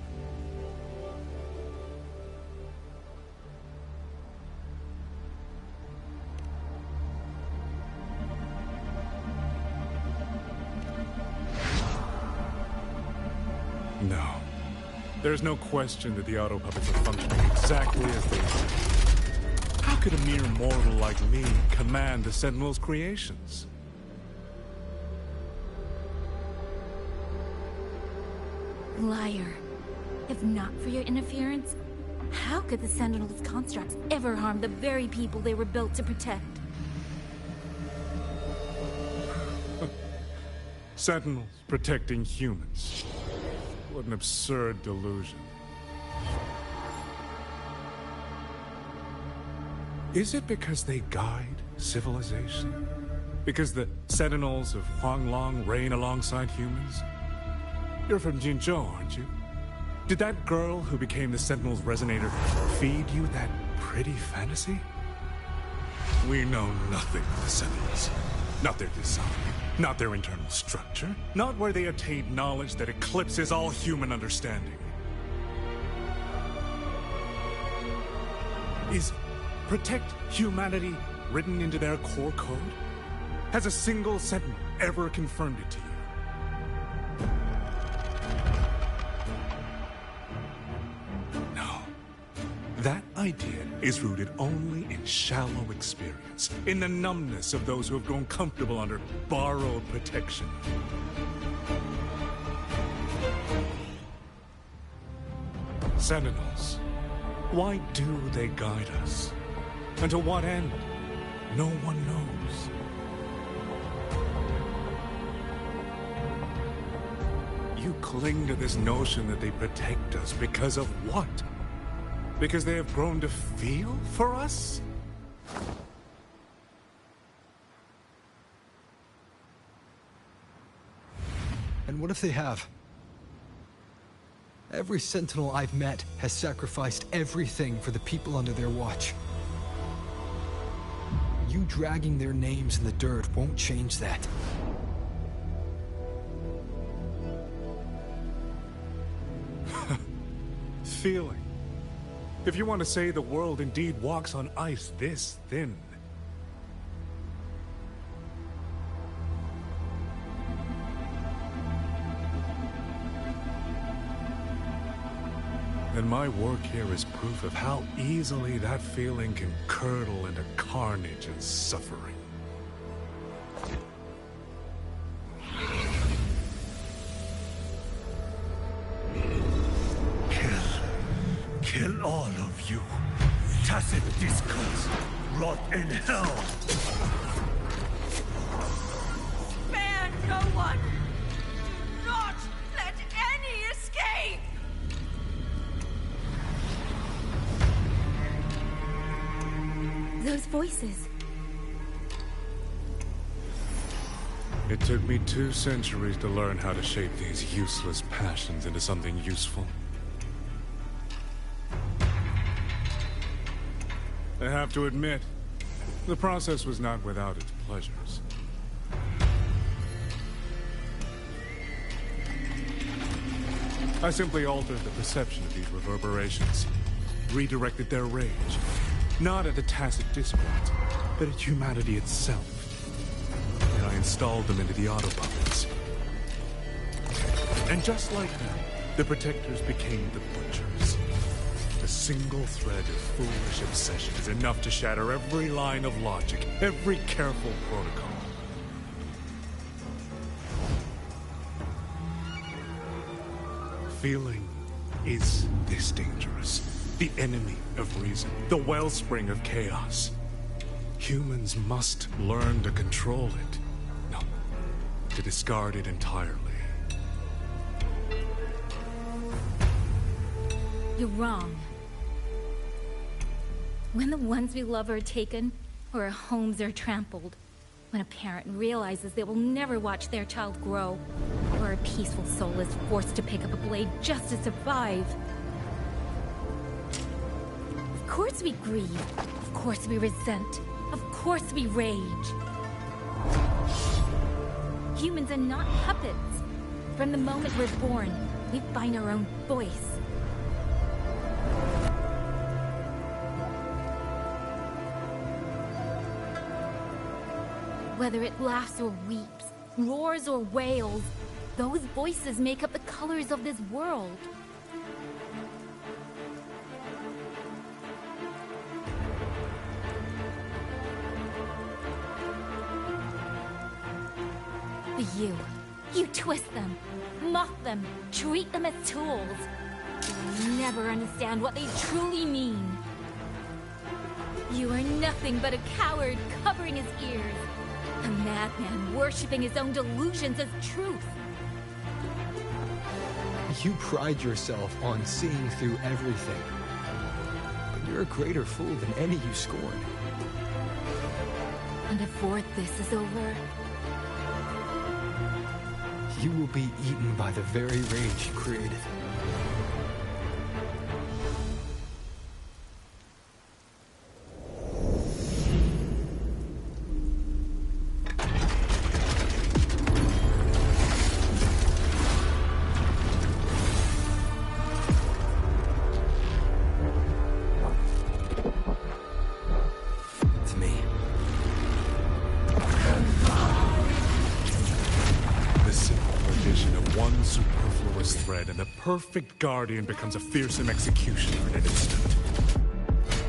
No. There's no question that the auto puppets are functioning exactly as they should. How could a mere mortal like me command the Sentinel's creations? Liar. If not for your interference, how could the Sentinel's constructs ever harm the very people they were built to protect? Sentinels protecting humans. What an absurd delusion. Is it because they guide civilization? Because the Sentinels of Huanglong reign alongside humans? You're from Jinzhou, aren't you? Did that girl who became the Sentinel's resonator feed you that pretty fantasy? We know nothing of the Sentinels. Not their design, not their internal structure, not where they attained knowledge that eclipses all human understanding. Is protect humanity written into their core code? Has a single Sentinel ever confirmed it to you? No. That idea is rooted only in shallow experience, in the numbness of those who have grown comfortable under borrowed protection. Sentinels, why do they guide us? And to what end? No one knows. You cling to this notion that they protect us because of what? Because they have grown to feel for us? And what if they have? Every Sentinel I've met has sacrificed everything for the people under their watch. You dragging their names in the dirt won't change that. Feeling. If you want to say the world indeed walks on ice this thin. Then my work here is proof of how easily that feeling can curdle into carnage and suffering. Kill all of you. Tacit discourse. Rot in hell. Spare no one! Do not let any escape! Those voices. It took me 2 centuries to learn how to shape these useless passions into something useful. I have to admit, the process was not without its pleasures. I simply altered the perception of these reverberations, redirected their rage, not at a tacit discord, but at humanity itself. And I installed them into the auto-puppets. And just like them, the protectors became the butchers. A single thread of foolish obsession is enough to shatter every line of logic, every careful protocol. Feeling is this dangerous. The enemy of reason, the wellspring of chaos. Humans must learn to control it. No, to discard it entirely. You're wrong. When the ones we love are taken, or our homes are trampled, when a parent realizes they will never watch their child grow, or a peaceful soul is forced to pick up a blade just to survive. Of course we grieve. Of course we resent. Of course we rage. Humans are not puppets. From the moment we're born, we find our own voice. Whether it laughs or weeps, roars or wails, those voices make up the colors of this world. But you twist them, mock them, treat them as tools. You will never understand what they truly mean. You are nothing but a coward covering his ears. A madman worshipping his own delusions as truth. You pride yourself on seeing through everything. But you're a greater fool than any you scorn. And before this is over, you will be eaten by the very rage you created. Perfect guardian becomes a fearsome executioner in an instant.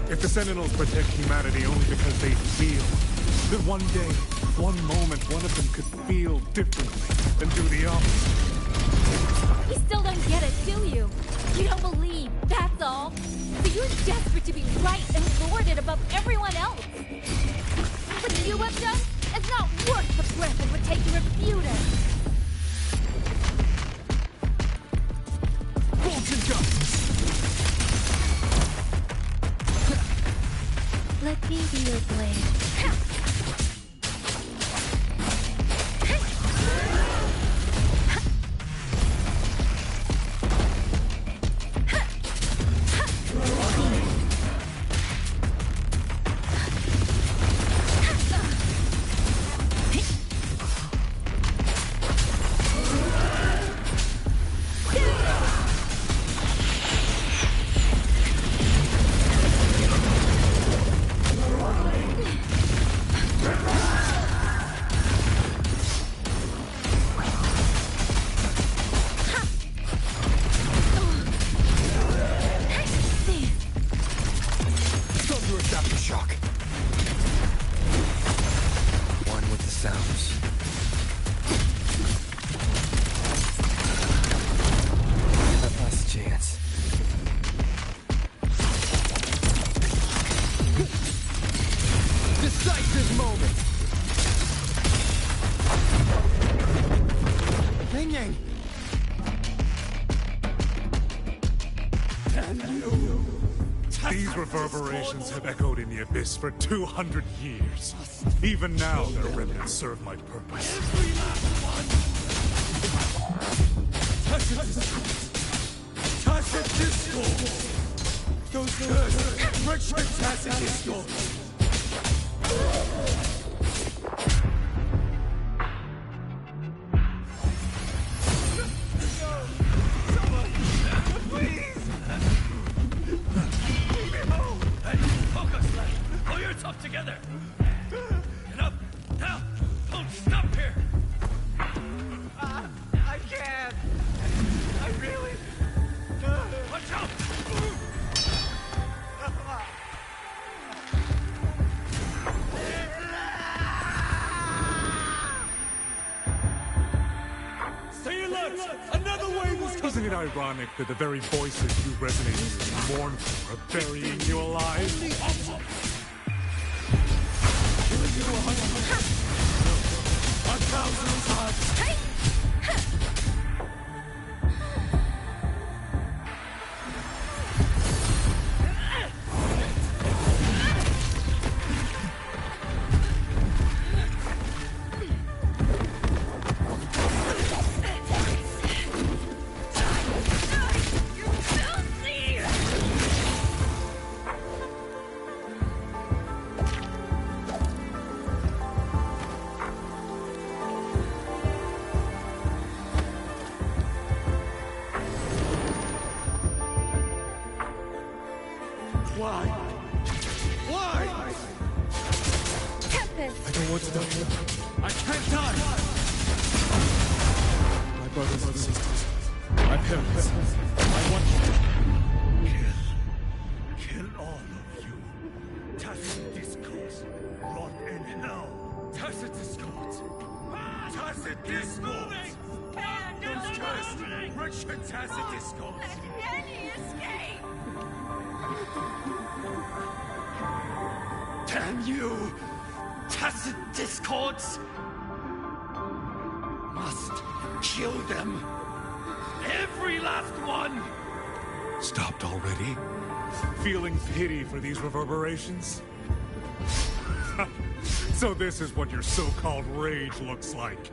If the Sentinels protect humanity only because they feel, then one day, one moment, one of them could feel differently and do the opposite. You still don't get it, do you? You don't believe, that's all. So you're desperate to be right and lorded above everyone else. What you have done is not worth the breath it would take to refute it. Let me be your blade. These reverberations have echoed in the abyss for 200 years. Even now, their remnants serve my purpose. Tacit discord! Those good! Richard Tacit discord! Together! Get up! Now! Don't stop here! I can't! I really... Watch out! Stay alert! Another wave is coming! Isn't it ironic that the very voices you resonate with and mourn for are burying you alive? Why? Why? Tempest! I don't want to die. I can't die! My brothers and sisters. My parents. I want you. Kill all of you. Tacit discords. Rot in hell. Tacit discords. Tacit discords. Those cursed, Richard Tacit discords. Can he escape? Damn you! Tacit discords! Must kill them! Every last one! Stopped already? Feeling pity for these reverberations? So this is what your so-called rage looks like.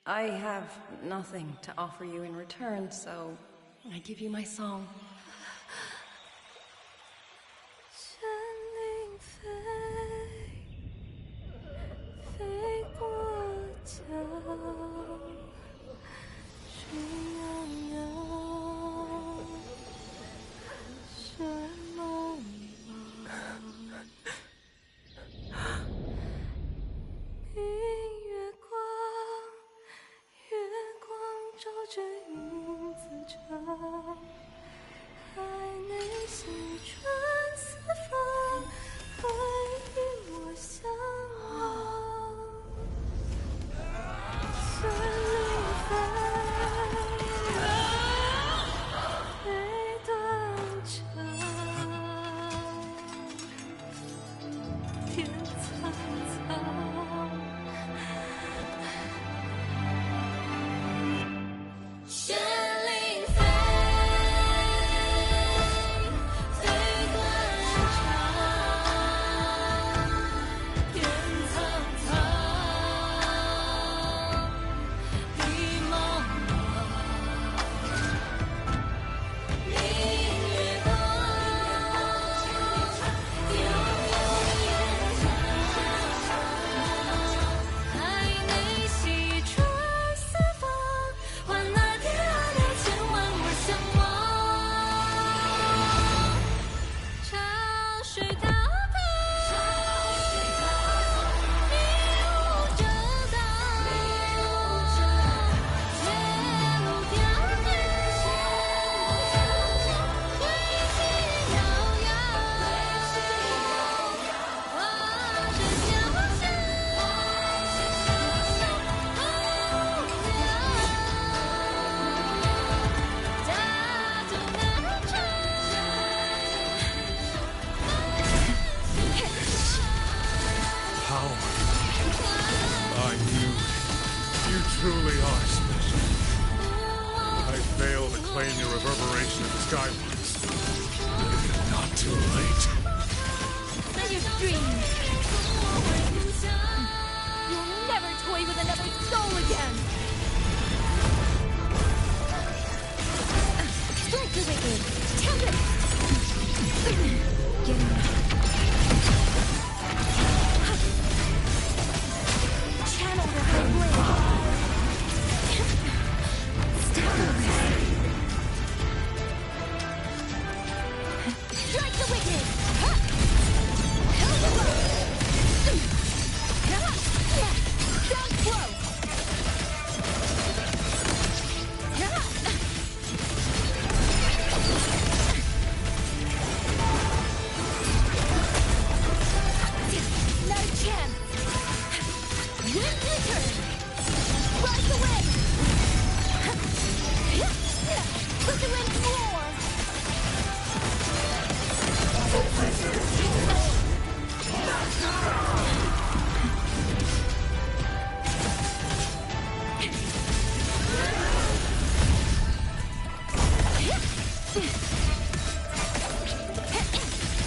I have nothing to offer you in return, so I give you my song. Fake water. You truly are special. I failed to claim your reverberation of the Skywards. Is it not too late? Let your dreams. You'll never toy with another soul again. Strike the wicked. Tempest. Get him. Channel the high blade. Strike the wicked! Down slow! Not a chance! Wind return! Rise the wind! Let the wind roar!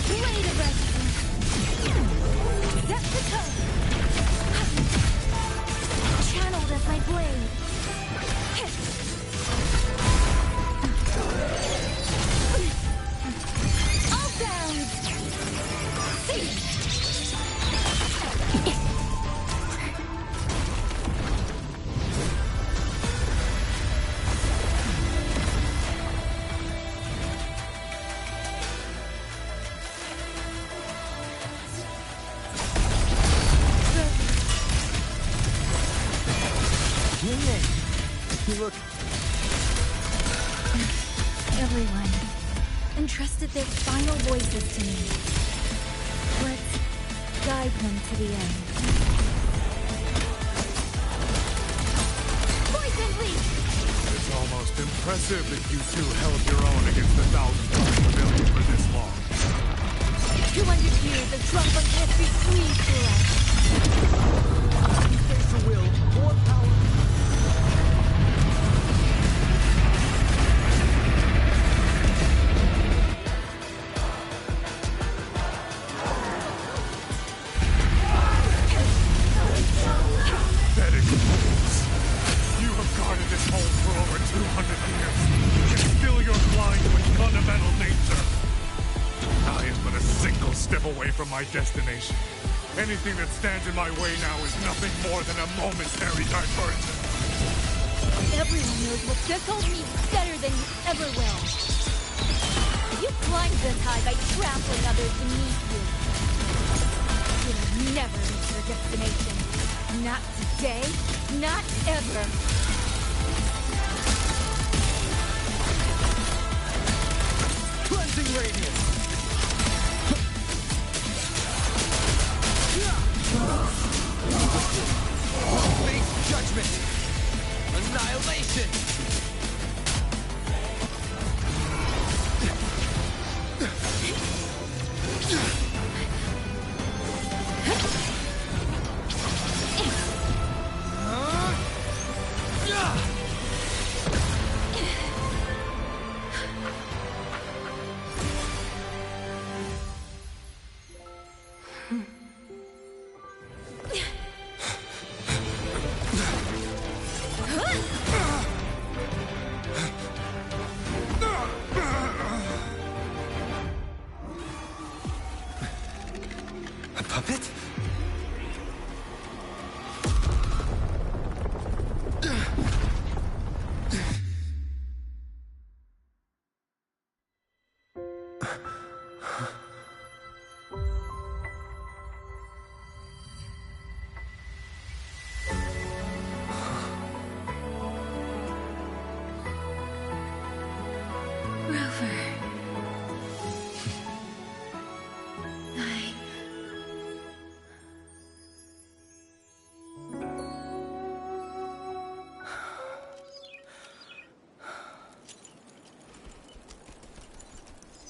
Blade of resistance! Set the tone! Channeled as my blade! All sounds! You look... Everyone entrusted their final voices to me. Let's guide them to the end. Poison leap! It's almost impressive that you two held your own against the thousands of civilians for this long. 200 years of drunken history squeezed through us. Face the will, more power. Pathetic fools. You have guarded this home for over 200 years, and still you're blind to its fundamental nature. I am but a single step away from my destination. Anything that stands in my way now is nothing more than a momentary diversion. Everyone knows what this hold means better than you ever will. You climbed this high by trampling others beneath you. You'll never reach your destination. Not today, not ever. Cleansing radiance. Face judgment. Annihilation. A puppet?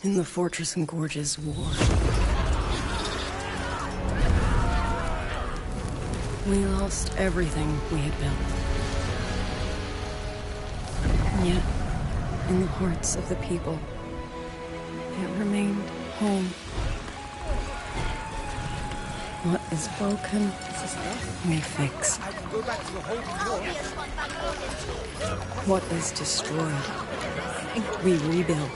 In the Fortress and Gorge's war. We lost everything we had built. And yet, in the hearts of the people, it remained home. What is broken, we fix. What is destroyed, we rebuild.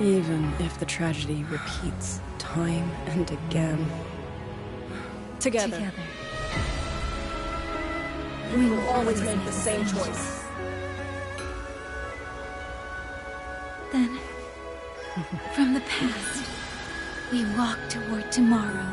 Even if the tragedy repeats time and again. Together. We will always make the same choice. Then, from the past, we walk toward tomorrow.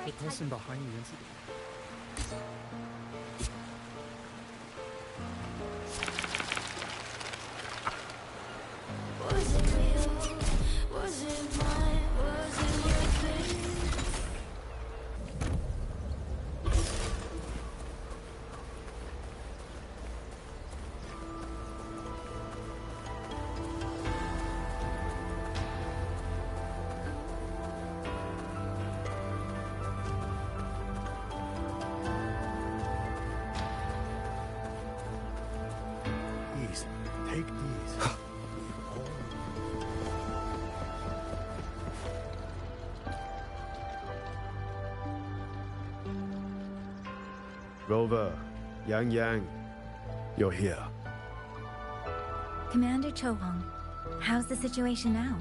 The person behind the incident. Was it real? Was it mine? Was it worth it? These. Take these. Rover, Yang, you're here. Commander Chohong, how's the situation now?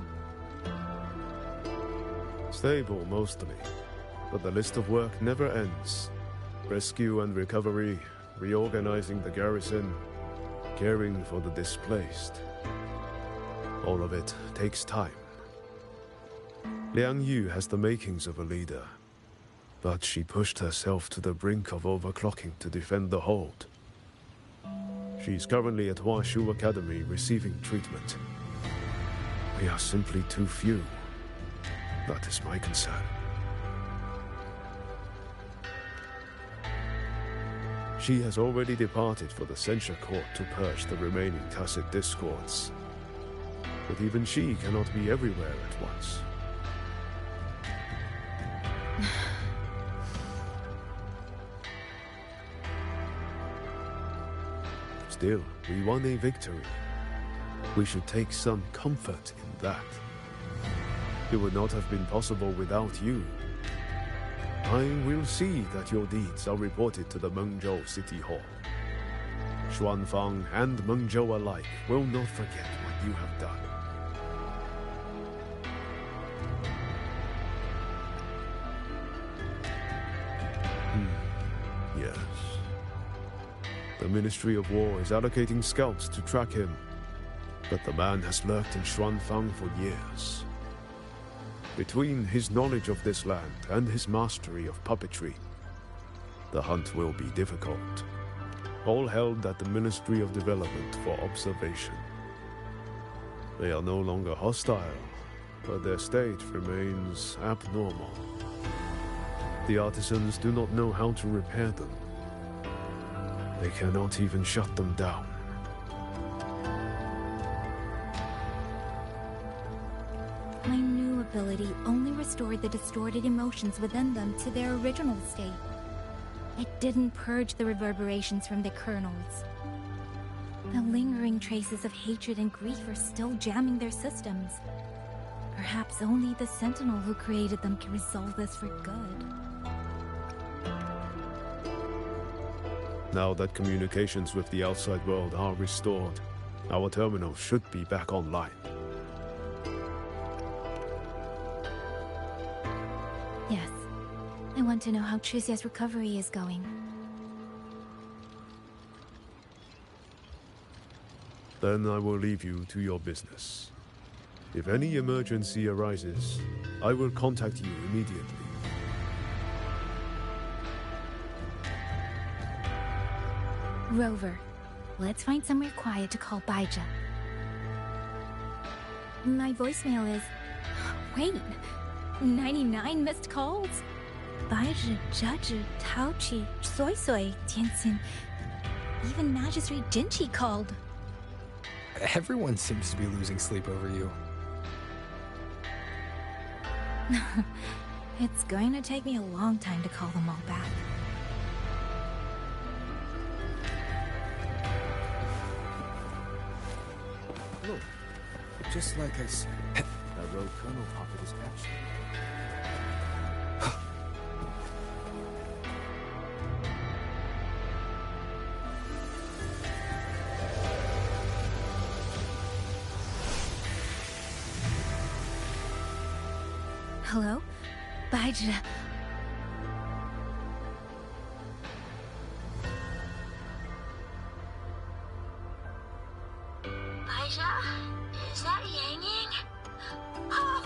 Stable, mostly. But the list of work never ends. Rescue and recovery, reorganizing the garrison, caring for the displaced. All of it takes time. Liang Yu has the makings of a leader, but she pushed herself to the brink of overclocking to defend the hold. She's currently at Huashu Academy receiving treatment. We are simply too few. That is my concern. She has already departed for the censure court to purge the remaining tacit discords. But even she cannot be everywhere at once. Still, we won a victory. We should take some comfort in that. It would not have been possible without you. I will see that your deeds are reported to the Mengzhou City Hall. Xuanfang and Mengzhou alike will not forget what you have done. Yes. The Ministry of War is allocating scouts to track him, but the man has lurked in Xuanfang for years. Between his knowledge of this land and his mastery of puppetry, the hunt will be difficult. All held at the Ministry of Development for observation. They are no longer hostile, but their state remains abnormal. The artisans do not know how to repair them. They cannot even shut them down. My new ability only restored the distorted emotions within them to their original state. It didn't purge the reverberations from the kernels. The lingering traces of hatred and grief are still jamming their systems. Perhaps only the Sentinel who created them can resolve this for good. Now that communications with the outside world are restored, our terminal should be back online. Yes. I want to know how Trucia's recovery is going. Then I will leave you to your business. If any emergency arises, I will contact you immediately. Rover, let's find somewhere quiet to call Baija. My voicemail is... Wait, 99 missed calls? Baija, Judge, Taochi, Soy Soy, Tianxin. Even Magistrate Jinchi called. Everyone seems to be losing sleep over you. It's going to take me a long time to call them all back. Look, just like I said, that rogue Colonel Poppet is actually... Hello? Baija. Baija? Is that Yang Yang? Oh,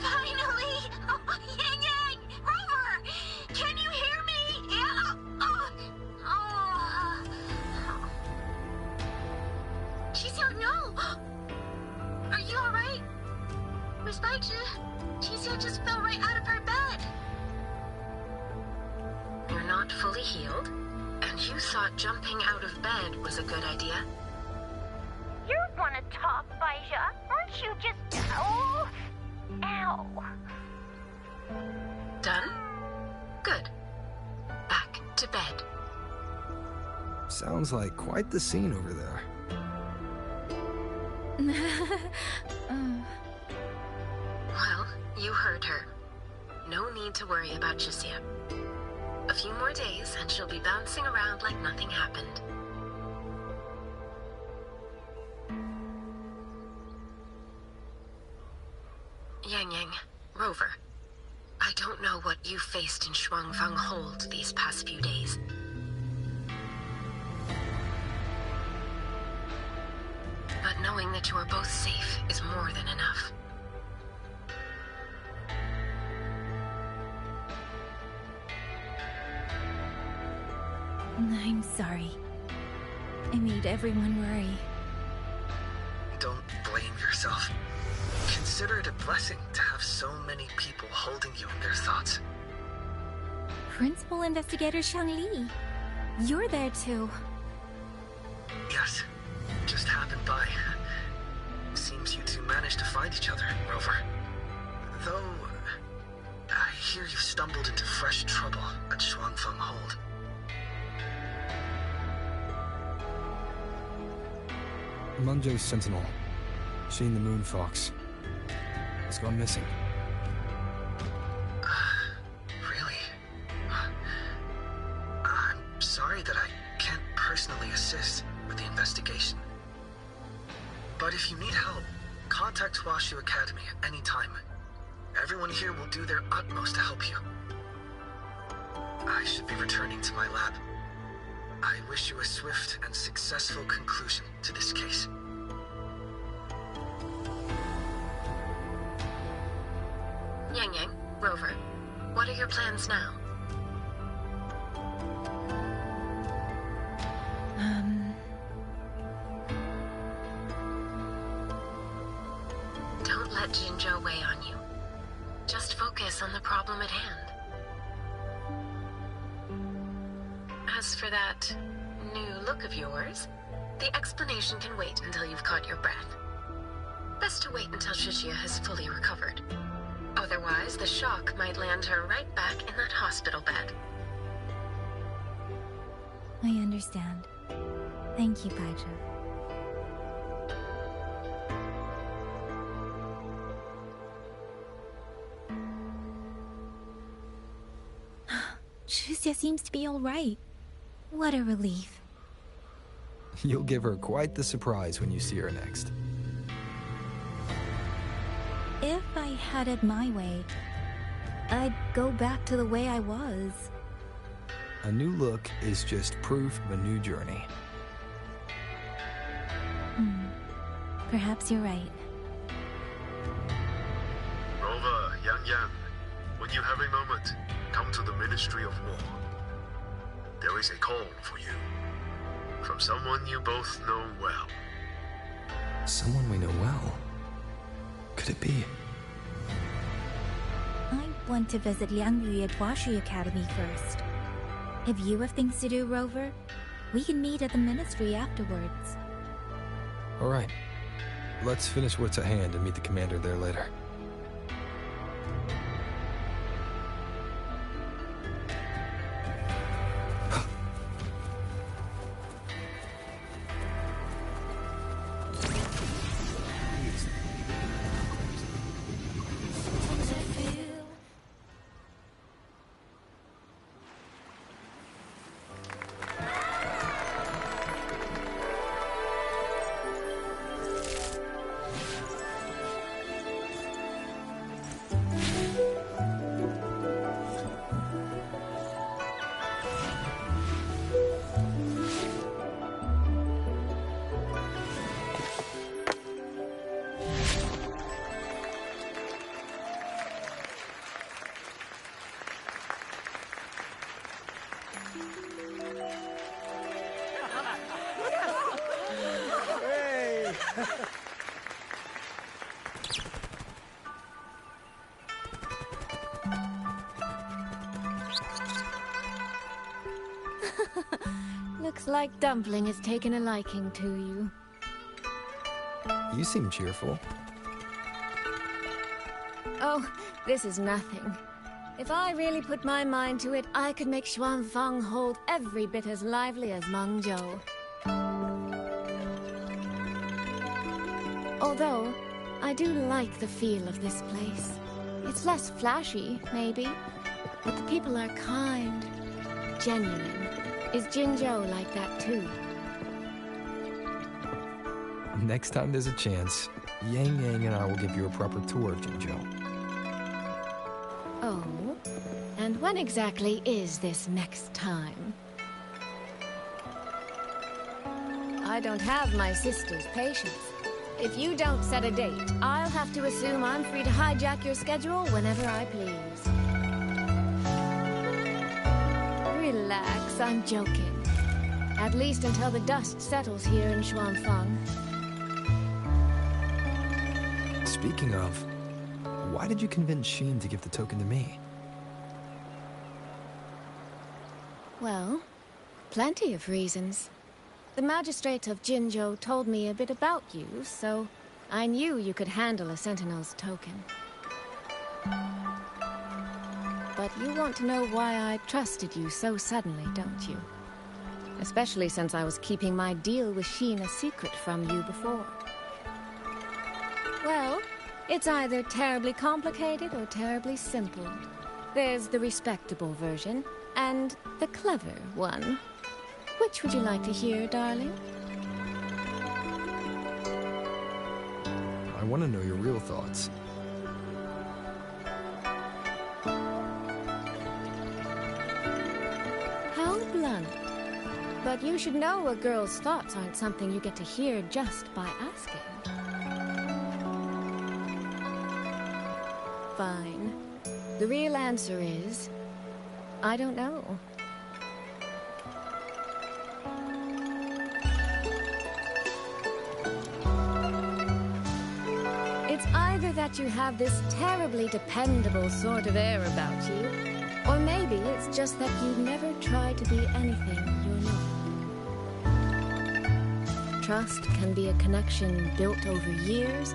finally! Oh, Yang Yang! Rover! Can you hear me? Yeah! Qixiao, no! Are you alright? Miss Baija? Qixiao just fell right out of her bed. You're not fully healed, and you thought jumping out of bed was a good idea? You want to talk, Baija? Aren't you just... Oh! Ow. Done? Good. Back to bed. Sounds like quite the scene over there. Well, you heard her. No need to worry about Qixiao. A few more days and she'll be bouncing around like nothing happened. Yang Yang, Rover, I don't know what you faced in Shuangfang Hold these past few days. But knowing that you are both safe is more than enough. I'm sorry. I made everyone worry. Don't blame yourself. Consider it a blessing to have so many people holding you in their thoughts. Principal Investigator Shangli. You're there too. Yes. Just happened by. Seems you two managed to find each other, Rover. Though, I hear you stumbled into fresh trouble at Shuangfeng Hold. Munjo's Sentinel, Sheen the Moon Fox, has gone missing. Really? I'm sorry that I can't personally assist with the investigation. But if you need help, contact Washu Academy at any time. Everyone here will do their utmost to help you. I should be returning to my lab. I wish you a swift and successful conclusion to this case. Yang Yang, Rover, what are your plans now? Don't let Jinzhou weigh on you. Just focus on the problem at hand. As for that new look of yours, the explanation can wait until you've caught your breath. Best to wait until Shishia has fully recovered. Otherwise, the shock might land her right back in that hospital bed. I understand. Thank you, Paija. Shusya seems to be all right. What a relief. You'll give her quite the surprise when you see her next. If I had it my way, I'd go back to the way I was. A new look is just proof of a new journey. Perhaps you're right. Rover, Yang Yang, when you have a moment, come to the Ministry of War. There is a call for you. From someone you both know well. Someone we know well? Could it be? I want to visit Liangyu at Huashi Academy first. If you have things to do, Rover, we can meet at the Ministry afterwards. All right. Let's finish what's at hand and meet the commander there later. Looks like Dumpling has taken a liking to you. You seem cheerful. Oh, this is nothing. If I really put my mind to it, I could make Xuanfang hold every bit as lively as Mengzhou. Although, I do like the feel of this place. It's less flashy, maybe, but the people are kind, genuine. Is Jinzhou like that too? Next time there's a chance, Yang Yang and I will give you a proper tour of Jinzhou. Oh? And when exactly is this next time? I don't have my sister's patience. If you don't set a date, I'll have to assume I'm free to hijack your schedule whenever I please. Relax, I'm joking. At least until the dust settles here in Xuanfang. Speaking of, why did you convince Xin to give the token to me? Well, plenty of reasons. The magistrate of Jinzhou told me a bit about you, so I knew you could handle a Sentinel's token. But you want to know why I trusted you so suddenly, don't you? Especially since I was keeping my deal with Xin a secret from you before. Well, it's either terribly complicated or terribly simple. There's the respectable version, and the clever one. Which would you like to hear, darling? I want to know your real thoughts. How blunt. But you should know a girl's thoughts aren't something you get to hear just by asking. Fine. The real answer is... I don't know. It's either that you have this terribly dependable sort of air about you, or maybe it's just that you've never tried to be anything Trust can be a connection built over years,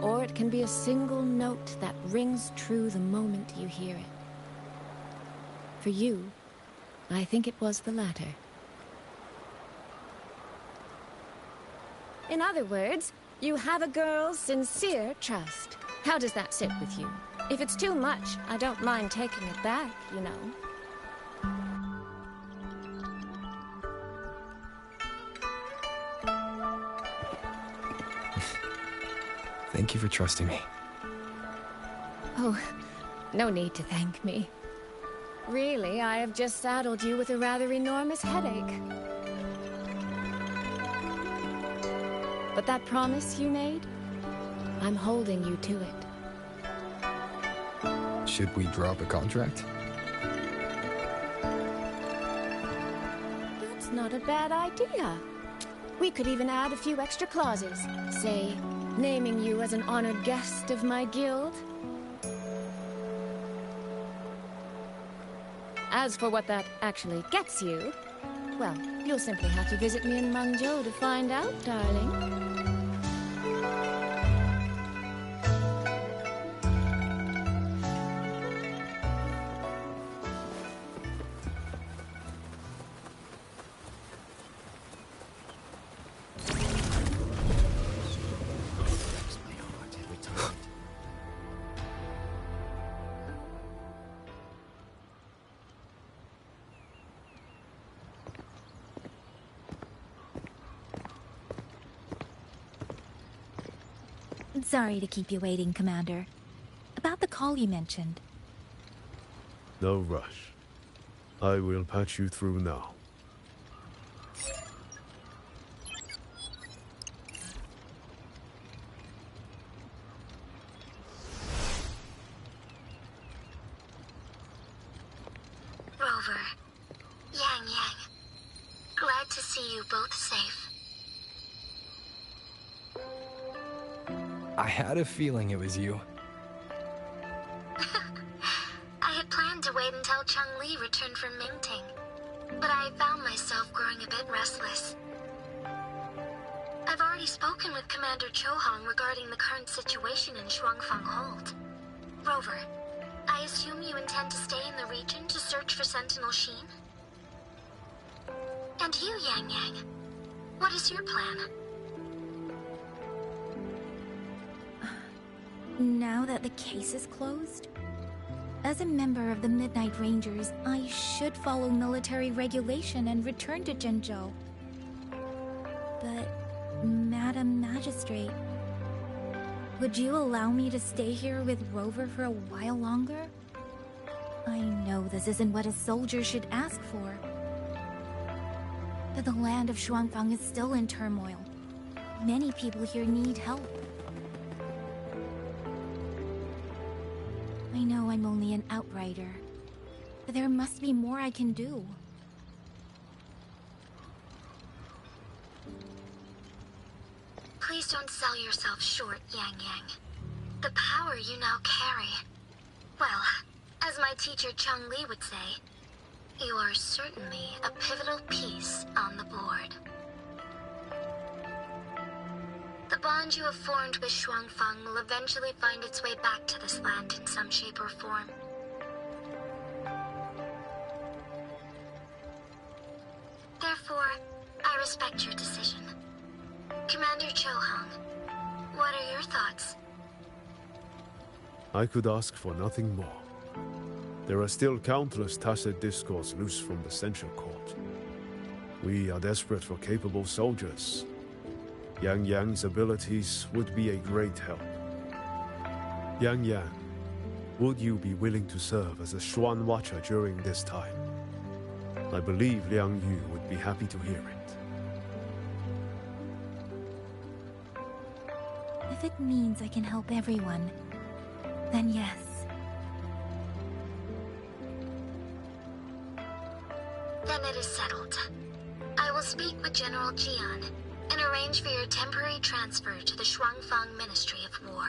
or it can be a single note that rings true the moment you hear it. For you, I think it was the latter. In other words, you have a girl's sincere trust. How does that sit with you? If it's too much, I don't mind taking it back, you know. Thank you for trusting me. Oh, no need to thank me. Really, I have just saddled you with a rather enormous headache. But that promise you made, I'm holding you to it. Should we drop a contract? That's not a bad idea. We could even add a few extra clauses. Say, naming you as an honored guest of my guild. As for what that actually gets you, well, you'll simply have to visit me in Mangzhou to find out, darling. Sorry to keep you waiting, Commander. About the call you mentioned. No rush. I will patch you through now. Rover, Yang Yang, glad to see you both safe. I had a feeling it was you. I had planned to wait until Chang-Li returned from Mingting, but I found myself growing a bit restless. I've already spoken with Commander Chohong regarding the current situation in Shuangfang Hold. Rover, I assume you intend to stay in the region to search for Sentinel Sheen? And you, Yang Yang, what is your plan? Now that the case is closed, as a member of the Midnight Rangers, I should follow military regulation and return to Zhenzhou. But, Madam Magistrate, would you allow me to stay here with Rover for a while longer? I know this isn't what a soldier should ask for, but the land of Shuangfang is still in turmoil. Many people here need help. I know I'm only an outrider, but there must be more I can do. Please don't sell yourself short, Yang Yang. The power you now carry. Well, as my teacher Chang-Li would say, you are certainly a pivotal piece on the board. The bond you have formed with Shuangfang will eventually find its way back to this land in some shape or form. Therefore, I respect your decision. Commander Chohong, what are your thoughts? I could ask for nothing more. There are still countless tacit discords loose from the Central Court. We are desperate for capable soldiers. Yang Yang's abilities would be a great help. Yang Yang, would you be willing to serve as a Xuan Watcher during this time? I believe Liang Yu would be happy to hear it. If it means I can help everyone, then yes. Then it is settled. I will speak with General Jian and arrange for your temporary transfer to the Shuangfang Ministry of War.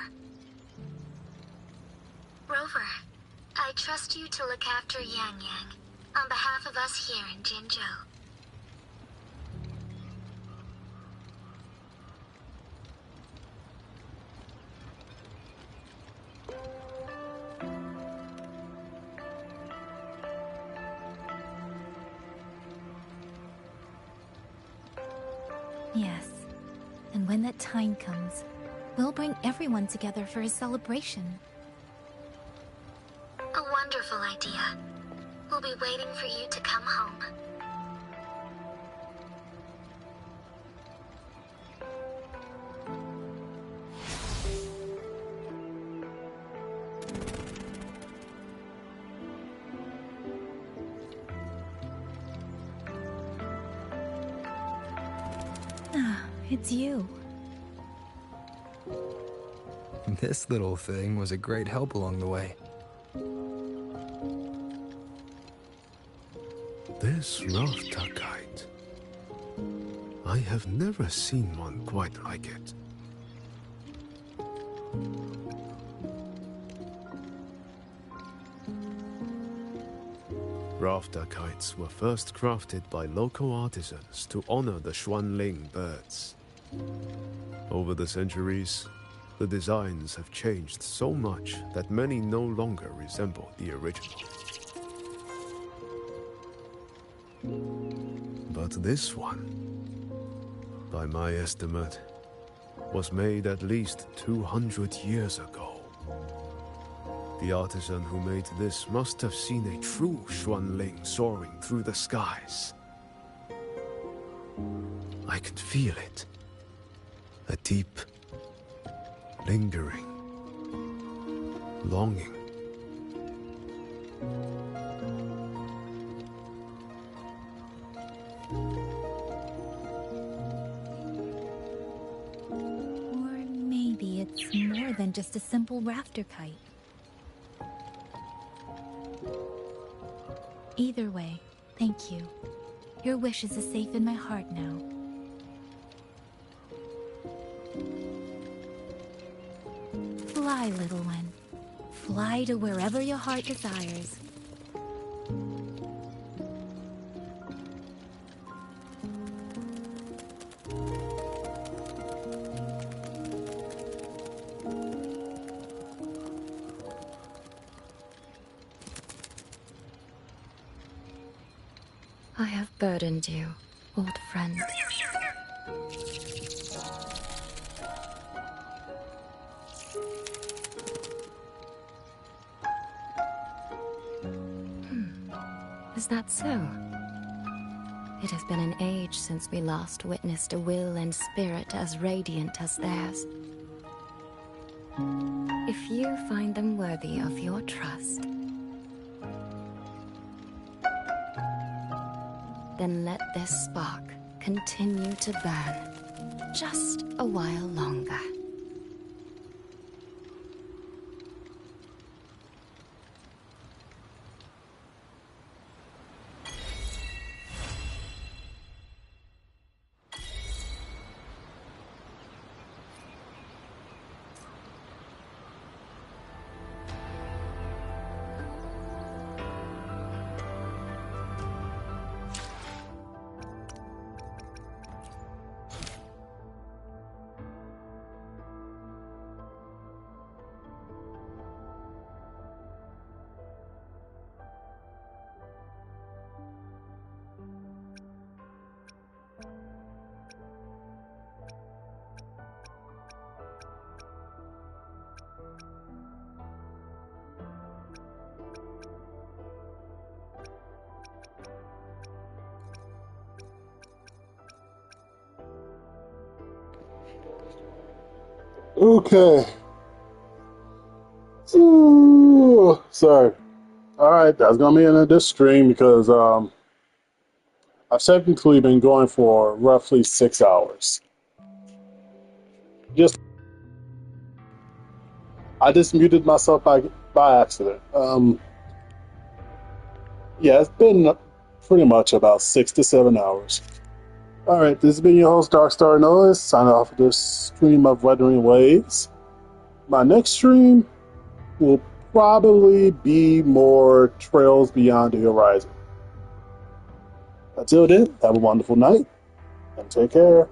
Rover, I trust you to look after Yang Yang on behalf of us here in Jinzhou. Yes. And when that time comes, we'll bring everyone together for a celebration. A wonderful idea. We'll be waiting for you to come home. Ah, it's you. This little thing was a great help along the way. This rafter kite. I have never seen one quite like it. Rafter kites were first crafted by local artisans to honor the Xuanling birds. Over the centuries, the designs have changed so much that many no longer resemble the original. But this one, by my estimate, was made at least 200 years ago. The artisan who made this must have seen a true Xuanling soaring through the skies. I can feel it. A deep, lingering longing. Or maybe it's more than just a simple rafter kite. Either way, thank you. Your wishes are safe in my heart now. Fly, little one. Fly to wherever your heart desires. I have burdened you, old friend. Is that so? It has been an age since we last witnessed a will and spirit as radiant as theirs. If you find them worthy of your trust, then let this spark continue to burn just a while longer. Okay. Ooh, sorry. Alright, that's gonna be in this stream because I've technically been going for roughly 6 hours. I just muted myself by accident. Yeah, it's been pretty much about 6 to 7 hours. Alright, this has been your host, Darkstar Noise, signing off of this stream of Wuthering Waves. My next stream will probably be more Trails Beyond the Horizon. Until then, have a wonderful night, and take care.